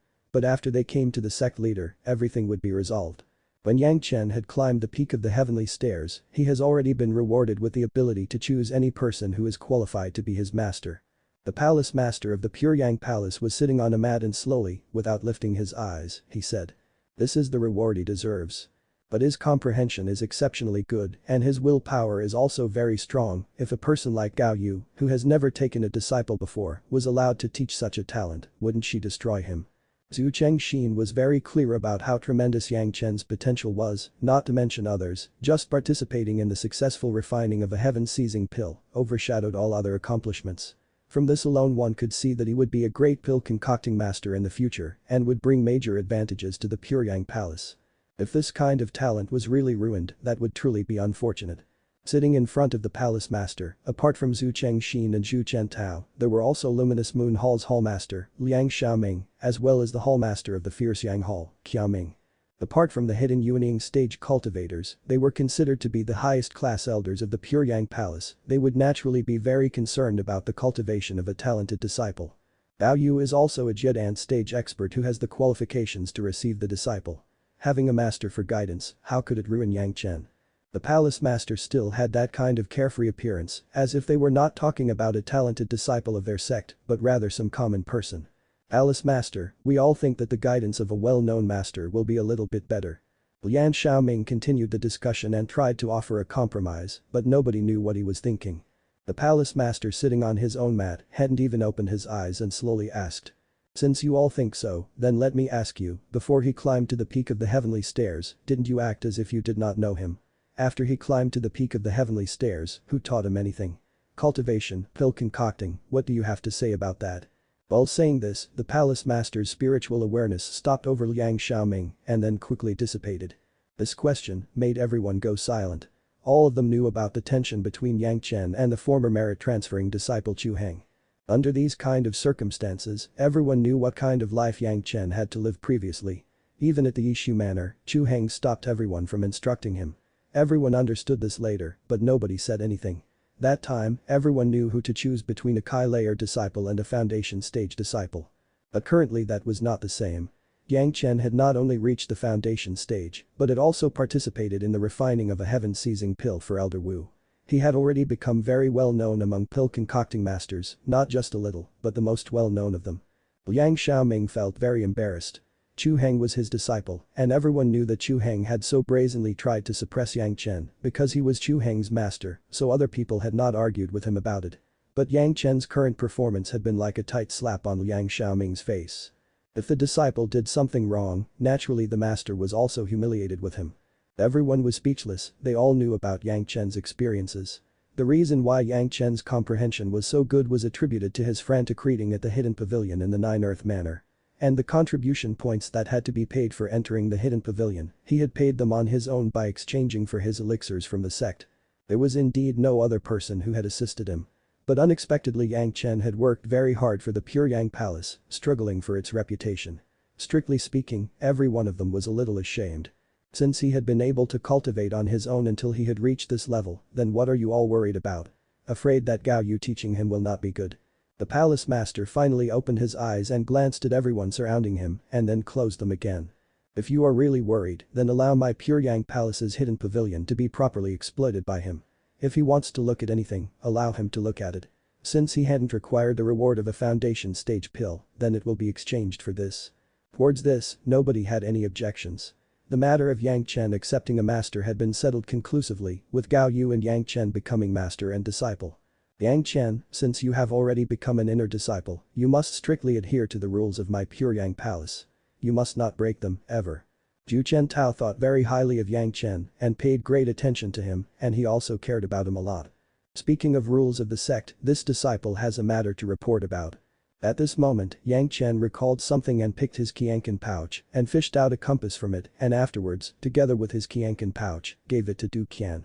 But after they came to the sect leader, everything would be resolved. When Yang Chen had climbed the peak of the heavenly stairs, he has already been rewarded with the ability to choose any person who is qualified to be his master. The palace master of the Pure Yang Palace was sitting on a mat and slowly, without lifting his eyes, he said. This is the reward he deserves. But his comprehension is exceptionally good and his willpower is also very strong. If a person like Gao Yu, who has never taken a disciple before, was allowed to teach such a talent, wouldn't she destroy him? Zhanxian was very clear about how tremendous Yang Chen's potential was, not to mention others, just participating in the successful refining of a heaven-seizing pill overshadowed all other accomplishments. From this alone one could see that he would be a great pill concocting master in the future and would bring major advantages to the Pure Yang Palace. If this kind of talent was really ruined, that would truly be unfortunate. Sitting in front of the palace master, apart from Zhu Chengxin and Zhu Chentao, there were also Luminous Moon Hall's hallmaster, Liang Xiaoming, as well as the hallmaster of the Fierce Yang Hall, Qiaoming. Apart from the hidden Yuaning stage cultivators, they were considered to be the highest class elders of the Pure Yang Palace. They would naturally be very concerned about the cultivation of a talented disciple. Bao Yu is also a Zhedan stage expert who has the qualifications to receive the disciple. Having a master for guidance, how could it ruin Yang Chen? The palace master still had that kind of carefree appearance, as if they were not talking about a talented disciple of their sect, but rather some common person. Palace master, we all think that the guidance of a well-known master will be a little bit better. Lian Xiaoming continued the discussion and tried to offer a compromise, but nobody knew what he was thinking. The palace master sitting on his own mat hadn't even opened his eyes and slowly asked. Since you all think so, then let me ask you, before he climbed to the peak of the heavenly stairs, didn't you act as if you did not know him? After he climbed to the peak of the heavenly stairs, who taught him anything? Cultivation, pill concocting, what do you have to say about that? While saying this, the palace master's spiritual awareness stopped over Liang Xiaoming and then quickly dissipated. This question made everyone go silent. All of them knew about the tension between Yang Chen and the former merit-transferring disciple Chu Heng. Under these kind of circumstances, everyone knew what kind of life Yang Chen had to live previously. Even at the Yishu Manor, Chu Heng stopped everyone from instructing him. Everyone understood this later, but nobody said anything. That time, everyone knew who to choose between a Kai layer disciple and a foundation stage disciple. But currently that was not the same. Yang Chen had not only reached the foundation stage, but had also participated in the refining of a heaven-seizing pill for Elder Wu. He had already become very well known among pill concocting masters, not just a little, but the most well known of them. Liang Xiaoming felt very embarrassed. Chu Heng was his disciple, and everyone knew that Chu Heng had so brazenly tried to suppress Yang Chen because he was Chu Heng's master, so other people had not argued with him about it. But Yang Chen's current performance had been like a tight slap on Liang Xiaoming's face. If the disciple did something wrong, naturally the master was also humiliated with him. Everyone was speechless, they all knew about Yang Chen's experiences. The reason why Yang Chen's comprehension was so good was attributed to his frantic reading at the hidden pavilion in the Nine Earth Manor. And the contribution points that had to be paid for entering the hidden pavilion, he had paid them on his own by exchanging for his elixirs from the sect. There was indeed no other person who had assisted him. But unexpectedly Yang Chen had worked very hard for the Pure Yang Palace, struggling for its reputation. Strictly speaking, every one of them was a little ashamed. Since he had been able to cultivate on his own until he had reached this level, then what are you all worried about? Afraid that Gao Yu teaching him will not be good? The palace master finally opened his eyes and glanced at everyone surrounding him and then closed them again. If you are really worried, then allow my Pure Yang Palace's hidden pavilion to be properly exploited by him. If he wants to look at anything, allow him to look at it. Since he hadn't required the reward of a foundation stage pill, then it will be exchanged for this. Towards this, nobody had any objections. The matter of Yang Chen accepting a master had been settled conclusively, with Gao Yu and Yang Chen becoming master and disciple. Yang Chen, since you have already become an inner disciple, you must strictly adhere to the rules of my Pure Yang Palace. You must not break them, ever. Zhu Chentao thought very highly of Yang Chen and paid great attention to him, and he also cared about him a lot. Speaking of rules of the sect, this disciple has a matter to report about. At this moment, Yang Chen recalled something and picked his Qianqin pouch and fished out a compass from it and afterwards, together with his Qianqin pouch, gave it to Du Qian.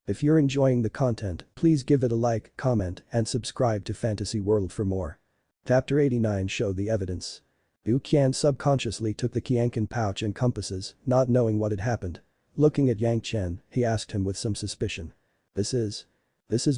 If you're enjoying the content, please give it a like, comment, and subscribe to Fantasy World for more. Chapter 89 Show the evidence. Du Qian subconsciously took the Qianqin pouch and compasses, not knowing what had happened. Looking at Yang Chen, he asked him with some suspicion. This is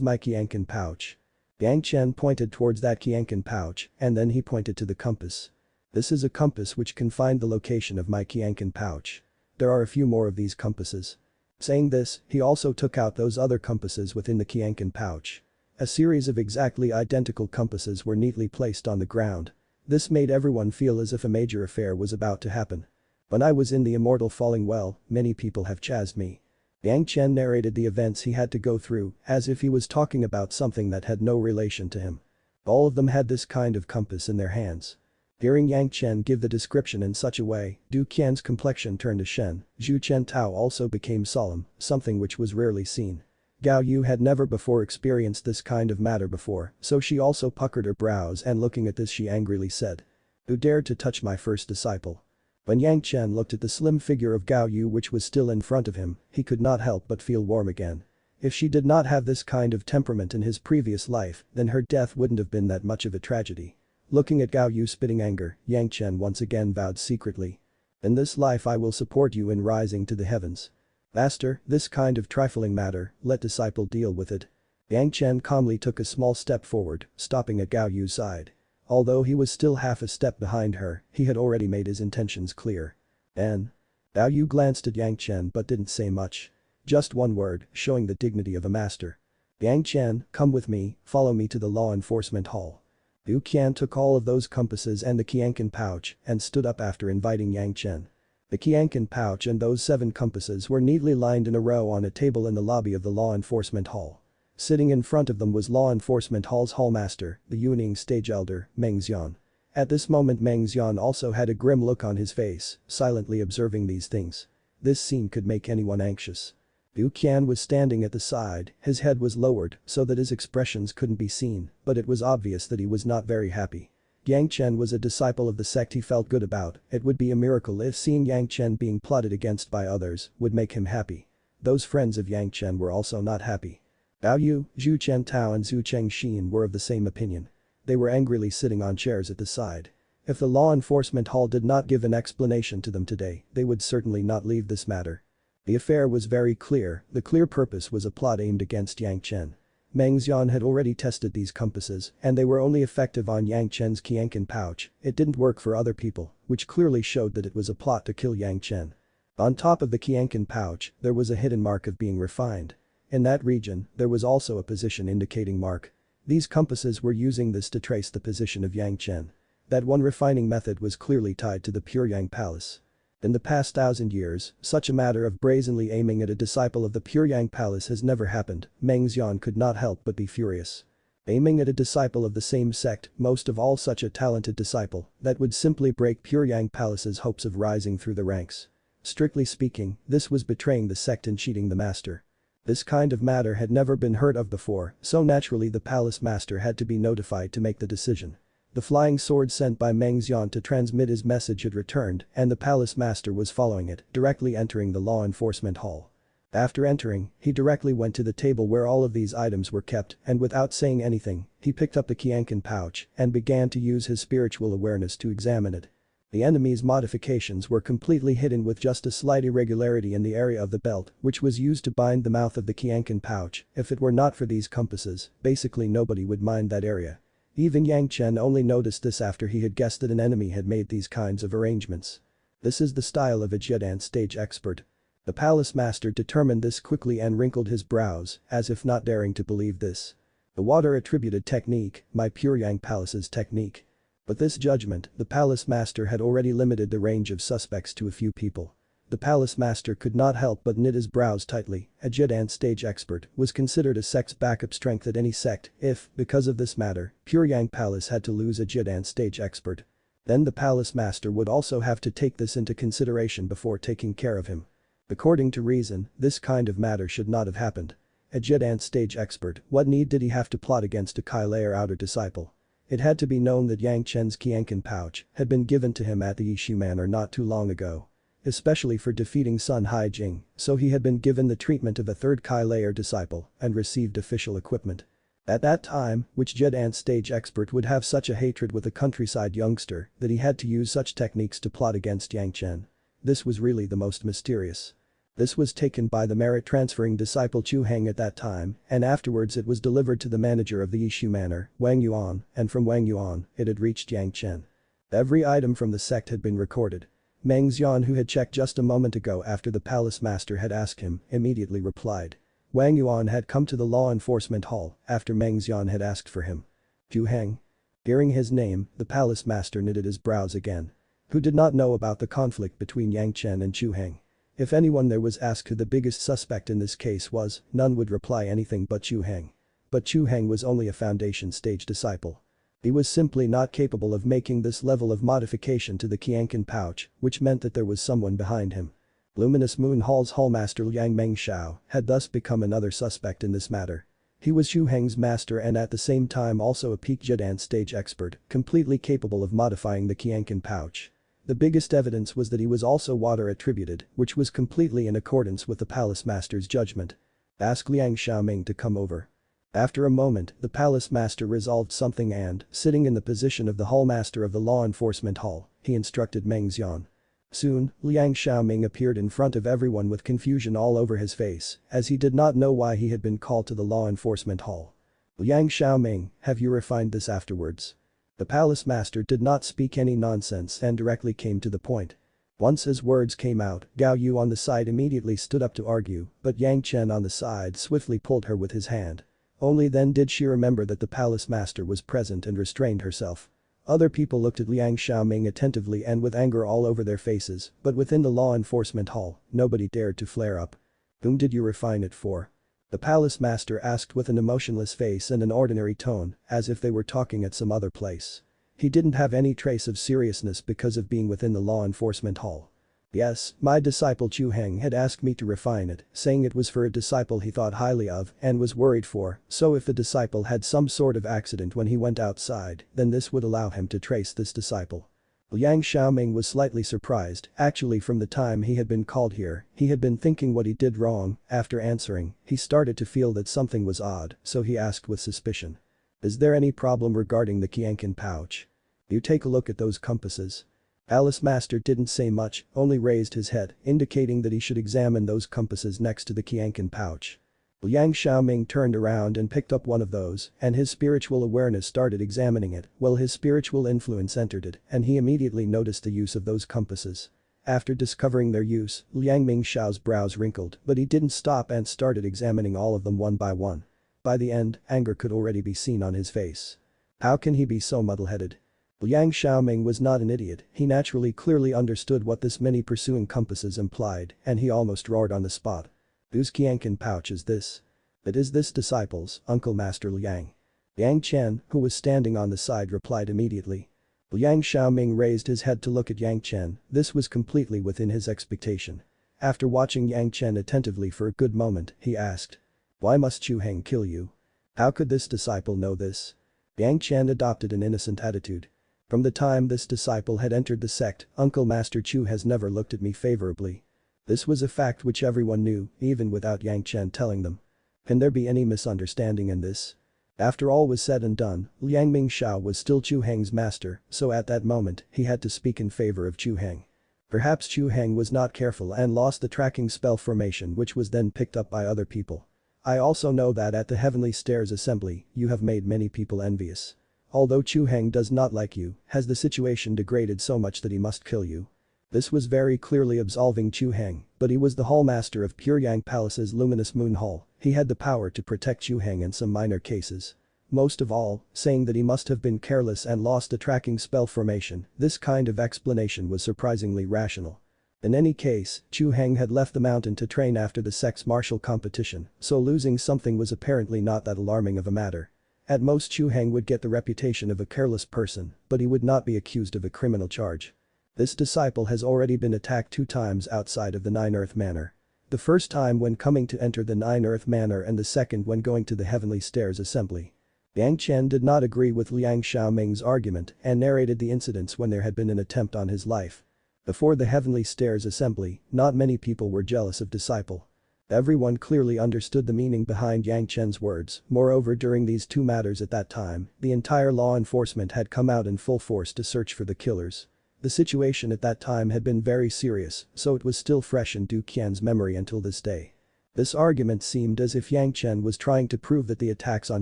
my Qianqin pouch. Yang Chen pointed towards that Qianqin pouch, and then he pointed to the compass. This is a compass which can find the location of my Qianqin pouch. There are a few more of these compasses. Saying this, he also took out those other compasses within the Qianqin pouch. A series of exactly identical compasses were neatly placed on the ground. This made everyone feel as if a major affair was about to happen. When I was in the Immortal Falling Well, many people have chased me. Yang Chen narrated the events he had to go through as if he was talking about something that had no relation to him. All of them had this kind of compass in their hands. Hearing Yang Chen give the description in such a way, Du Qian's complexion turned to Shen. Zhu Chentao also became solemn, something which was rarely seen. Gao Yu had never before experienced this kind of matter before, so she also puckered her brows and looking at this she angrily said. Who dared to touch my first disciple? When Yang Chen looked at the slim figure of Gao Yu which was still in front of him, he could not help but feel warm again. If she did not have this kind of temperament in his previous life, then her death wouldn't have been that much of a tragedy. Looking at Gao Yu spitting anger, Yang Chen once again vowed secretly. In this life I will support you in rising to the heavens. Master, this kind of trifling matter, let disciple deal with it. Yang Chen calmly took a small step forward, stopping at Gao Yu's side. Although he was still half a step behind her, he had already made his intentions clear. Gao Yu glanced at Yang Chen but didn't say much. Just one word, showing the dignity of a master. Yang Chen, come with me, follow me to the law enforcement hall. Du Qian took all of those compasses and the Qianqin pouch and stood up after inviting Yang Chen. The Qianqin pouch and those 7 compasses were neatly lined in a row on a table in the lobby of the law enforcement hall. Sitting in front of them was Law Enforcement Hall's hallmaster, the Yuning stage elder, Meng Xian. At this moment Meng Xian also had a grim look on his face, silently observing these things. This scene could make anyone anxious. Du Qian was standing at the side, his head was lowered so that his expressions couldn't be seen, but it was obvious that he was not very happy. Yang Chen was a disciple of the sect he felt good about, it would be a miracle if seeing Yang Chen being plotted against by others would make him happy. Those friends of Yang Chen were also not happy. Gao Yu, Zhu Chentao and Zhu Zhanxian were of the same opinion. They were angrily sitting on chairs at the side. If the law enforcement hall did not give an explanation to them today, they would certainly not leave this matter. The affair was very clear, the clear purpose was a plot aimed against Yang Chen. Meng Xian had already tested these compasses and they were only effective on Yang Chen's Qianqin pouch, it didn't work for other people, which clearly showed that it was a plot to kill Yang Chen. On top of the Qianqin pouch, there was a hidden mark of being refined. In that region, there was also a position indicating mark. These compasses were using this to trace the position of Yang Chen. That one refining method was clearly tied to the Pure Yang Palace. In the past 1,000 years, such a matter of brazenly aiming at a disciple of the Pure Yang Palace has never happened. Meng Xian could not help but be furious. Aiming at a disciple of the same sect, most of all such a talented disciple, that would simply break Pure Yang Palace's hopes of rising through the ranks. Strictly speaking, this was betraying the sect and cheating the master. This kind of matter had never been heard of before, so naturally the palace master had to be notified to make the decision. The flying sword sent by Meng Xian to transmit his message had returned and the palace master was following it, directly entering the law enforcement hall. After entering, he directly went to the table where all of these items were kept and without saying anything, he picked up the Qianqin pouch and began to use his spiritual awareness to examine it. The enemy's modifications were completely hidden with just a slight irregularity in the area of the belt, which was used to bind the mouth of the Qianqin pouch. If it were not for these compasses, basically nobody would mind that area. Even Yang Chen only noticed this after he had guessed that an enemy had made these kinds of arrangements. This is the style of a Zhanxian stage expert. The palace master determined this quickly and wrinkled his brows, as if not daring to believe this. The water attributed technique, my Pure Yang Palace's technique. But this judgment, the palace master had already limited the range of suspects to a few people. The palace master could not help but knit his brows tightly. A Zhanxian stage expert was considered a sect's backup strength at any sect if, because of this matter, Pure Yang Palace had to lose a Zhanxian stage expert. Then the palace master would also have to take this into consideration before taking care of him. According to reason, this kind of matter should not have happened. A Zhanxian stage expert, what need did he have to plot against a Kai-layer outer disciple? It had to be known that Yang Chen's Qianqin pouch had been given to him at the Yishu Manor not too long ago. Especially for defeating Sun Haijing, so he had been given the treatment of a third Kai-layer disciple and received official equipment. At that time, which Zhanxian stage expert would have such a hatred with a countryside youngster that he had to use such techniques to plot against Yang Chen? This was really the most mysterious. This was taken by the merit-transferring disciple Chu Heng at that time, and afterwards it was delivered to the manager of the Yishu Manor, Wang Yuan, and from Wang Yuan, it had reached Yang Chen. Every item from the sect had been recorded. Meng Xian, who had checked just a moment ago after the palace master had asked him, immediately replied. Wang Yuan had come to the law enforcement hall after Meng Xian had asked for him. Chu Heng. Hearing his name, the palace master knitted his brows again. Who did not know about the conflict between Yang Chen and Chu Heng? If anyone there was asked who the biggest suspect in this case was, none would reply anything but Chu Heng. But Chu Heng was only a foundation stage disciple. He was simply not capable of making this level of modification to the Qianqin pouch, which meant that there was someone behind him. Luminous Moon Hall's hallmaster Liang Mengshao had thus become another suspect in this matter. He was Chu Heng's master and at the same time also a peak Zhanxian stage expert, completely capable of modifying the Qianqin pouch. The biggest evidence was that he was also water attributed, which was completely in accordance with the palace master's judgment. Ask Liang Xiaoming to come over. After a moment, the palace master resolved something and, sitting in the position of the hallmaster of the law enforcement hall, he instructed Meng Xian. Soon, Liang Xiaoming appeared in front of everyone with confusion all over his face, as he did not know why he had been called to the law enforcement hall. Liang Xiaoming, have you refined this afterwards? The palace master did not speak any nonsense and directly came to the point. Once his words came out, Gao Yu on the side immediately stood up to argue, but Yang Chen on the side swiftly pulled her with his hand. Only then did she remember that the palace master was present and restrained herself. Other people looked at Liang Xiaoming attentively and with anger all over their faces, but within the law enforcement hall, nobody dared to flare up. Whom did you refine it for? The palace master asked with an emotionless face and an ordinary tone, as if they were talking at some other place. He didn't have any trace of seriousness because of being within the law enforcement hall. Yes, my disciple Chu Heng had asked me to refine it, saying it was for a disciple he thought highly of and was worried for, so if the disciple had some sort of accident when he went outside, then this would allow him to trace this disciple. Liang Xiaoming was slightly surprised, actually from the time he had been called here, he had been thinking what he did wrong. After answering, he started to feel that something was odd, so he asked with suspicion. Is there any problem regarding the Qianqin pouch? You take a look at those compasses. Palace master didn't say much, only raised his head, indicating that he should examine those compasses next to the Qianqin pouch. Liang Xiaoming turned around and picked up one of those, and his spiritual awareness started examining it, well his spiritual influence entered it, and he immediately noticed the use of those compasses. After discovering their use, Liang Mingshao's brows wrinkled, but he didn't stop and started examining all of them one by one. By the end, anger could already be seen on his face. How can he be so muddle-headed? Liang Xiaoming was not an idiot, he naturally clearly understood what this many pursuing compasses implied, and he almost roared on the spot. Whose Qianqin pouch is this? It is this disciple's, Uncle Master Liang. Yang Chen, who was standing on the side replied immediately. Liang Xiaoming raised his head to look at Yang Chen, this was completely within his expectation. After watching Yang Chen attentively for a good moment, he asked. Why must Chu Heng kill you? How could this disciple know this? Yang Chen adopted an innocent attitude. From the time this disciple had entered the sect, Uncle Master Chu has never looked at me favorably. This was a fact which everyone knew, even without Yang Chen telling them. Can there be any misunderstanding in this? After all was said and done, Liang Mingshao was still Chu Heng's master, so at that moment, he had to speak in favor of Chu Heng. Perhaps Chu Heng was not careful and lost the tracking spell formation which was then picked up by other people. I also know that at the Heavenly Stairs assembly, you have made many people envious. Although Chu Heng does not like you, has the situation degraded so much that he must kill you? This was very clearly absolving Chu Heng, but he was the hallmaster of Puryang Palace's Luminous Moon Hall, he had the power to protect Chu Heng in some minor cases. Most of all, saying that he must have been careless and lost the tracking spell formation, this kind of explanation was surprisingly rational. In any case, Chu Heng had left the mountain to train after the sect's martial competition, so losing something was apparently not that alarming of a matter. At most Chu Heng would get the reputation of a careless person, but he would not be accused of a criminal charge. This disciple has already been attacked 2 times outside of the Nine Earth Manor. The first time when coming to enter the Nine Earth Manor and the second when going to the Heavenly Stairs Assembly. Yang Chen did not agree with Liang Xiaoming's argument and narrated the incidents when there had been an attempt on his life. Before the Heavenly Stairs Assembly, not many people were jealous of disciple. Everyone clearly understood the meaning behind Yang Chen's words. Moreover, during these 2 matters at that time, the entire law enforcement had come out in full force to search for the killers. The situation at that time had been very serious, so it was still fresh in Du Qian's memory until this day. This argument seemed as if Yang Chen was trying to prove that the attacks on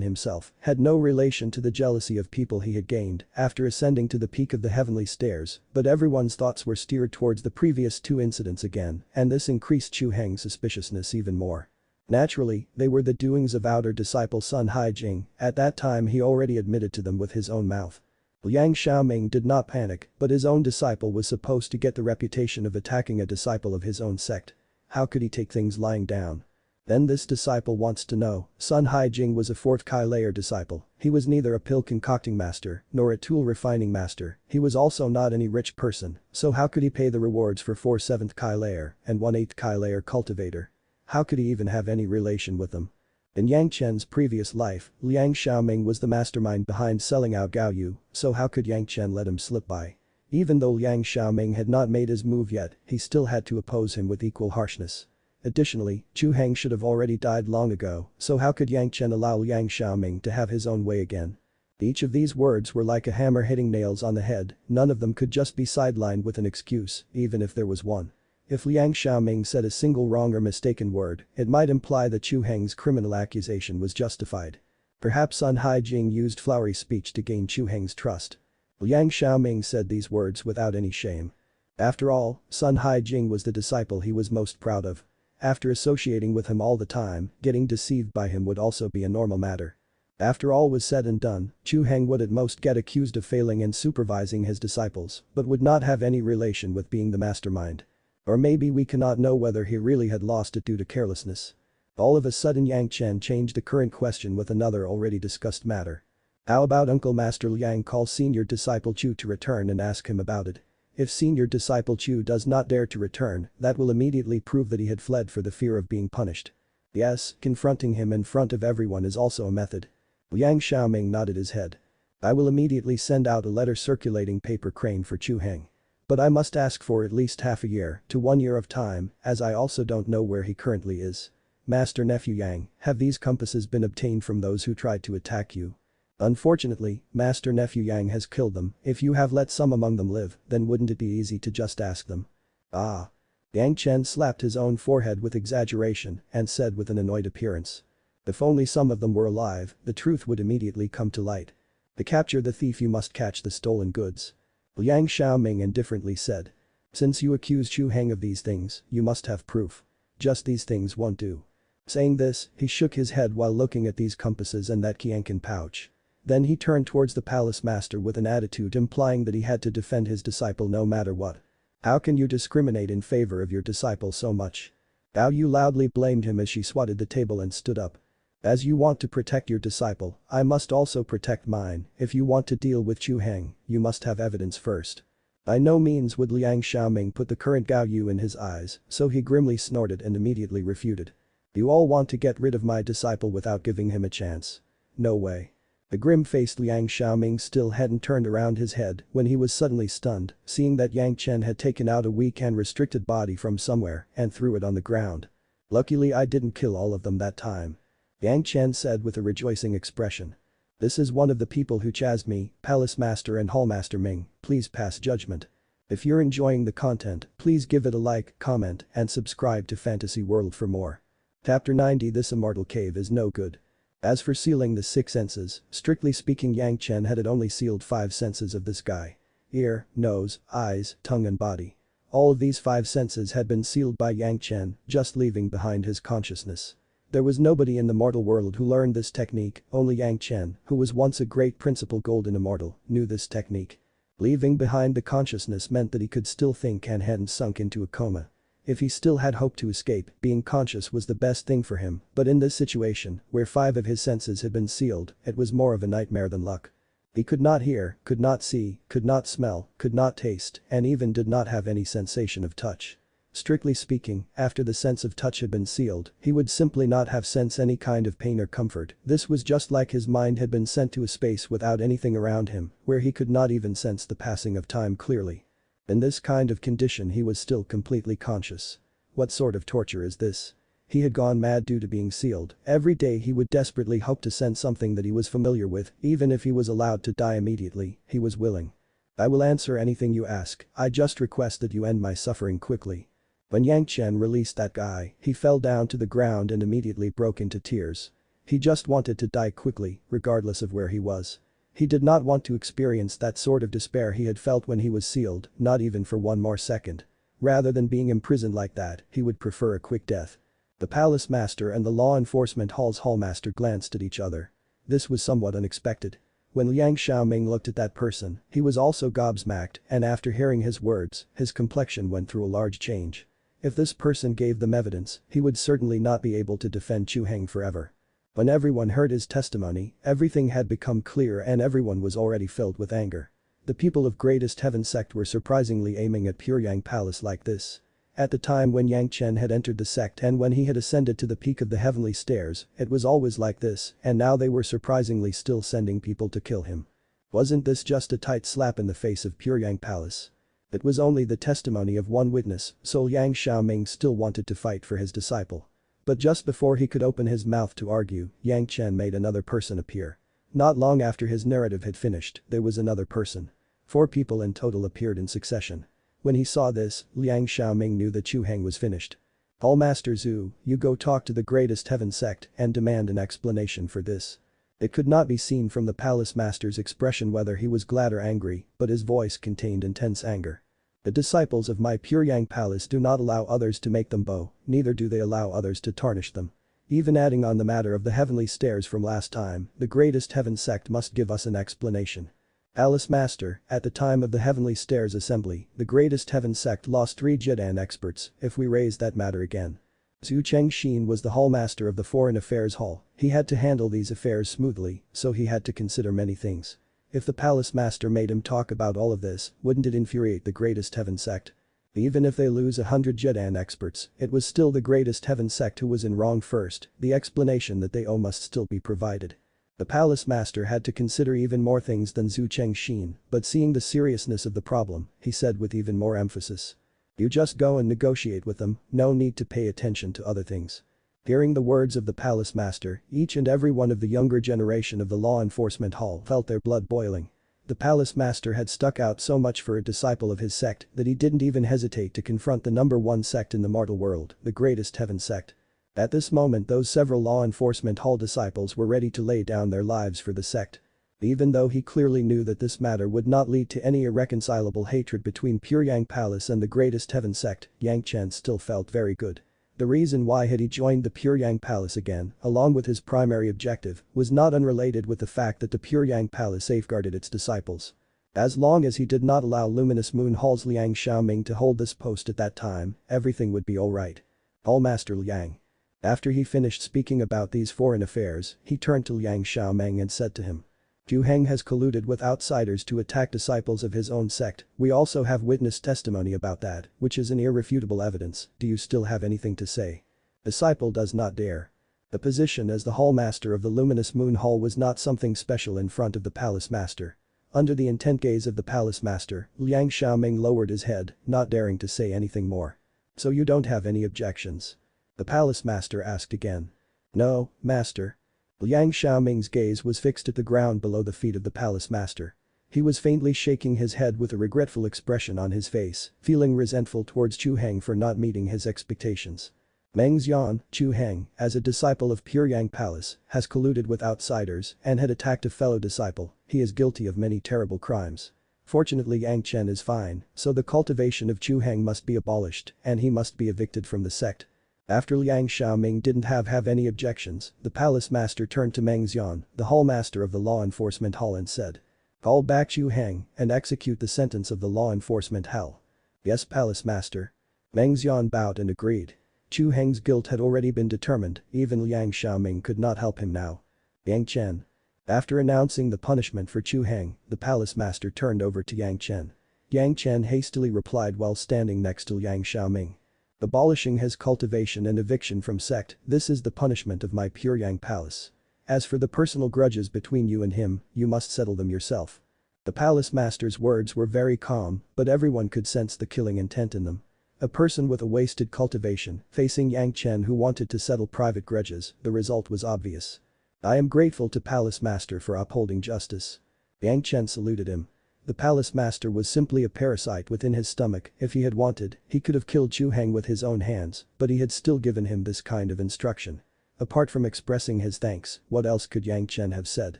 himself had no relation to the jealousy of people he had gained after ascending to the peak of the Heavenly Stairs, but everyone's thoughts were steered towards the previous 2 incidents again, and this increased Chu Heng's suspiciousness even more. Naturally, they were the doings of outer disciple Sun Haijing. At that time he already admitted to them with his own mouth. Liang Xiaoming did not panic, but his own disciple was supposed to get the reputation of attacking a disciple of his own sect. How could he take things lying down? Then this disciple wants to know, Sun Haijing was a 4th Kai layer disciple. He was neither a pill concocting master, nor a tool refining master. He was also not any rich person, so how could he pay the rewards for 4 7th Kai layer and 1/8 Kai layer cultivator? How could he even have any relation with them? In Yang Chen's previous life, Liang Xiaoming was the mastermind behind selling out Gao Yu, so how could Yang Chen let him slip by? Even though Liang Xiaoming had not made his move yet, he still had to oppose him with equal harshness. Additionally, Chu Heng should have already died long ago, so how could Yang Chen allow Liang Xiaoming to have his own way again? Each of these words were like a hammer hitting nails on the head, none of them could just be sidelined with an excuse, even if there was one. If Liang Xiaoming said a single wrong or mistaken word, it might imply that Chu Heng's criminal accusation was justified. Perhaps Sun Haijing used flowery speech to gain Chu Heng's trust. Liang Xiaoming said these words without any shame. After all, Sun Haijing was the disciple he was most proud of. After associating with him all the time, getting deceived by him would also be a normal matter. After all was said and done, Chu Heng would at most get accused of failing in supervising his disciples, but would not have any relation with being the mastermind. Or maybe we cannot know whether he really had lost it due to carelessness. All of a sudden Yang Chen changed the current question with another already discussed matter. How about Uncle Master Liang call senior disciple Chu to return and ask him about it? If senior disciple Chu does not dare to return, that will immediately prove that he had fled for the fear of being punished. Yes, confronting him in front of everyone is also a method. Liang Xiaoming nodded his head. I will immediately send out a letter circulating paper crane for Chu Heng. But I must ask for at least half a year to 1 year of time, as I also don't know where he currently is. Master Nephew Yang, have these compasses been obtained from those who tried to attack you? Unfortunately, Master Nephew Yang has killed them. If you have let some among them live, then wouldn't it be easy to just ask them? Ah. Yang Chen slapped his own forehead with exaggeration and said with an annoyed appearance. If only some of them were alive, the truth would immediately come to light. To capture the thief you must catch the stolen goods. Liang Xiaoming indifferently said. Since you accuse Chu Heng of these things, you must have proof. Just these things won't do. Saying this, he shook his head while looking at these compasses and that Qianqin pouch. Then he turned towards the palace master with an attitude implying that he had to defend his disciple no matter what. How can you discriminate in favor of your disciple so much? Bao Yu loudly blamed him as she swatted the table and stood up. As you want to protect your disciple, I must also protect mine. If you want to deal with Chu Heng, you must have evidence first. By no means would Liang Xiaoming put the current Gao Yu in his eyes, so he grimly snorted and immediately refuted. You all want to get rid of my disciple without giving him a chance. No way. The grim-faced Liang Xiaoming still hadn't turned around his head when he was suddenly stunned, seeing that Yang Chen had taken out a weak and restricted body from somewhere and threw it on the ground. Luckily I didn't kill all of them that time. Yang Chen said with a rejoicing expression. This is one of the people who chased me, Palace Master and Hallmaster Ming, please pass judgment. If you're enjoying the content, please give it a like, comment, and subscribe to Fantasy World for more. Chapter 90 This immortal cave is no good. As for sealing the 6 senses, strictly speaking Yang Chen had only sealed 5 senses of this guy. Ear, nose, eyes, tongue and body. All of these 5 senses had been sealed by Yang Chen, just leaving behind his consciousness. There was nobody in the mortal world who learned this technique, only Yang Chen, who was once a Great Principle Golden Immortal, knew this technique. Leaving behind the consciousness meant that he could still think and hadn't sunk into a coma. If he still had hope to escape, being conscious was the best thing for him, but in this situation, where 5 of his senses had been sealed, it was more of a nightmare than luck. He could not hear, could not see, could not smell, could not taste, and even did not have any sensation of touch. Strictly speaking, after the sense of touch had been sealed, he would simply not have sense any kind of pain or comfort. This was just like his mind had been sent to a space without anything around him, where he could not even sense the passing of time clearly. In this kind of condition he was still completely conscious. What sort of torture is this? He had gone mad due to being sealed. Every day he would desperately hope to sense something that he was familiar with, even if he was allowed to die immediately, he was willing. I will answer anything you ask, I just request that you end my suffering quickly. When Yang Chen released that guy, he fell down to the ground and immediately broke into tears. He just wanted to die quickly, regardless of where he was. He did not want to experience that sort of despair he had felt when he was sealed, not even for one more second. Rather than being imprisoned like that, he would prefer a quick death. The palace master and the law enforcement hall's hallmaster glanced at each other. This was somewhat unexpected. When Liang Xiaoming looked at that person, he was also gobsmacked, and after hearing his words, his complexion went through a large change. If this person gave them evidence, he would certainly not be able to defend Chu Heng forever. When everyone heard his testimony, everything had become clear and everyone was already filled with anger. The people of Greatest Heaven sect were surprisingly aiming at Pyongyang Palace like this. At the time when Yang Chen had entered the sect and when he had ascended to the peak of the heavenly stairs, it was always like this, and now they were surprisingly still sending people to kill him. Wasn't this just a tight slap in the face of Pyongyang Palace? It was only the testimony of one witness, so Yang Xiaoming still wanted to fight for his disciple. But just before he could open his mouth to argue, Yang Chen made another person appear. Not long after his narrative had finished, there was another person. 4 people in total appeared in succession. When he saw this, Liang Xiaoming knew that Chu Heng was finished. Hallmaster Zhu, you go talk to the Greatest Heaven sect and demand an explanation for this. It could not be seen from the palace master's expression whether he was glad or angry, but his voice contained intense anger. The disciples of my Pyongyang Palace do not allow others to make them bow, neither do they allow others to tarnish them. Even adding on the matter of the heavenly stairs from last time, the Greatest Heaven sect must give us an explanation. Alice Master, at the time of the Heavenly Stairs assembly, the Greatest Heaven sect lost 3 Jidan experts. If we raise that matter again. Zhu Chengxin was the hallmaster of the Foreign Affairs Hall. He had to handle these affairs smoothly, so he had to consider many things. If the palace master made him talk about all of this, wouldn't it infuriate the Greatest Heaven sect? Even if they lose 100 Jidan experts, it was still the Greatest Heaven sect who was in wrong first. The explanation that they owe must still be provided. The palace master had to consider even more things than Zhu Chengxin, but seeing the seriousness of the problem, he said with even more emphasis. You just go and negotiate with them, no need to pay attention to other things. Hearing the words of the palace master, each and every one of the younger generation of the law enforcement hall felt their blood boiling. The palace master had stuck out so much for a disciple of his sect that he didn't even hesitate to confront the number 1 sect in the mortal world, the Greatest Heaven sect. At this moment those several law enforcement hall disciples were ready to lay down their lives for the sect. Even though he clearly knew that this matter would not lead to any irreconcilable hatred between Pyongyang Palace and the Greatest Heaven sect, Yang Chen still felt very good. The reason why had he joined the Pyongyang Palace again, along with his primary objective, was not unrelated with the fact that the Pyongyang Palace safeguarded its disciples. As long as he did not allow Luminous Moon Hall's Liang Xiaoming to hold this post at that time, everything would be alright. Hallmaster Liang. After he finished speaking about these foreign affairs, he turned to Liang Xiaoming and said to him. Chu Heng has colluded with outsiders to attack disciples of his own sect. We also have witness testimony about that, which is an irrefutable evidence. Do you still have anything to say? Disciple does not dare. The position as the hallmaster of the Luminous Moon Hall was not something special in front of the palace master. Under the intent gaze of the palace master, Liang Xiaoming lowered his head, not daring to say anything more. So you don't have any objections? The palace master asked again. No, master. Liang Xiaoming's gaze was fixed at the ground below the feet of the palace master. He was faintly shaking his head with a regretful expression on his face, feeling resentful towards Chu Heng for not meeting his expectations. Meng Xian, Chu Heng, as a disciple of Pyongyang Palace, has colluded with outsiders and had attacked a fellow disciple. He is guilty of many terrible crimes. Fortunately Yang Chen is fine, so the cultivation of Chu Heng must be abolished and he must be evicted from the sect. After Liang Xiaoming didn't have any objections, the palace master turned to Meng Xian, the hallmaster of the law enforcement hall and said. Call back Chu Heng and execute the sentence of the law enforcement hall. Yes, palace master. Meng Xian bowed and agreed. Chu Heng's guilt had already been determined, even Liang Xiaoming could not help him now. Yang Chen. After announcing the punishment for Chu Heng, the palace master turned over to Yang Chen. Yang Chen hastily replied while standing next to Liang Xiaoming. Abolishing his cultivation and eviction from sect, this is the punishment of my pure Yang palace. As for the personal grudges between you and him, you must settle them yourself. The palace master's words were very calm, but everyone could sense the killing intent in them. A person with a wasted cultivation, facing Yang Chen who wanted to settle private grudges, the result was obvious. I am grateful to Palace Master for upholding justice. Yang Chen saluted him. The Palace Master was simply a parasite within his stomach. If he had wanted, he could have killed Chu Heng with his own hands, but he had still given him this kind of instruction. Apart from expressing his thanks, what else could Yang Chen have said?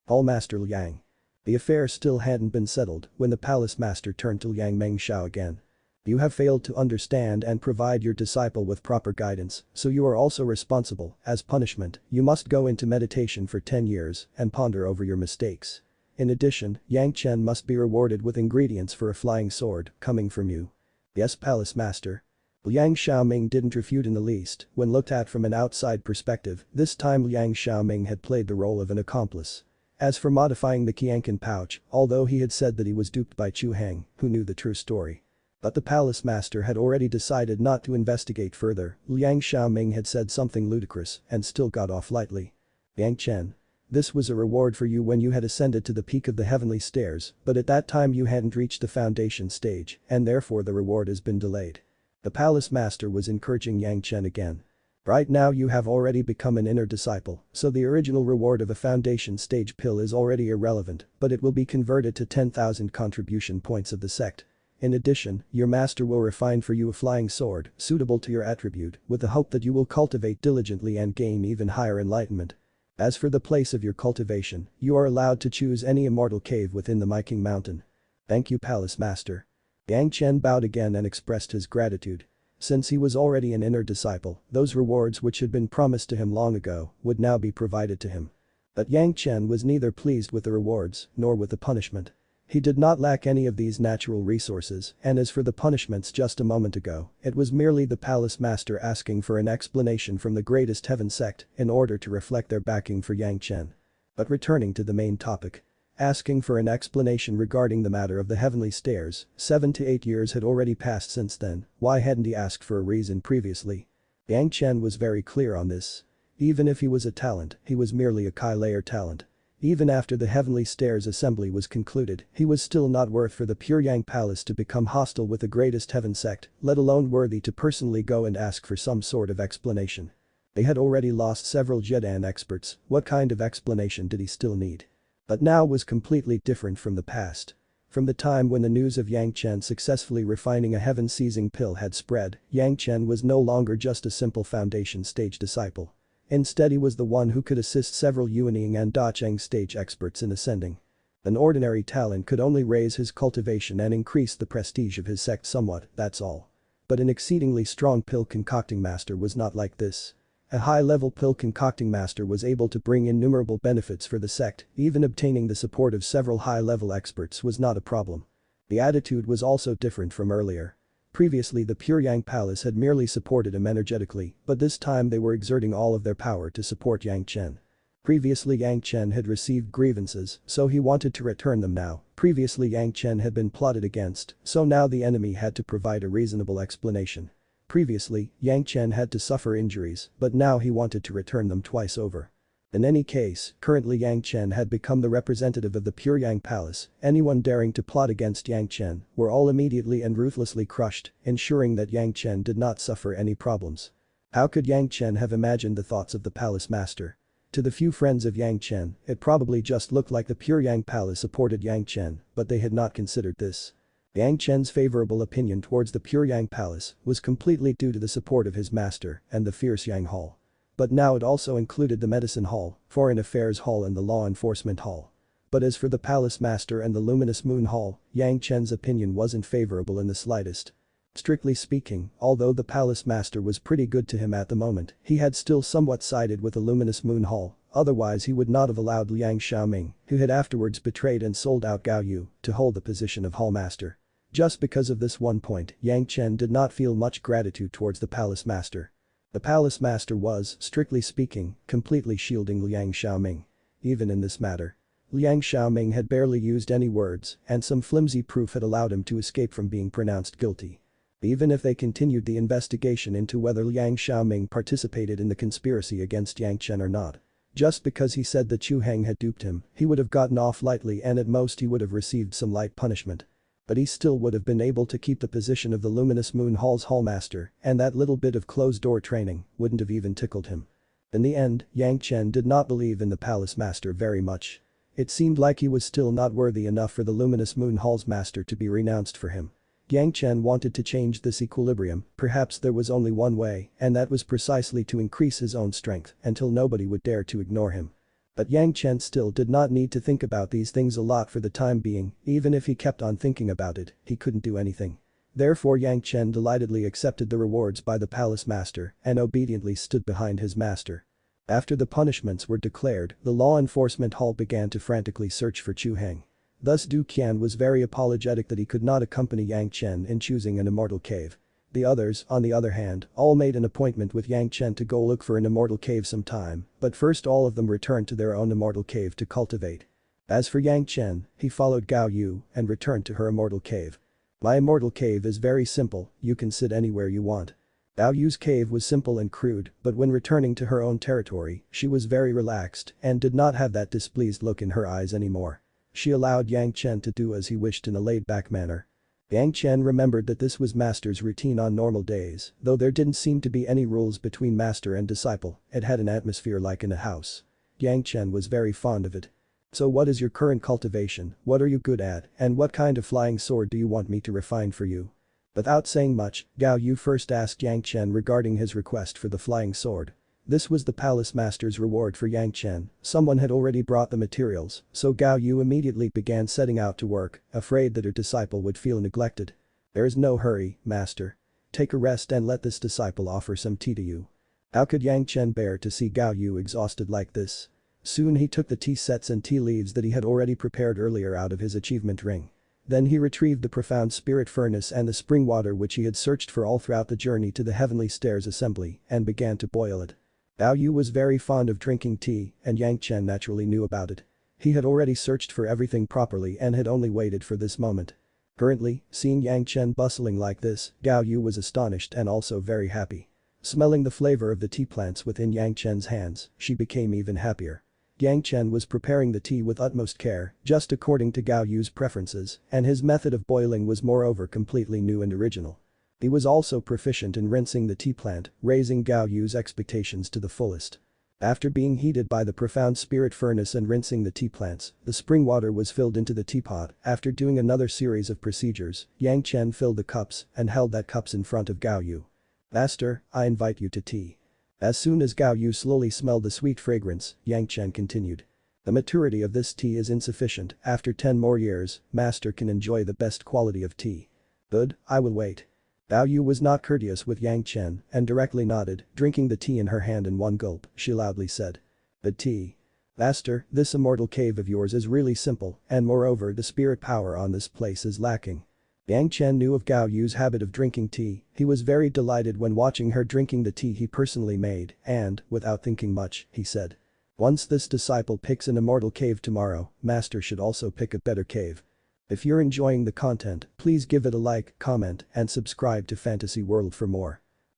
All Master Liang. The affair still hadn't been settled when the Palace Master turned to Liang Mengxiao again. You have failed to understand and provide your disciple with proper guidance, so you are also responsible. As punishment, you must go into meditation for 10 years and ponder over your mistakes. In addition, Yang Chen must be rewarded with ingredients for a flying sword coming from you. Yes, Palace Master. Liang Xiaoming didn't refute in the least. When looked at from an outside perspective, this time Liang Xiaoming had played the role of an accomplice. As for modifying the Qianqin pouch, although he had said that he was duped by Chu Heng, who knew the true story. But the palace master had already decided not to investigate further. Liang Xiaoming had said something ludicrous and still got off lightly. Yang Chen. This was a reward for you when you had ascended to the peak of the heavenly stairs, but at that time you hadn't reached the foundation stage, and therefore the reward has been delayed. The palace master was encouraging Yang Chen again. Right now you have already become an inner disciple, so the original reward of a foundation stage pill is already irrelevant, but it will be converted to 10,000 contribution points of the sect. In addition, your master will refine for you a flying sword suitable to your attribute with the hope that you will cultivate diligently and gain even higher enlightenment. As for the place of your cultivation, you are allowed to choose any immortal cave within the Myking Mountain. Thank you, Palace Master. Yang Chen bowed again and expressed his gratitude. Since he was already an inner disciple, those rewards which had been promised to him long ago would now be provided to him. But Yang Chen was neither pleased with the rewards nor with the punishment. He did not lack any of these natural resources, and as for the punishments just a moment ago, it was merely the palace master asking for an explanation from the greatest heaven sect in order to reflect their backing for Yang Chen. But returning to the main topic. Asking for an explanation regarding the matter of the heavenly stairs, 7 to 8 years had already passed since then, why hadn't he asked for a reason previously? Yang Chen was very clear on this. Even if he was a talent, he was merely a Kai-layer talent. Even after the Heavenly Stairs assembly was concluded, he was still not worth for the Pure Yang Palace to become hostile with the greatest heaven sect, let alone worthy to personally go and ask for some sort of explanation. They had already lost several Zhedan experts, what kind of explanation did he still need? But now was completely different from the past. From the time when the news of Yang Chen successfully refining a heaven-seizing pill had spread, Yang Chen was no longer just a simple foundation stage disciple. Instead he was the one who could assist several Yuanying and Dacheng stage experts in ascending. An ordinary talent could only raise his cultivation and increase the prestige of his sect somewhat, that's all. But an exceedingly strong pill concocting master was not like this. A high-level pill concocting master was able to bring innumerable benefits for the sect, even obtaining the support of several high-level experts was not a problem. The attitude was also different from earlier. Previously the Pure Yang Palace had merely supported him energetically, but this time they were exerting all of their power to support Yang Chen. Previously Yang Chen had received grievances, so he wanted to return them now. Previously Yang Chen had been plotted against, so now the enemy had to provide a reasonable explanation. Previously, Yang Chen had to suffer injuries, but now he wanted to return them twice over. In any case, currently Yang Chen had become the representative of the Pure Yang Palace. Anyone daring to plot against Yang Chen were all immediately and ruthlessly crushed, ensuring that Yang Chen did not suffer any problems. How could Yang Chen have imagined the thoughts of the palace master? To the few friends of Yang Chen, it probably just looked like the Pure Yang Palace supported Yang Chen, but they had not considered this. Yang Chen's favorable opinion towards the Pure Yang Palace was completely due to the support of his master and the fierce Yang Hall. But now it also included the Medicine Hall, Foreign Affairs Hall and the Law Enforcement Hall. But as for the Palace Master and the Luminous Moon Hall, Yang Chen's opinion wasn't favorable in the slightest. Strictly speaking, although the Palace Master was pretty good to him at the moment, he had still somewhat sided with the Luminous Moon Hall, otherwise he would not have allowed Liang Xiaoming, who had afterwards betrayed and sold out Gao Yu, to hold the position of Hall Master. Just because of this one point, Yang Chen did not feel much gratitude towards the palace master. The palace master was, strictly speaking, completely shielding Liang Xiaoming. Even in this matter, Liang Xiaoming had barely used any words, and some flimsy proof had allowed him to escape from being pronounced guilty. Even if they continued the investigation into whether Liang Xiaoming participated in the conspiracy against Yang Chen or not. Just because he said that Chu Heng had duped him, he would have gotten off lightly and at most he would have received some light punishment. But he still would have been able to keep the position of the Luminous Moon Hall's hallmaster, and that little bit of closed-door training wouldn't have even tickled him. In the end, Yang Chen did not believe in the palace master very much. It seemed like he was still not worthy enough for the Luminous Moon Hall's master to be renounced for him. Yang Chen wanted to change this equilibrium, perhaps there was only one way, and that was precisely to increase his own strength until nobody would dare to ignore him. But Yang Chen still did not need to think about these things a lot for the time being, even if he kept on thinking about it, he couldn't do anything. Therefore Yang Chen delightedly accepted the rewards by the palace master and obediently stood behind his master. After the punishments were declared, the law enforcement hall began to frantically search for Chu Heng. Thus Du Qian was very apologetic that he could not accompany Yang Chen in choosing an immortal cave. The others, on the other hand, all made an appointment with Yang Chen to go look for an immortal cave sometime, but first all of them returned to their own immortal cave to cultivate. As for Yang Chen, he followed Gao Yu and returned to her immortal cave. My immortal cave is very simple, you can sit anywhere you want. Gao Yu's cave was simple and crude, but when returning to her own territory, she was very relaxed and did not have that displeased look in her eyes anymore. She allowed Yang Chen to do as he wished in a laid-back manner. Yang Chen remembered that this was master's routine on normal days, though there didn't seem to be any rules between master and disciple, it had an atmosphere like in a house. Yang Chen was very fond of it. So what is your current cultivation, what are you good at, and what kind of flying sword do you want me to refine for you? Without saying much, Gao Yu first asked Yang Chen regarding his request for the flying sword. This was the palace master's reward for Yang Chen, someone had already brought the materials, so Gao Yu immediately began setting out to work, afraid that her disciple would feel neglected. There is no hurry, master. Take a rest and let this disciple offer some tea to you. How could Yang Chen bear to see Gao Yu exhausted like this? Soon he took the tea sets and tea leaves that he had already prepared earlier out of his achievement ring. Then he retrieved the profound spirit furnace and the spring water which he had searched for all throughout the journey to the heavenly stairs assembly and began to boil it. Gao Yu was very fond of drinking tea and Yang Chen naturally knew about it. He had already searched for everything properly and had only waited for this moment. Currently, seeing Yang Chen bustling like this, Gao Yu was astonished and also very happy. Smelling the flavor of the tea plants within Yang Chen's hands, she became even happier. Yang Chen was preparing the tea with utmost care, just according to Gao Yu's preferences, and his method of boiling was moreover completely new and original. He was also proficient in rinsing the tea plant, raising Gao Yu's expectations to the fullest. After being heated by the profound spirit furnace and rinsing the tea plants, the spring water was filled into the teapot. After doing another series of procedures, Yang Chen filled the cups and held that cups in front of Gao Yu. Master, I invite you to tea. As soon as Gao Yu slowly smelled the sweet fragrance, Yang Chen continued. The maturity of this tea is insufficient, after 10 more years, master can enjoy the best quality of tea. Good, I will wait. Gao Yu was not courteous with Yang Chen and directly nodded, drinking the tea in her hand in one gulp, she loudly said. The tea. Master, this immortal cave of yours is really simple, and moreover the spirit power on this place is lacking. Yang Chen knew of Gao Yu's habit of drinking tea, he was very delighted when watching her drinking the tea he personally made and, without thinking much, he said. Once this disciple picks an immortal cave tomorrow, master should also pick a better cave. If you're enjoying the content, please give it a like, comment, and subscribe to Fantasy World for more.